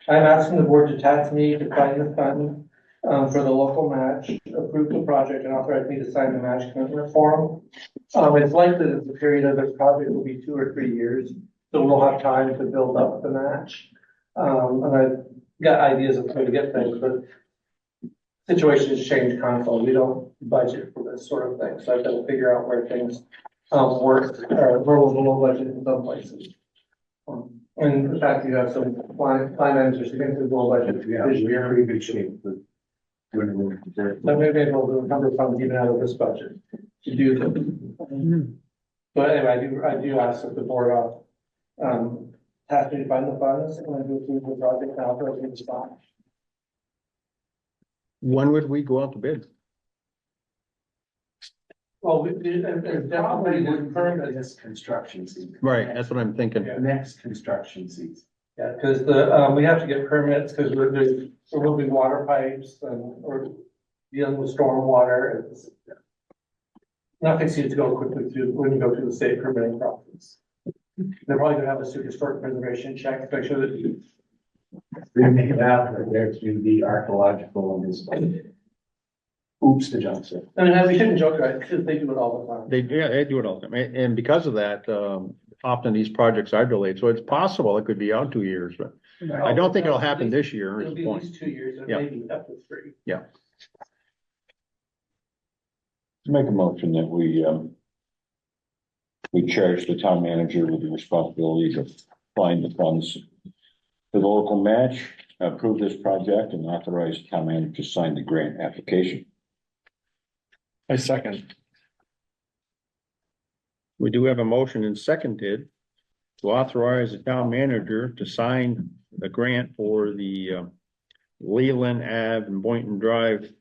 I'm asking the board to task me to find the fund for the local match, approve the project, and authorize me to sign the match commitment form. It's likely that the period of this project will be 2 or 3 years, so we'll have time to build up the match. And I've got ideas of how to get things, but situations change constantly. We don't budget for this sort of thing, so I've got to figure out where things work, or where we'll below budget in some places. And the fact you have some line items or significant below budget. Yeah, we're in pretty good shape with doing it. So maybe we'll do a number of funds even out of this budget to do them. But anyway, I do ask that the board has to find the funds and then go through the project now for the spot. When would we go out to bid? Well, there's definitely the permit. This construction season. Right, that's what I'm thinking. The next construction season. Yeah, because we have to get permits because there will be water pipes and or dealing with storm water. Nothing seems to go quickly through when you go through the state permitting process. They're probably gonna have a super historic preservation check to make sure that We make it out that there to the archaeological and this. Oops, the Johnson. I mean, we shouldn't joke about it because they do it all the time. They do it all the time. And because of that, often these projects are delayed. So it's possible it could be out 2 years, but I don't think it'll happen this year. It'll Is be the at point. least 2 years, and Yeah. maybe up to 3. Yeah. Make a motion that we charge the town manager with the responsibility to find the funds for the local match, approve this project, and authorize the town manager to sign the grant application. I second. We do have a motion and seconded to authorize the town manager to sign the grant for the Leland Ave and Boynton Drive,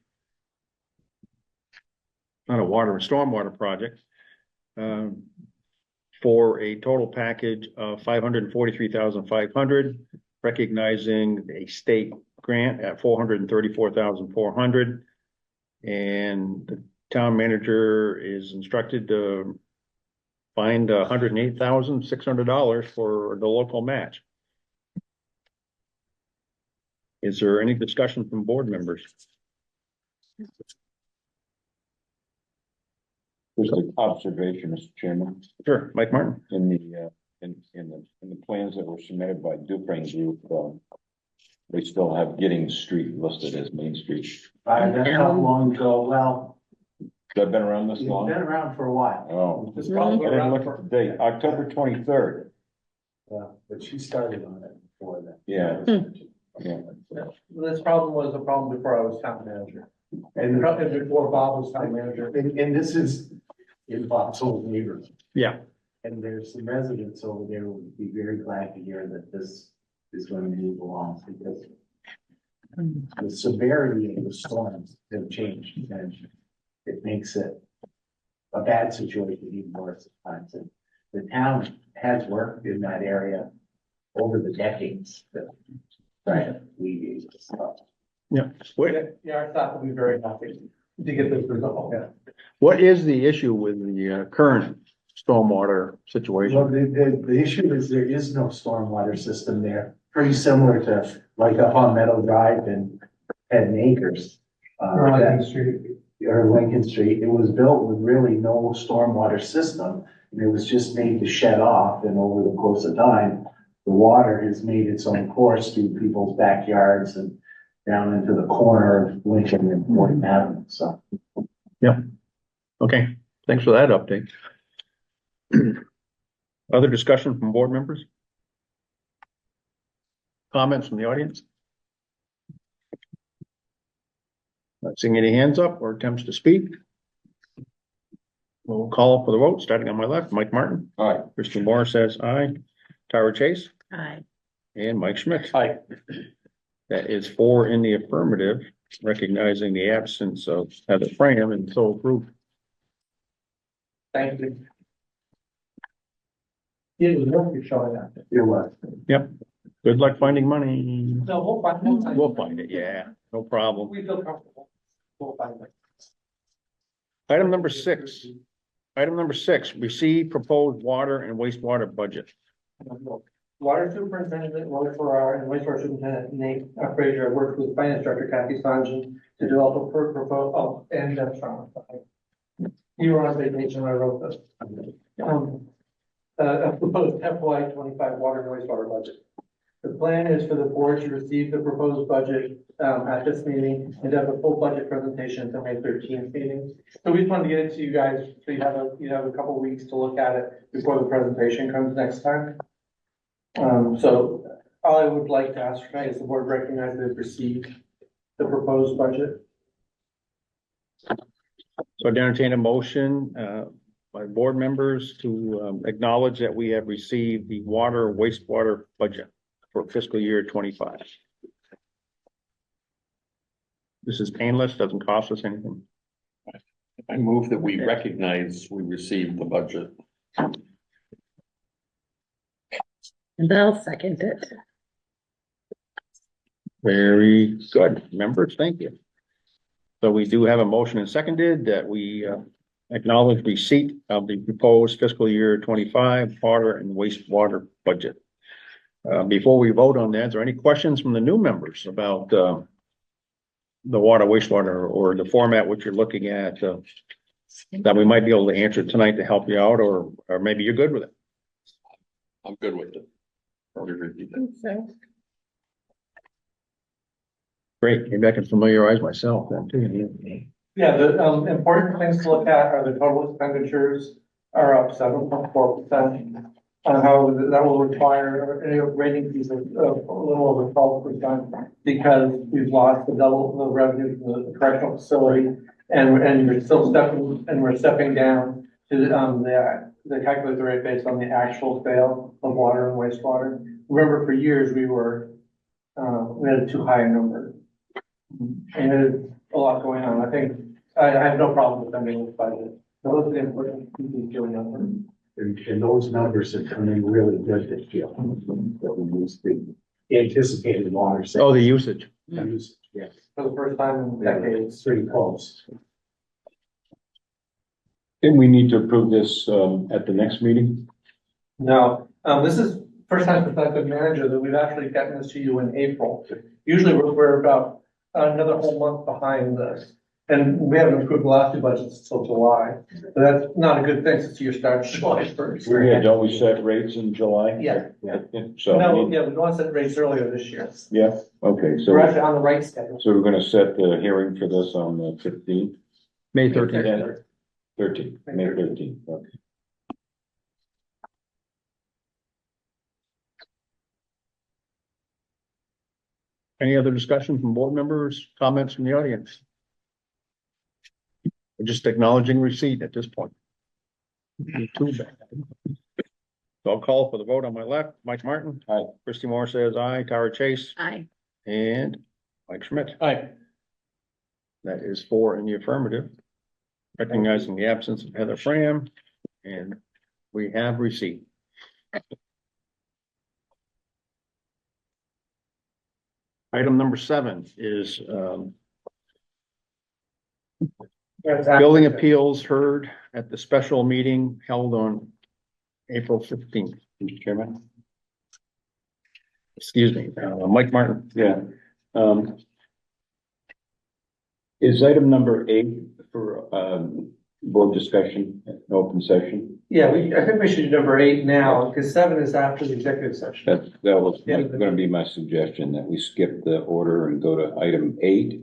not a water and stormwater project, for a total package of $543,500, recognizing a state grant at $434,400. And the town manager is instructed to find $108,600 for the local match. Is there any discussion from board members? Just an observation, Mr. Chairman, Sure, Mike Martin. in the plans that were submitted by Duprain Group, they still have Giddings Street listed as Main Street. That's how long ago, well, They've been around this it's long? been around for a while. Oh, It's I probably didn't around look for- at the date, October 23rd. But she started on it before that. Yeah. Yeah. This problem was a problem before I was town manager. And, Probably before Bob was town manager. and this is in Bob's old neighborhood. Yeah. And there's some residents over there who would be very glad to hear that this is going to move along because the severity of the storms have changed and it makes it a bad situation even worse at times. And the town has worked in that area over the decades to try to alleviate this stuff. Yeah. What, Yeah, our staff will be very happy to get this resolved. what is the issue with the current stormwater Well, situation? the issue is there is no stormwater system there, pretty similar to like up on Meadow Drive and Acres. Lincoln Street. Or Lincoln Street, it was built with really no stormwater system. And it was just made to shed off, and over the course of time, the water has made its own course through people's backyards and down into the corner of Lincoln and Morton Avenue, so. Okay, thanks for that update. Other discussion from board members? Comments from the audience? Not seeing any hands up or attempts to speak. We'll call for the vote, starting on my left. Mike Martin. Aye. Christian Morris says aye. Tara Chase Aye. and Mike Schmidt. Aye. That is 4 in the affirmative, recognizing the absence of Heather Fram and so approved. Thank you. It was worth you showing up. It was. Yep. Good luck finding money. No, We'll find it, yeah, no problem. We feel comfortable. We'll find it. Item number 6. Item number 6, receive proposed water and wastewater budget. Water superintendent, water for our, and wastewater superintendent Nate Frazier worked with finance director Kathy Sanji to develop a proposal, and Jeff Strong. You were on vacation when I wrote this. A proposed FY 25 water and wastewater budget. The plan is for the board to receive the proposed budget at this meeting and have a full budget presentation at the May 13th meeting. So we just wanted to get it to you guys, so you have a couple weeks to look at it before the presentation comes next time. So all I would like to ask tonight is the board recognize they've received the proposed budget. So I'd entertain a motion by board members to acknowledge that we have received the water wastewater budget for fiscal year 25. This is painless, doesn't cost us anything. I move that we recognize we received the budget. And I'll second it. Very good. Members, thank you. So we do have a motion and seconded that we acknowledge receipt of the proposed fiscal year 25 water and wastewater budget. Before we vote on that, is there any questions from the new members about the water wastewater or the format which you're looking at that we might be able to answer tonight to help you out, or maybe you're good with it? I'm good with it. Probably repeat it. So, Great, maybe I can familiarize myself then too. Yeah, the important things to look at are the total expenditures are up 7.4%. However, that will require a rate increase of a little over 12% because we've lost the double the revenue from the correctional facility, and we're stepping down to the calculated rate based on the actual sale of water and wastewater. Remember, for years we had a too high a number, and there's a lot going on. I think I have no problem with spending this budget. Those are the important pieces going on. And those numbers are coming really good this year. That we used the anticipated water. Oh, the usage. Usage, yes. For the first time in decades. It's pretty close. Didn't we need to approve this at the next meeting? No, this is first time since I've been manager that we've actually gotten this to you in April. Usually we're about another whole month behind this. And we haven't approved the last two budgets until July, but that's not a good thing since your starts July first. Yeah, don't we set rates in July? Yeah. So, No, yeah, we want to set rates earlier this year. yeah, okay, so, We're actually on the right schedule. so we're gonna set the hearing for this on the 15th? May 13th. 13th, May 13th, okay. Any other discussion from board members, comments from the audience? We're just acknowledging receipt at this point. Too bad. So I'll call for the vote on my left. Mike Martin. Aye. Christie Moore says aye. Tara Chase Aye. and Mike Schmidt. Aye. That is 4 in the affirmative. Recognizing the absence of Heather Fram, and we have receipt. Item number 7 is building appeals heard at the special meeting held on April 15th. Mr. Chairman? Excuse me, Mike Martin. Yeah. Is item number 8 for, board discussion, open session? Yeah, I think we should do number 8 now, because 7 is after the executive session. That was gonna be my suggestion, that we skip the order and go to item 8.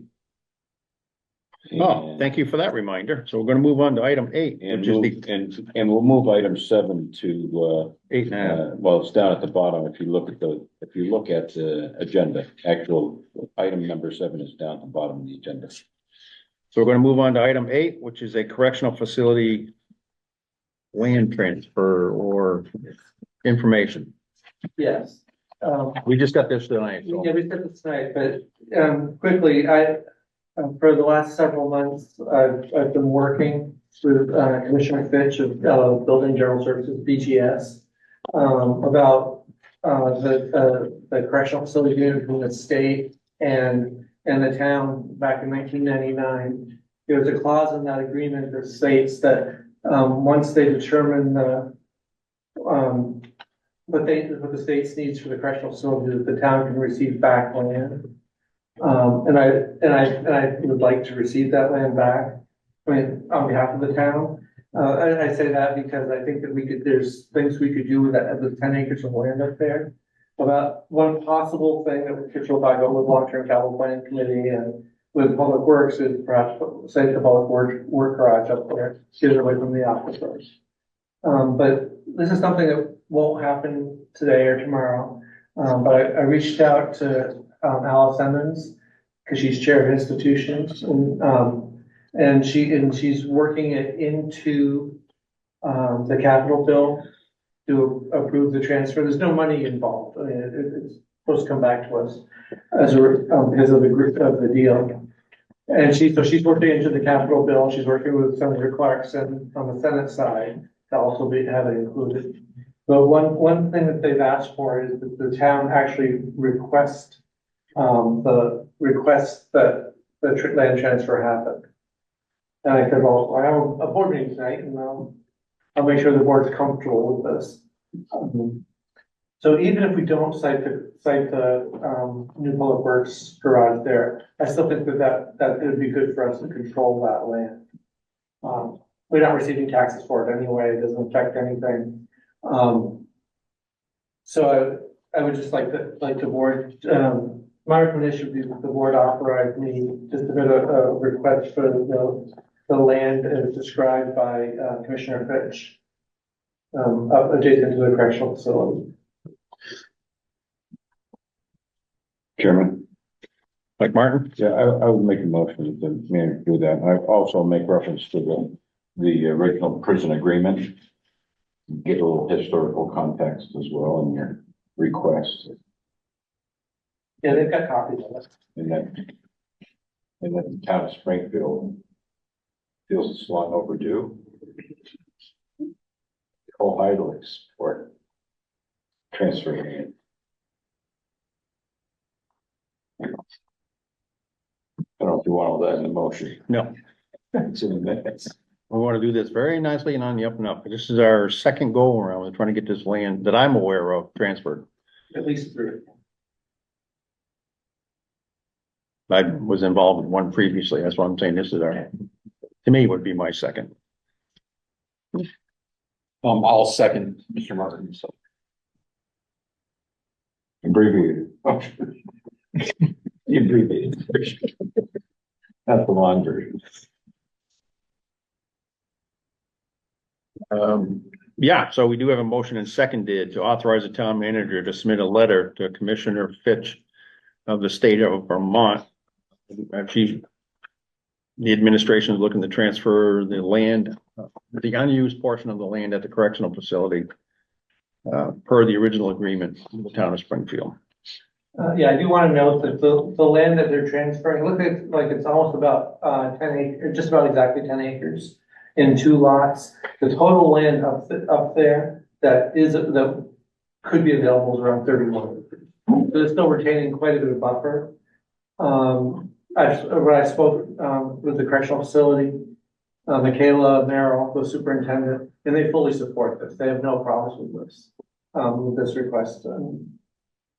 Oh, thank you for that reminder. So we're gonna move on to item 8, And which is move, the and we'll move item 7 to, 8.5. well, it's down at the bottom. If you look at the agenda, actual item number 7 is down at the bottom of the agenda. So we're gonna move on to item 8, which is a correctional facility land transfer or information. Yes. We just got this tonight, so. Yeah, we said this tonight, but quickly, for the last several months, I've been working with Commissioner Fitch of Building General Services, BGS, about the correctional facility agreement between the state and the town back in 1999. There was a clause in that agreement that states that once they determine what the state's needs for the correctional facility, that the town can receive back land. And I would like to receive that land back, I mean, on behalf of the town. I say that because I think that there's things we could do with that, the 10 acres of land up there. About one possible thing that we could talk about with long-term capital planning committee and with public works is perhaps say the public work garage up there, get it away from the aquifers. But this is something that won't happen today or tomorrow. But I reached out to Alice Emmons, because she's chair of institutions, and she's working it into the capital bill to approve the transfer. There's no money involved. I mean, it's supposed to come back to us as because of the group of the deal. And she's working into the capital bill. She's working with Senator Clarkson on the Senate side to also have it included. But one thing that they've asked for is that the town actually request that the land transfer happen. And I said, well, I have a board meeting tonight, and I'll make sure the board's comfortable with this. So even if we don't cite the new public works garage there, I still think that it would be good for us to control that land. We're not receiving taxes for it anyway. It doesn't affect anything. So I would just like the board, my recommendation would be that the board authorize me just a bit of a request for the land as described by Commissioner Fitch, adjacent to the correctional facility. Chairman? Mike Martin? Yeah, I would make a motion that the manager do that. I also make reference to the original prison agreement. Get a little historical context as well in your request. Yeah, they've got copies of it. And that the town of Springfield feels it's long overdue. Wholeheartedly support transferring it. I don't know if you want all that in the motion. No. It's in the minutes. We want to do this very nicely and on the up and up. This is our second go around. We're trying to get this land that I'm aware of transferred. At least 3. I was involved in one previously. That's what I'm saying. This is to me, would be my second. I'll second Mr. Martin, so. Abbreviated. The abbreviated version. Not the long version. Yeah, so we do have a motion and seconded to authorize the town manager to submit a letter to Commissioner Fitch of the state of Vermont. The administration is looking to transfer the land, the unused portion of the land at the correctional facility, per the original agreement in the town of Springfield. Yeah, I do want to note that the land that they're transferring, look at, like, it's almost about, 10 acres, just about exactly 10 acres in 2 lots. The total land up there that could be available is around 31 acres. So they're still retaining quite a bit of buffer. When I spoke, with the correctional facility, Michaela Merrill, the superintendent, and they fully support this. They have no problems with this request.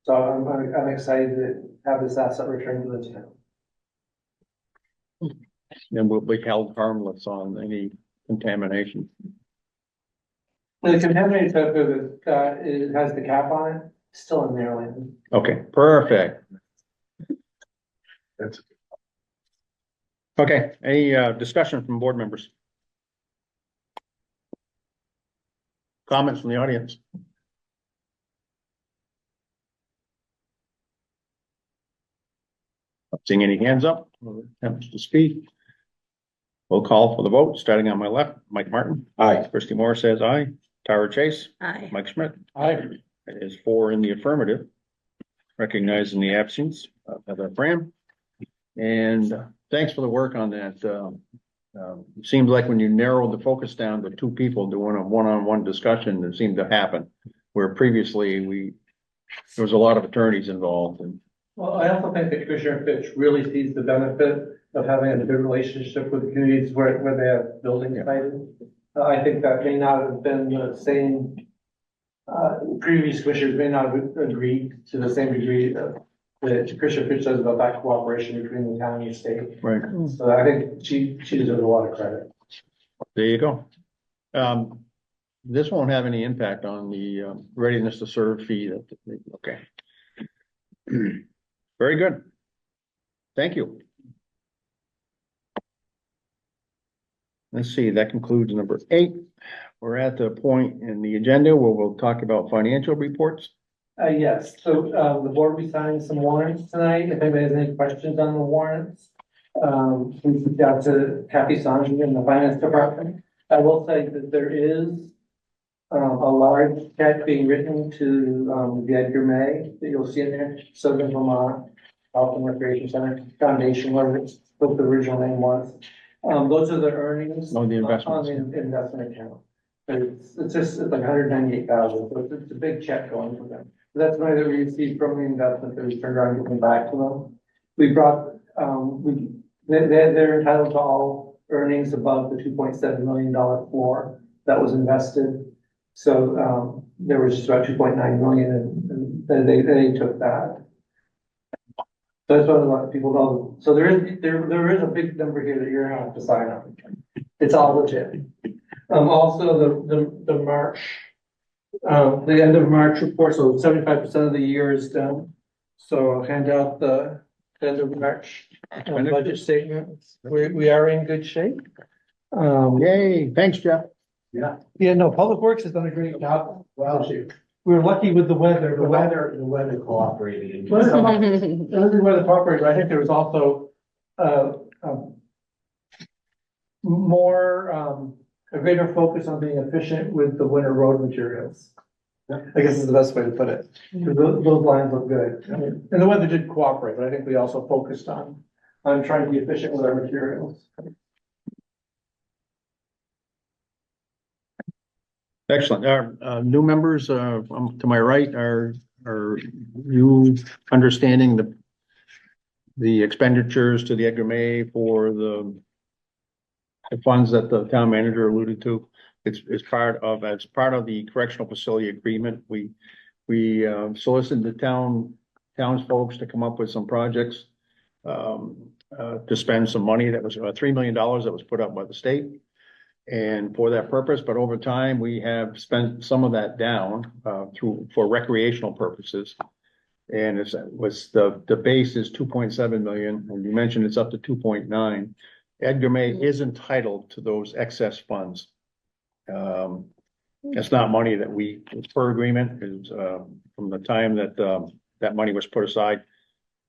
So I'm excited to have this asset returned to the town. And will be held harmless on any contamination. The contaminated stuff that it has the cap on it, still in Maryland. Okay, perfect. That's Okay, any discussion from board members? Comments from the audience? Not seeing any hands up, or attempts to speak. We'll call for the vote, starting on my left. Mike Martin. Aye. Christie Moore says aye. Tara Chase. Aye. Mike Schmidt. Aye. It is 4 in the affirmative. Recognizing the absence of Heather Fram. And thanks for the work on that. It seemed like when you narrowed the focus down to 2 people doing a one-on-one discussion, it seemed to happen. Where previously there was a lot of attorneys involved and. Well, I also think that Commissioner Fitch really sees the benefit of having a good relationship with the communities where they have buildings sited. I think that may not have been the same, previous commissioners may not have agreed to the same degree that Commissioner Fitch does about that cooperation between the town and the state. Right. So I think she deserves a lot of credit. There you go. This won't have any impact on the readiness to serve fee. Okay. Very good. Thank you. Let's see, that concludes number 8. We're at the point in the agenda where we'll talk about financial reports. Yes, so the board will be signing some warrants tonight. If anybody has any questions on the warrants, please reach out to Kathy Sanji in the finance department. I will say that there is a large check being written to the Edgar May that you'll see in there, Southern Vermont Health and Recreation Center Foundation, whatever what the original name was. Those are the earnings Oh, the investments. on the investment account. It's like 198,000, so it's a big check going for them. That's money that we received from the investment that we turned around and given back to them. We brought, they're entitled to all earnings above the $2.7 million floor that was invested. So, there was just about 2.9 million and they took that. So that's what a lot of people know. So there is a big number here that you're gonna have to sign on. It's all legit. Also the March, the end of March report, so 75% of the year is done. So I'll hand out the end of March budget statement. We are in good shape. Yay, thanks, Jeff. Yeah, No, Public Works has done a great job. well, We were lucky with the weather. the weather cooperated. Every weather cooperated, but I think there was also, a greater focus on being efficient with the winter road materials. I guess is the best way to put it. Those lines look good. And the weather did cooperate, but I think we also focused on trying to be efficient with our materials. Excellent. Our new members to my right are you understanding the expenditures to the Edgar May for the funds that the town manager alluded to? It's part of the correctional facility agreement. We solicited the town's folks to come up with some projects to spend some money that was $3 million that was put up by the state. And for that purpose, but over time, we have spent some of that down, for recreational purposes. And the base is 2.7 million, and you mentioned it's up to 2.9. Edgar May is entitled to those excess funds. It's not money that we, per agreement, is, from the time that, that money was put aside.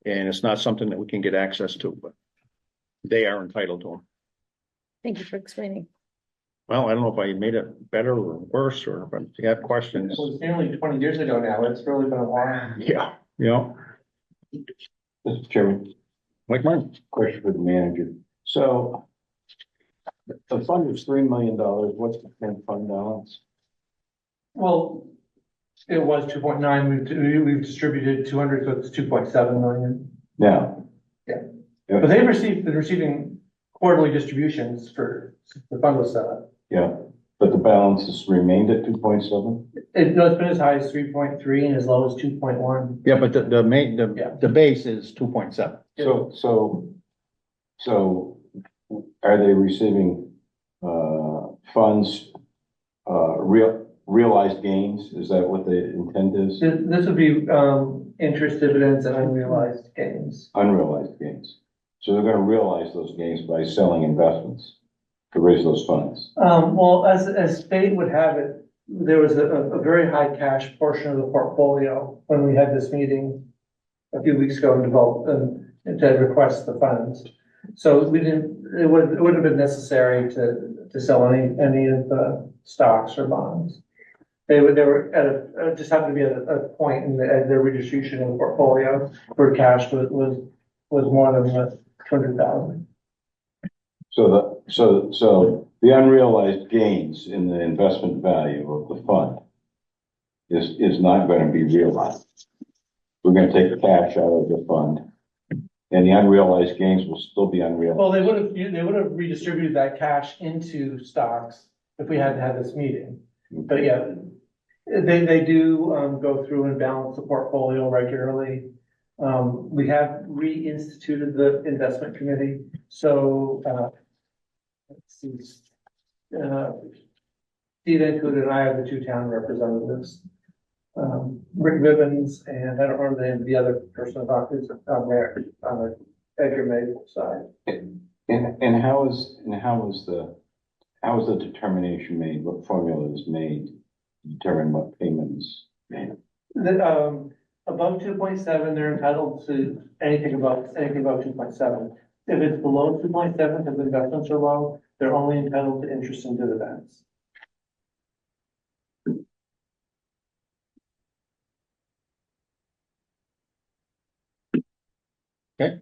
And it's not something that we can get access to, but they are entitled to them. Thank you for explaining. Well, I don't know if I made it better or worse, or but if you have questions. It was nearly 20 years ago now. It's really been a while. Yeah, yeah. Mr. Chairman, Mike Martin. question for the manager. So the fund is $3 million. What's the current fund balance? Well, it was 2.9. We've distributed 200, so it's 2.7 million. Now. Yeah. But they're receiving quarterly distributions for the fund was set up. Yeah, but the balance has remained at 2.7? It's been as high as 3.3 and as low as 2.1. Yeah, but the base is 2.7. So are they receiving, funds, realized gains? Is that what the intent is? This would be, interest, dividends, and unrealized gains. Unrealized gains. So they're gonna realize those gains by selling investments to raise those funds. Well, as fate would have it, there was a very high cash portion of the portfolio when we had this meeting a few weeks ago and developed and to request the funds. So we didn't, it wouldn't have been necessary to sell any of the stocks or bonds. They were at just happened to be at a point in their redistribution of the portfolio where cash was more than 200,000. So the unrealized gains in the investment value of the fund is not going to be realized. We're going to take the cash out of the fund, and the unrealized gains will still be unrealized. Well, they would have redistributed that cash into stocks if we hadn't had this meeting. But yeah, they do go through and balance the portfolio regularly. We have reinstituted the investment committee. So let's see, Steve Ankud and I are the two town representatives. Rick Ribbons, and I don't remember the name of the other person who's on there on the Edgar May side. And how is the determination made? What formula is made to determine what payments made? Above 2.7, they're entitled to anything above 2.7. If it's below 2.7, because the investments are low, they're only entitled to interest and dividends. Okay.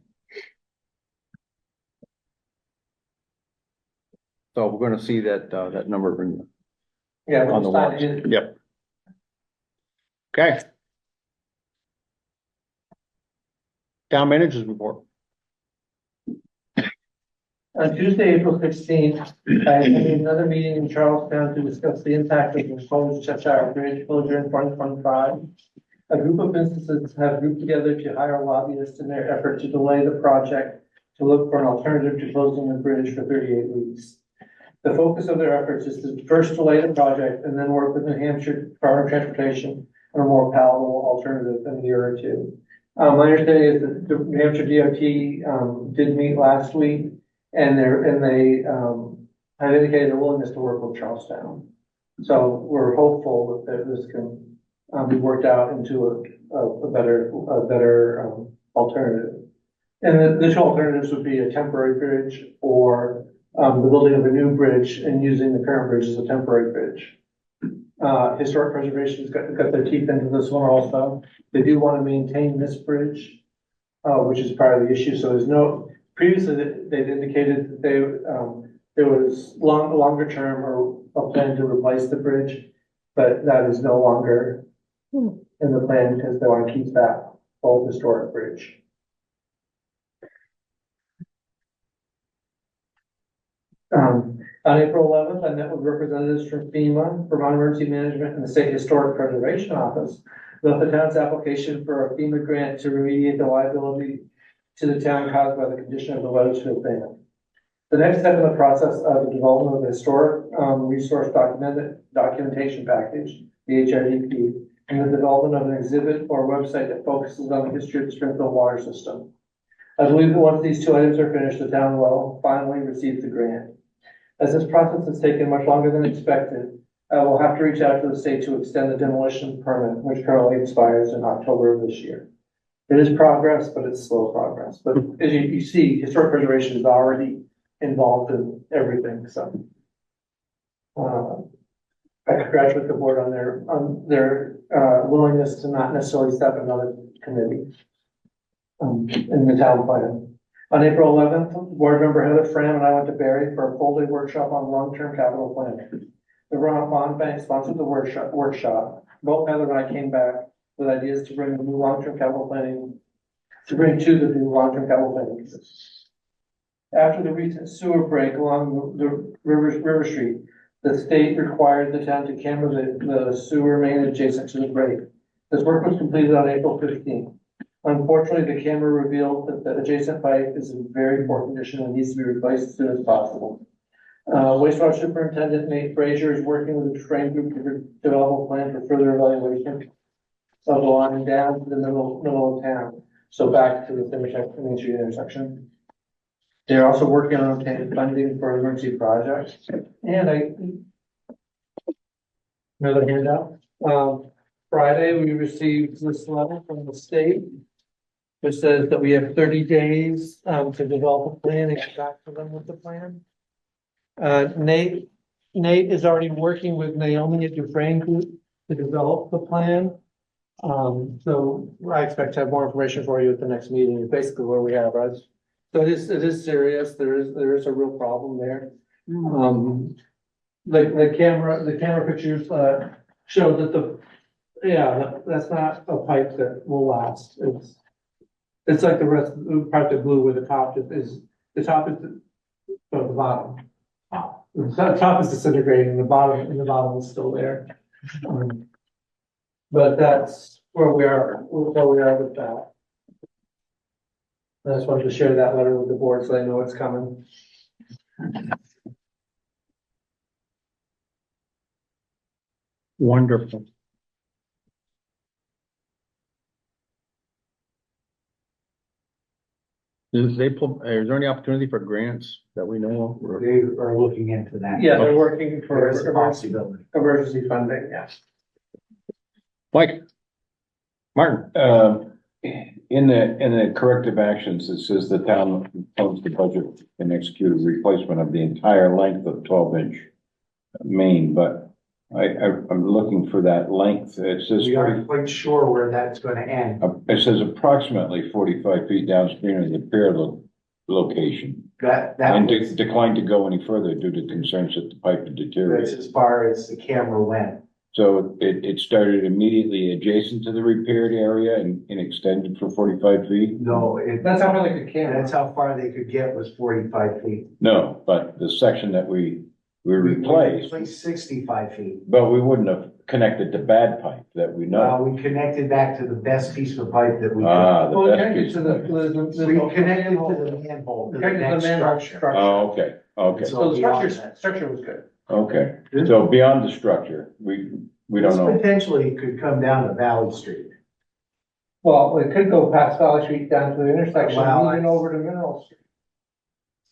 So we're going to see that number on the warrants. Yep. Okay. Town managers report. On Tuesday, April 16th, I attended another meeting in Charlestown to discuss the impact of the proposed Cheshire Bridge closure in 2025. A group of businesses have grouped together to hire lobbyists in their effort to delay the project to look for an alternative to closing the bridge for 38 weeks. The focus of their efforts is to first delay the project and then work with New Hampshire Department of Transportation on a more palatable alternative in a year or two. My understanding is that the New Hampshire DOT did meet last week, and they have indicated a willingness to work with Charlestown. So we're hopeful that this can be worked out into a better alternative. And the two alternatives would be a temporary bridge or the building of a new bridge and using the current bridge as a temporary bridge. Historic Preservation's got their teeth into this one also. They do want to maintain this bridge, which is part of the issue. So there's no, previously they've indicated that there was longer term or a plan to replace the bridge, but that is no longer in the plan because they want to keep that old historic bridge. On April 11th, I met with representatives from FEMA, Vermont Emergency Management, and the State Historic Preservation Office about the town's application for a FEMA grant to remediate the liability to the town caused by the condition of the Weathersfield Dam. The next step in the process of the development of the historic resource documentation package, the HIDP, and the development of an exhibit or website that focuses on the history of the Springfield water system. I believe that once these two items are finished, the town will finally receive the grant. As this process has taken much longer than expected, I will have to reach out to the state to extend the demolition permit, which currently expires in October of this year. It is progress, but it's slow progress. But as you see, historic preservation is already involved in everything, so. I congratulate the board on their willingness to not necessarily step another committee in the town plan. On April 11th, board member Heather Fram and I went to Barry for a full day workshop on long-term capital planning. The Vermont Bond Bank sponsored the workshop. Both Heather and I came back with ideas to bring the new long-term capital planning, to bring to the new long-term capital planning. After the recent sewer break along the River Street, the state required the town to camera the sewer main adjacent to the break. This work was completed on April 15th. Unfortunately, the camera revealed that the adjacent pipe is in very poor condition and needs to be replaced as soon as possible. Wastewater Superintendent Nate Frazier is working with the Frame Group to develop a plan for further evaluation of the line down to the middle of town. So back to the Main Street intersection. They're also working on obtaining funding for emergency projects. And another handout. Friday, we received this letter from the state, which says that we have 30 days to develop a plan and get back to them with the plan. Nate is already working with Naomi at Dufresne Group to develop the plan. So I expect to have more information for you at the next meeting. It's basically where we have, right? So it is serious. There is a real problem there. The camera pictures show that that's not a pipe that will last. It's like the rest of the part that blue where the top is the bottom. The top is disintegrating, the bottom is still there. But that's where we are with that. I just wanted to share that letter with the board so they know it's coming. Wonderful. Is there any opportunity for grants that we know of? They are looking into that. Yeah, they're working for There's a possibility. emergency funding, yes. Mike? Martin? In the corrective actions, it says the town owns the budget and execute a replacement of the entire length of 12-inch main, but I'm looking for that length. It says We aren't quite sure where that's gonna end. it says approximately 45 feet downstream of the pier location. That And was, declined to go any further due to concerns that the pipe had that's deteriorated. as far as the camera went. So it started immediately adjacent to the repaired area and extended for 45 feet? No, That's how far they could camera. that's how far they could get was 45 feet. No, but the section that we replaced, 65 feet. but we wouldn't have connected the bad pipe that we know. We connected back to the best piece of pipe that we could. The Well, best connected piece. to the. We connected to the manhole, to the Connected to next the manhole structure. Oh, okay. So the beyond structure was good. Okay, so beyond the structure, we don't This know. potentially could come down to Valley Street. Well, it could go past Valley Street down to the intersection, Wow. moving over to Mineral Street.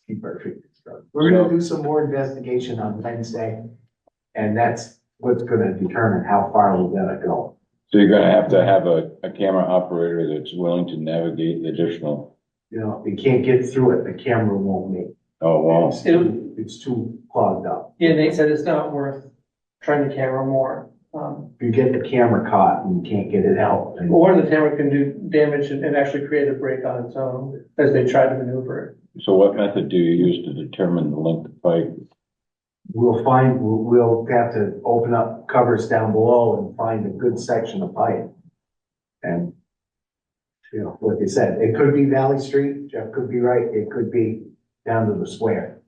Keep our fingers crossed. We're gonna do some more investigation on Wednesday, and that's what's gonna determine how far we're gonna go. So you're gonna have to have a camera operator that's willing to navigate the additional, You know, you can't get through it, the camera won't make. oh, wow. It's too clogged up. Yeah, Nate said it's not worth trying to camera more. You get the camera caught and you can't get it out. And Or the camera can do damage and actually create a break on its own as they try to maneuver it. So what method do you use to determine the length of pipe? we'll have to open up covers down below and find a good section of pipe. And, you know, like I said, it could be Valley Street, Jeff could be right, it could be down to the square.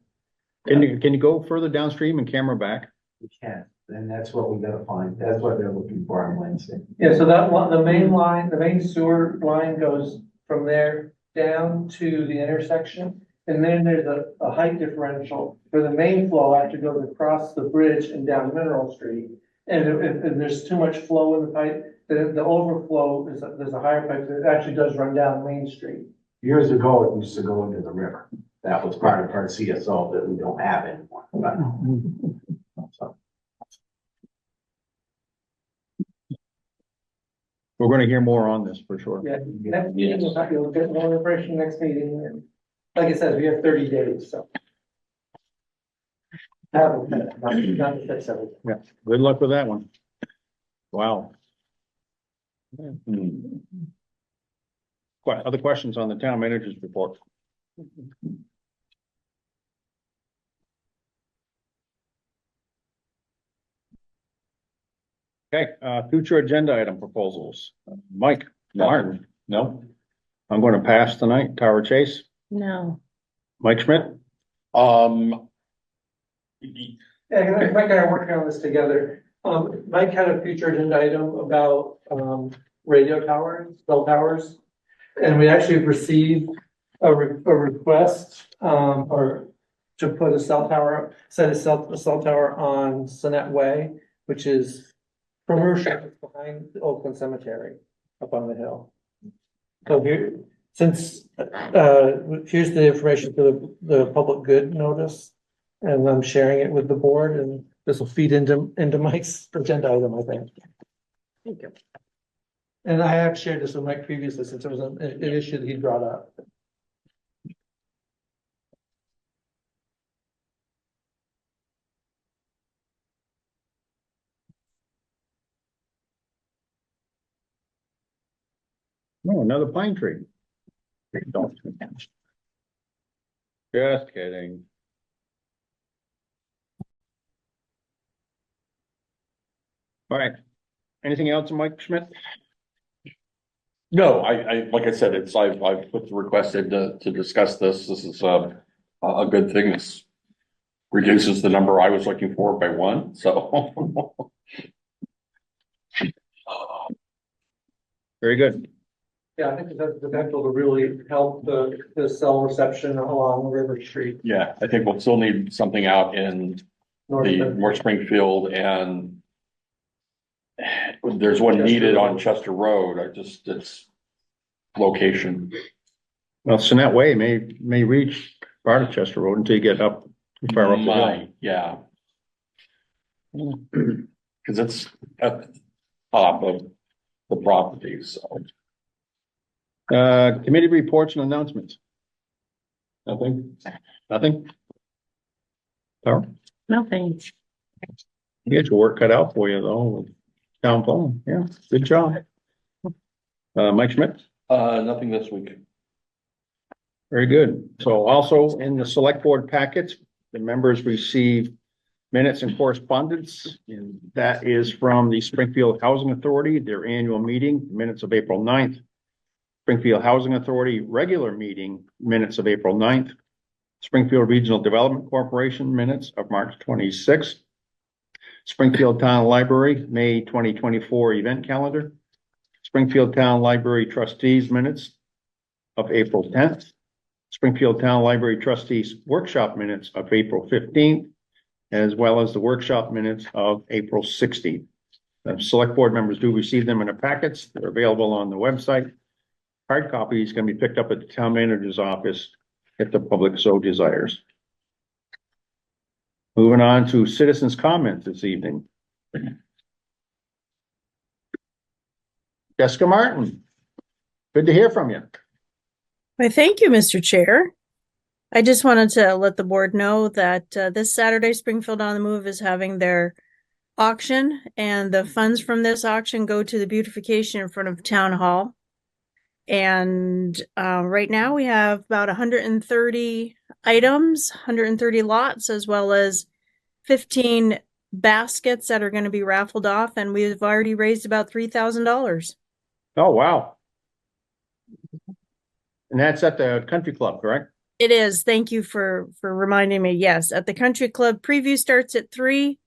Can you go further downstream and camera back? We can, and that's what we gotta find, that's what they're looking for on Wednesday. Yeah, so that one, the main sewer line goes from there down to the intersection. And then there's a height differential for the main flow. I have to go across the bridge and down Mineral Street. And if there's too much flow in the pipe, the overflow is, there's a higher pipe that actually does run down Main Street. Years ago, it used to go into the river. That was part of our CSO that we don't have anymore. So, We're gonna hear more on this for sure. Yeah, next meeting, we'll get more information next meeting. And like I said, we have 30 days, so. Not to fix everything. Yeah, good luck with that one. Wow. Other questions on the town manager's report? Okay, future agenda item proposals. Mike, Martin, no? I'm gonna pass tonight. Tower Chase, No. Mike Schmidt, Yeah, Mike and I are working on this together. Mike had a future agenda item about, radio towers, cell towers. And we actually received a request, or to put a cell tower, set a cell tower on Sonnet Way, which is commercial behind the Oakland Cemetery up on the hill. So here, since, here's the information for the public good notice. And I'm sharing it with the board, and this will feed into Mike's agenda item, I think. Thank you. And I have shared this with Mike previously, since it was an issue that he brought up. no, another pine tree. Just kidding. All right, anything else, Mike Schmidt? No, like I said, I've put the request in to discuss this. This is a good thing. This reduces the number I was looking for by one, so. Very good. Yeah, I think it has the potential to really help the cell reception along River Street. Yeah, I think we'll still need something out in North Springfield, and there's one needed on Chester Road. It's location. Well, Sonnet Way may reach part of Chester Road until you get up too far up the hill. Yeah. Cause it's at the top of the property, so. Committee reports and announcements. Nothing? Tara? No, thanks. You get your work cut out for you though, with town phone. Yeah, good job. Mike Schmidt? Nothing this week. Very good. So also in the select board packets, the members receive minutes and correspondence. And that is from the Springfield Housing Authority, their annual meeting, minutes of April 9th. Springfield Housing Authority regular meeting, minutes of April 9th. Springfield Regional Development Corporation minutes of March 26th. Springfield Town Library, May 2024 event calendar. Springfield Town Library Trustees minutes of April 10th. Springfield Town Library Trustees workshop minutes of April 15th, as well as the workshop minutes of April 16th. The select board members do receive them in their packets. They're available on the website. Hard copies can be picked up at the town manager's office if the public so desires. Moving on to citizens' comments this evening. Jessica Martin, good to hear from you. Why, thank you, Mr. Chair. I just wanted to let the board know that this Saturday, Springfield on the Move is having their auction, and the funds from this auction go to the beautification in front of Town Hall. And right now we have about 130 items, 130 lots, as well as 15 baskets that are going to be raffled off, and we've already raised about $3,000. Oh, wow. And that's at the country club, correct? It is. Thank you for reminding me. Yes, at the country club, preview starts at 3,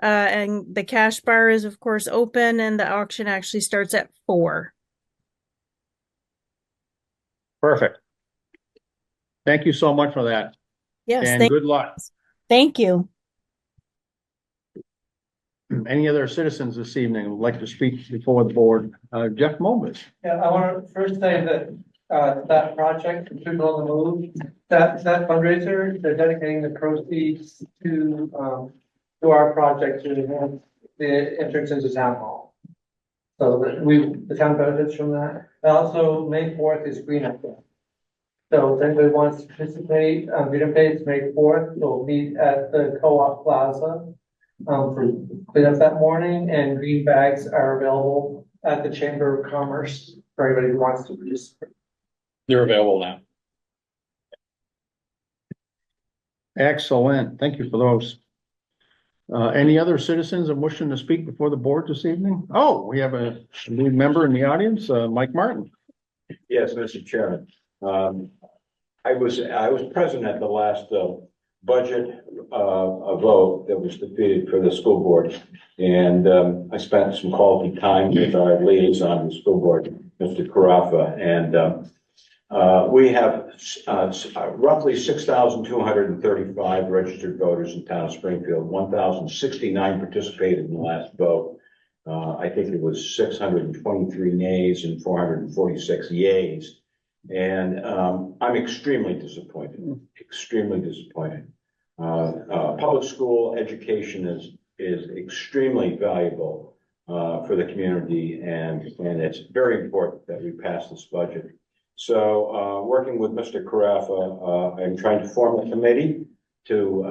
and the cash bar is of course open, and the auction actually starts at 4. Perfect. Thank you so much for that. Yes, And good luck. thank you. Any other citizens this evening who would like to speak before the board? Jeff Mobus. Yeah, I want to first say that, that project, People on the Move, that fundraiser, they're dedicating the proceeds to our project to enhance the entrance into town hall. So that the town benefits from that. And also, May 4th is Green Up Day. So if anybody wants to participate, Green Up Day is May 4th. We'll meet at the Co-op Plaza for cleanup that morning, and green bags are available at the Chamber of Commerce for anybody who wants to participate. They're available now. Excellent. Thank you for those. Any other citizens wishing to speak before the board this evening? Oh, we have a new member in the audience, Mike Martin. Yes, Mr. Chairman. I was present at the last budget vote that was defeated for the school board. And I spent some quality time with our liaison on the school board, Mr. Carafa. And we have roughly 6,235 registered voters in town of Springfield. 1,069 participated in the last vote. I think it was 623 nays and 446 yays. And I'm extremely disappointed, extremely disappointed. Public school education is extremely valuable for the community, and it's very important that we pass this budget. So working with Mr. Carafa, I'm trying to form a committee to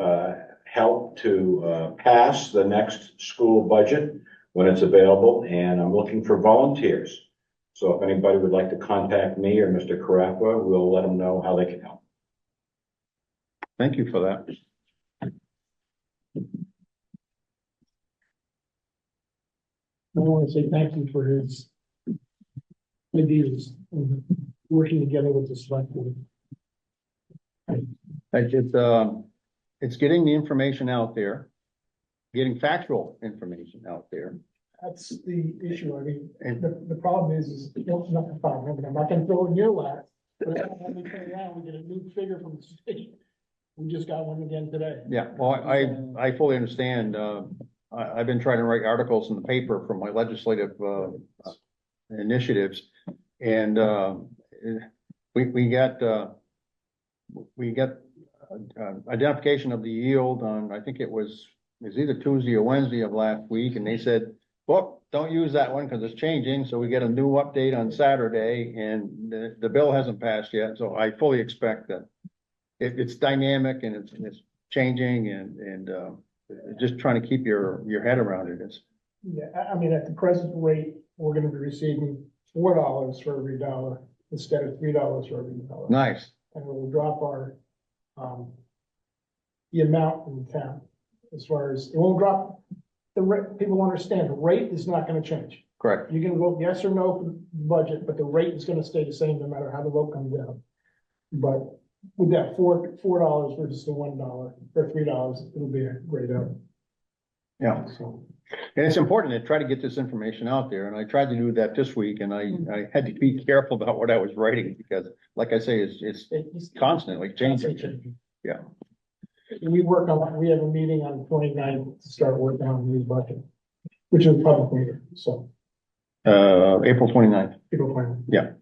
help to pass the next school budget when it's available, and I'm looking for volunteers. So if anybody would like to contact me or Mr. Carafa, we'll let them know how they can help. Thank you for that. I want to say thank you for his ideas and working together with the select board. It's getting the information out there, getting factual information out there. That's the issue. I mean, the problem is not the problem. I'm not gonna throw it in your lap, but when we turn around, we get a new figure from the state. We just got one again today. Yeah, well, I fully understand. I've been trying to write articles in the paper for my legislative initiatives, and we got identification of the yield on, I think it was either Tuesday or Wednesday of last week, and they said, well, don't use that one because it's changing. So we get a new update on Saturday, and the bill hasn't passed yet. So I fully expect that it's dynamic and it's changing, and just trying to keep your head around it is. Yeah, I mean, at the present rate, we're gonna be receiving $4 for every dollar instead of $3 for every dollar. Nice. And it will drop our, the amount in town as far as, it won't drop the rate. People understand the rate is not gonna change. Correct. You can vote yes or no for the budget, but the rate is gonna stay the same no matter how the vote comes out. But with that $4 versus the $1 or $3, it'll be a great out. Yeah. So, And it's important to try to get this information out there. And I tried to do that this week, and I had to be careful about what I was writing because, like I say, it's constantly changing. Yeah. And we have a meeting on the 29th to start working on the new budget, which is a public meeting, so. April 29th. April 29th. Yeah.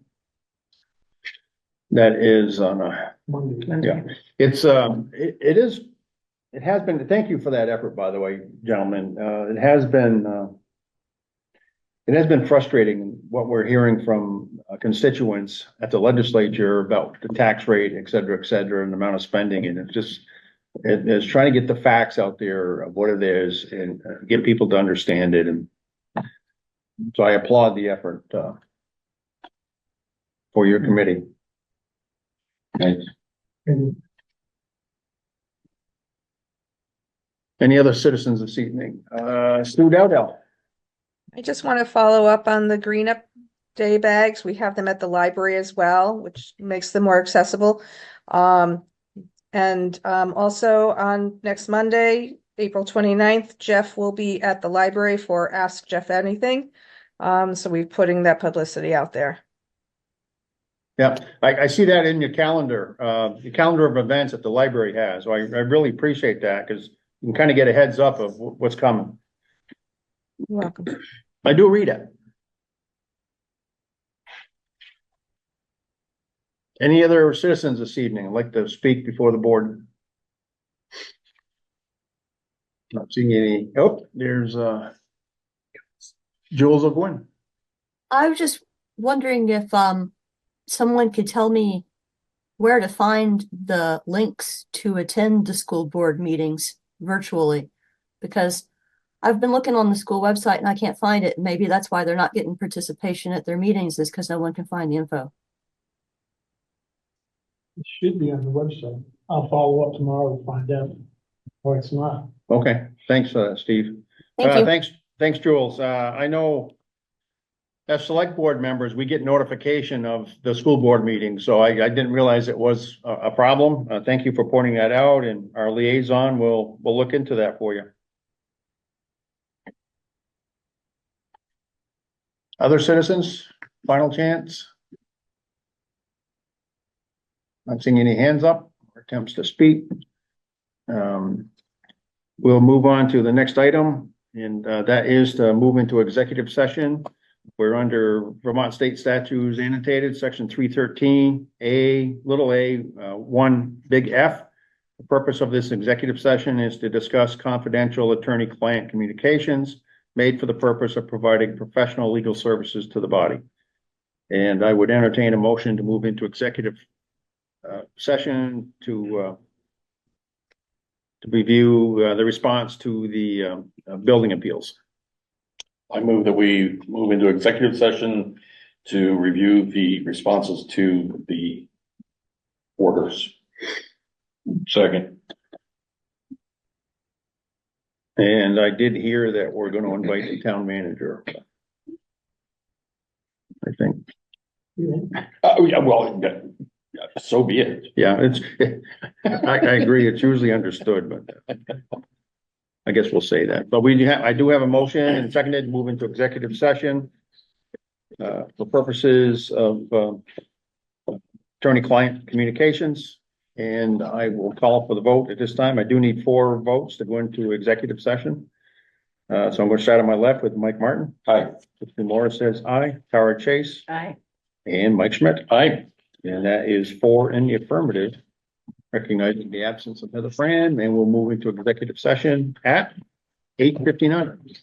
That is on a Monday. Yeah, it has been, thank you for that effort, by the way, gentlemen. It has been frustrating what we're hearing from constituents at the legislature about the tax rate, et cetera, and the amount of spending. And it's trying to get the facts out there of what it is and get people to understand it. And so I applaud the effort for your committee. Thanks. Any other citizens this evening? Stu Dowdell. I just want to follow up on the Green Up Day bags. We have them at the library as well, which makes them more accessible. Also on next Monday, April 29th, Jeff will be at the library for Ask Jeff Anything. So we're putting that publicity out there. Yeah, I see that in your calendar of events that the library has. So I really appreciate that because you can kind of get a heads up of what's coming. You're welcome. I do read it. Any other citizens this evening like to speak before the board? Not seeing any. Oh, there's Jules of Wynn. I was just wondering if someone could tell me where to find the links to attend the school board meetings virtually, because I've been looking on the school website and I can't find it. Maybe that's why they're not getting participation at their meetings, is because no one can find the info. It should be on the website. I'll follow up tomorrow to find out, or it's not. Okay, thanks, Steve. Thank you. Thanks, Jules. I know as select board members, we get notification of the school board meeting, so I didn't realize it was a problem. Thank you for pointing that out, and our liaison will look into that for you. Other citizens, final chance? Not seeing any hands up or attempts to speak. We'll move on to the next item, and that is to move into executive session. We're under Vermont State Statutes annotated, section 313, one big F. The purpose of this executive session is to discuss confidential attorney-client communications made for the purpose of providing professional legal services to the body. And I would entertain a motion to move into executive session to review the response to the building appeals. I move that we move into executive session to review the responses to the orders. Second. And I did hear that we're going to invite the town manager. I think. Yeah, well, so be it. Yeah, I agree. It's usually understood, but I guess we'll say that. But I do have a motion and seconded to move into executive session for purposes of attorney-client communications. And I will call for the vote at this time. I do need 4 votes to go into executive session. So I'm going to start on my left with Mike Martin. Aye. Mr. Morris says aye. Tara Chase. Aye. And Mike Schmidt. Aye. And that is 4 in the affirmative, recognizing the absence of Heather Fran, and we'll move into executive session at 8:59.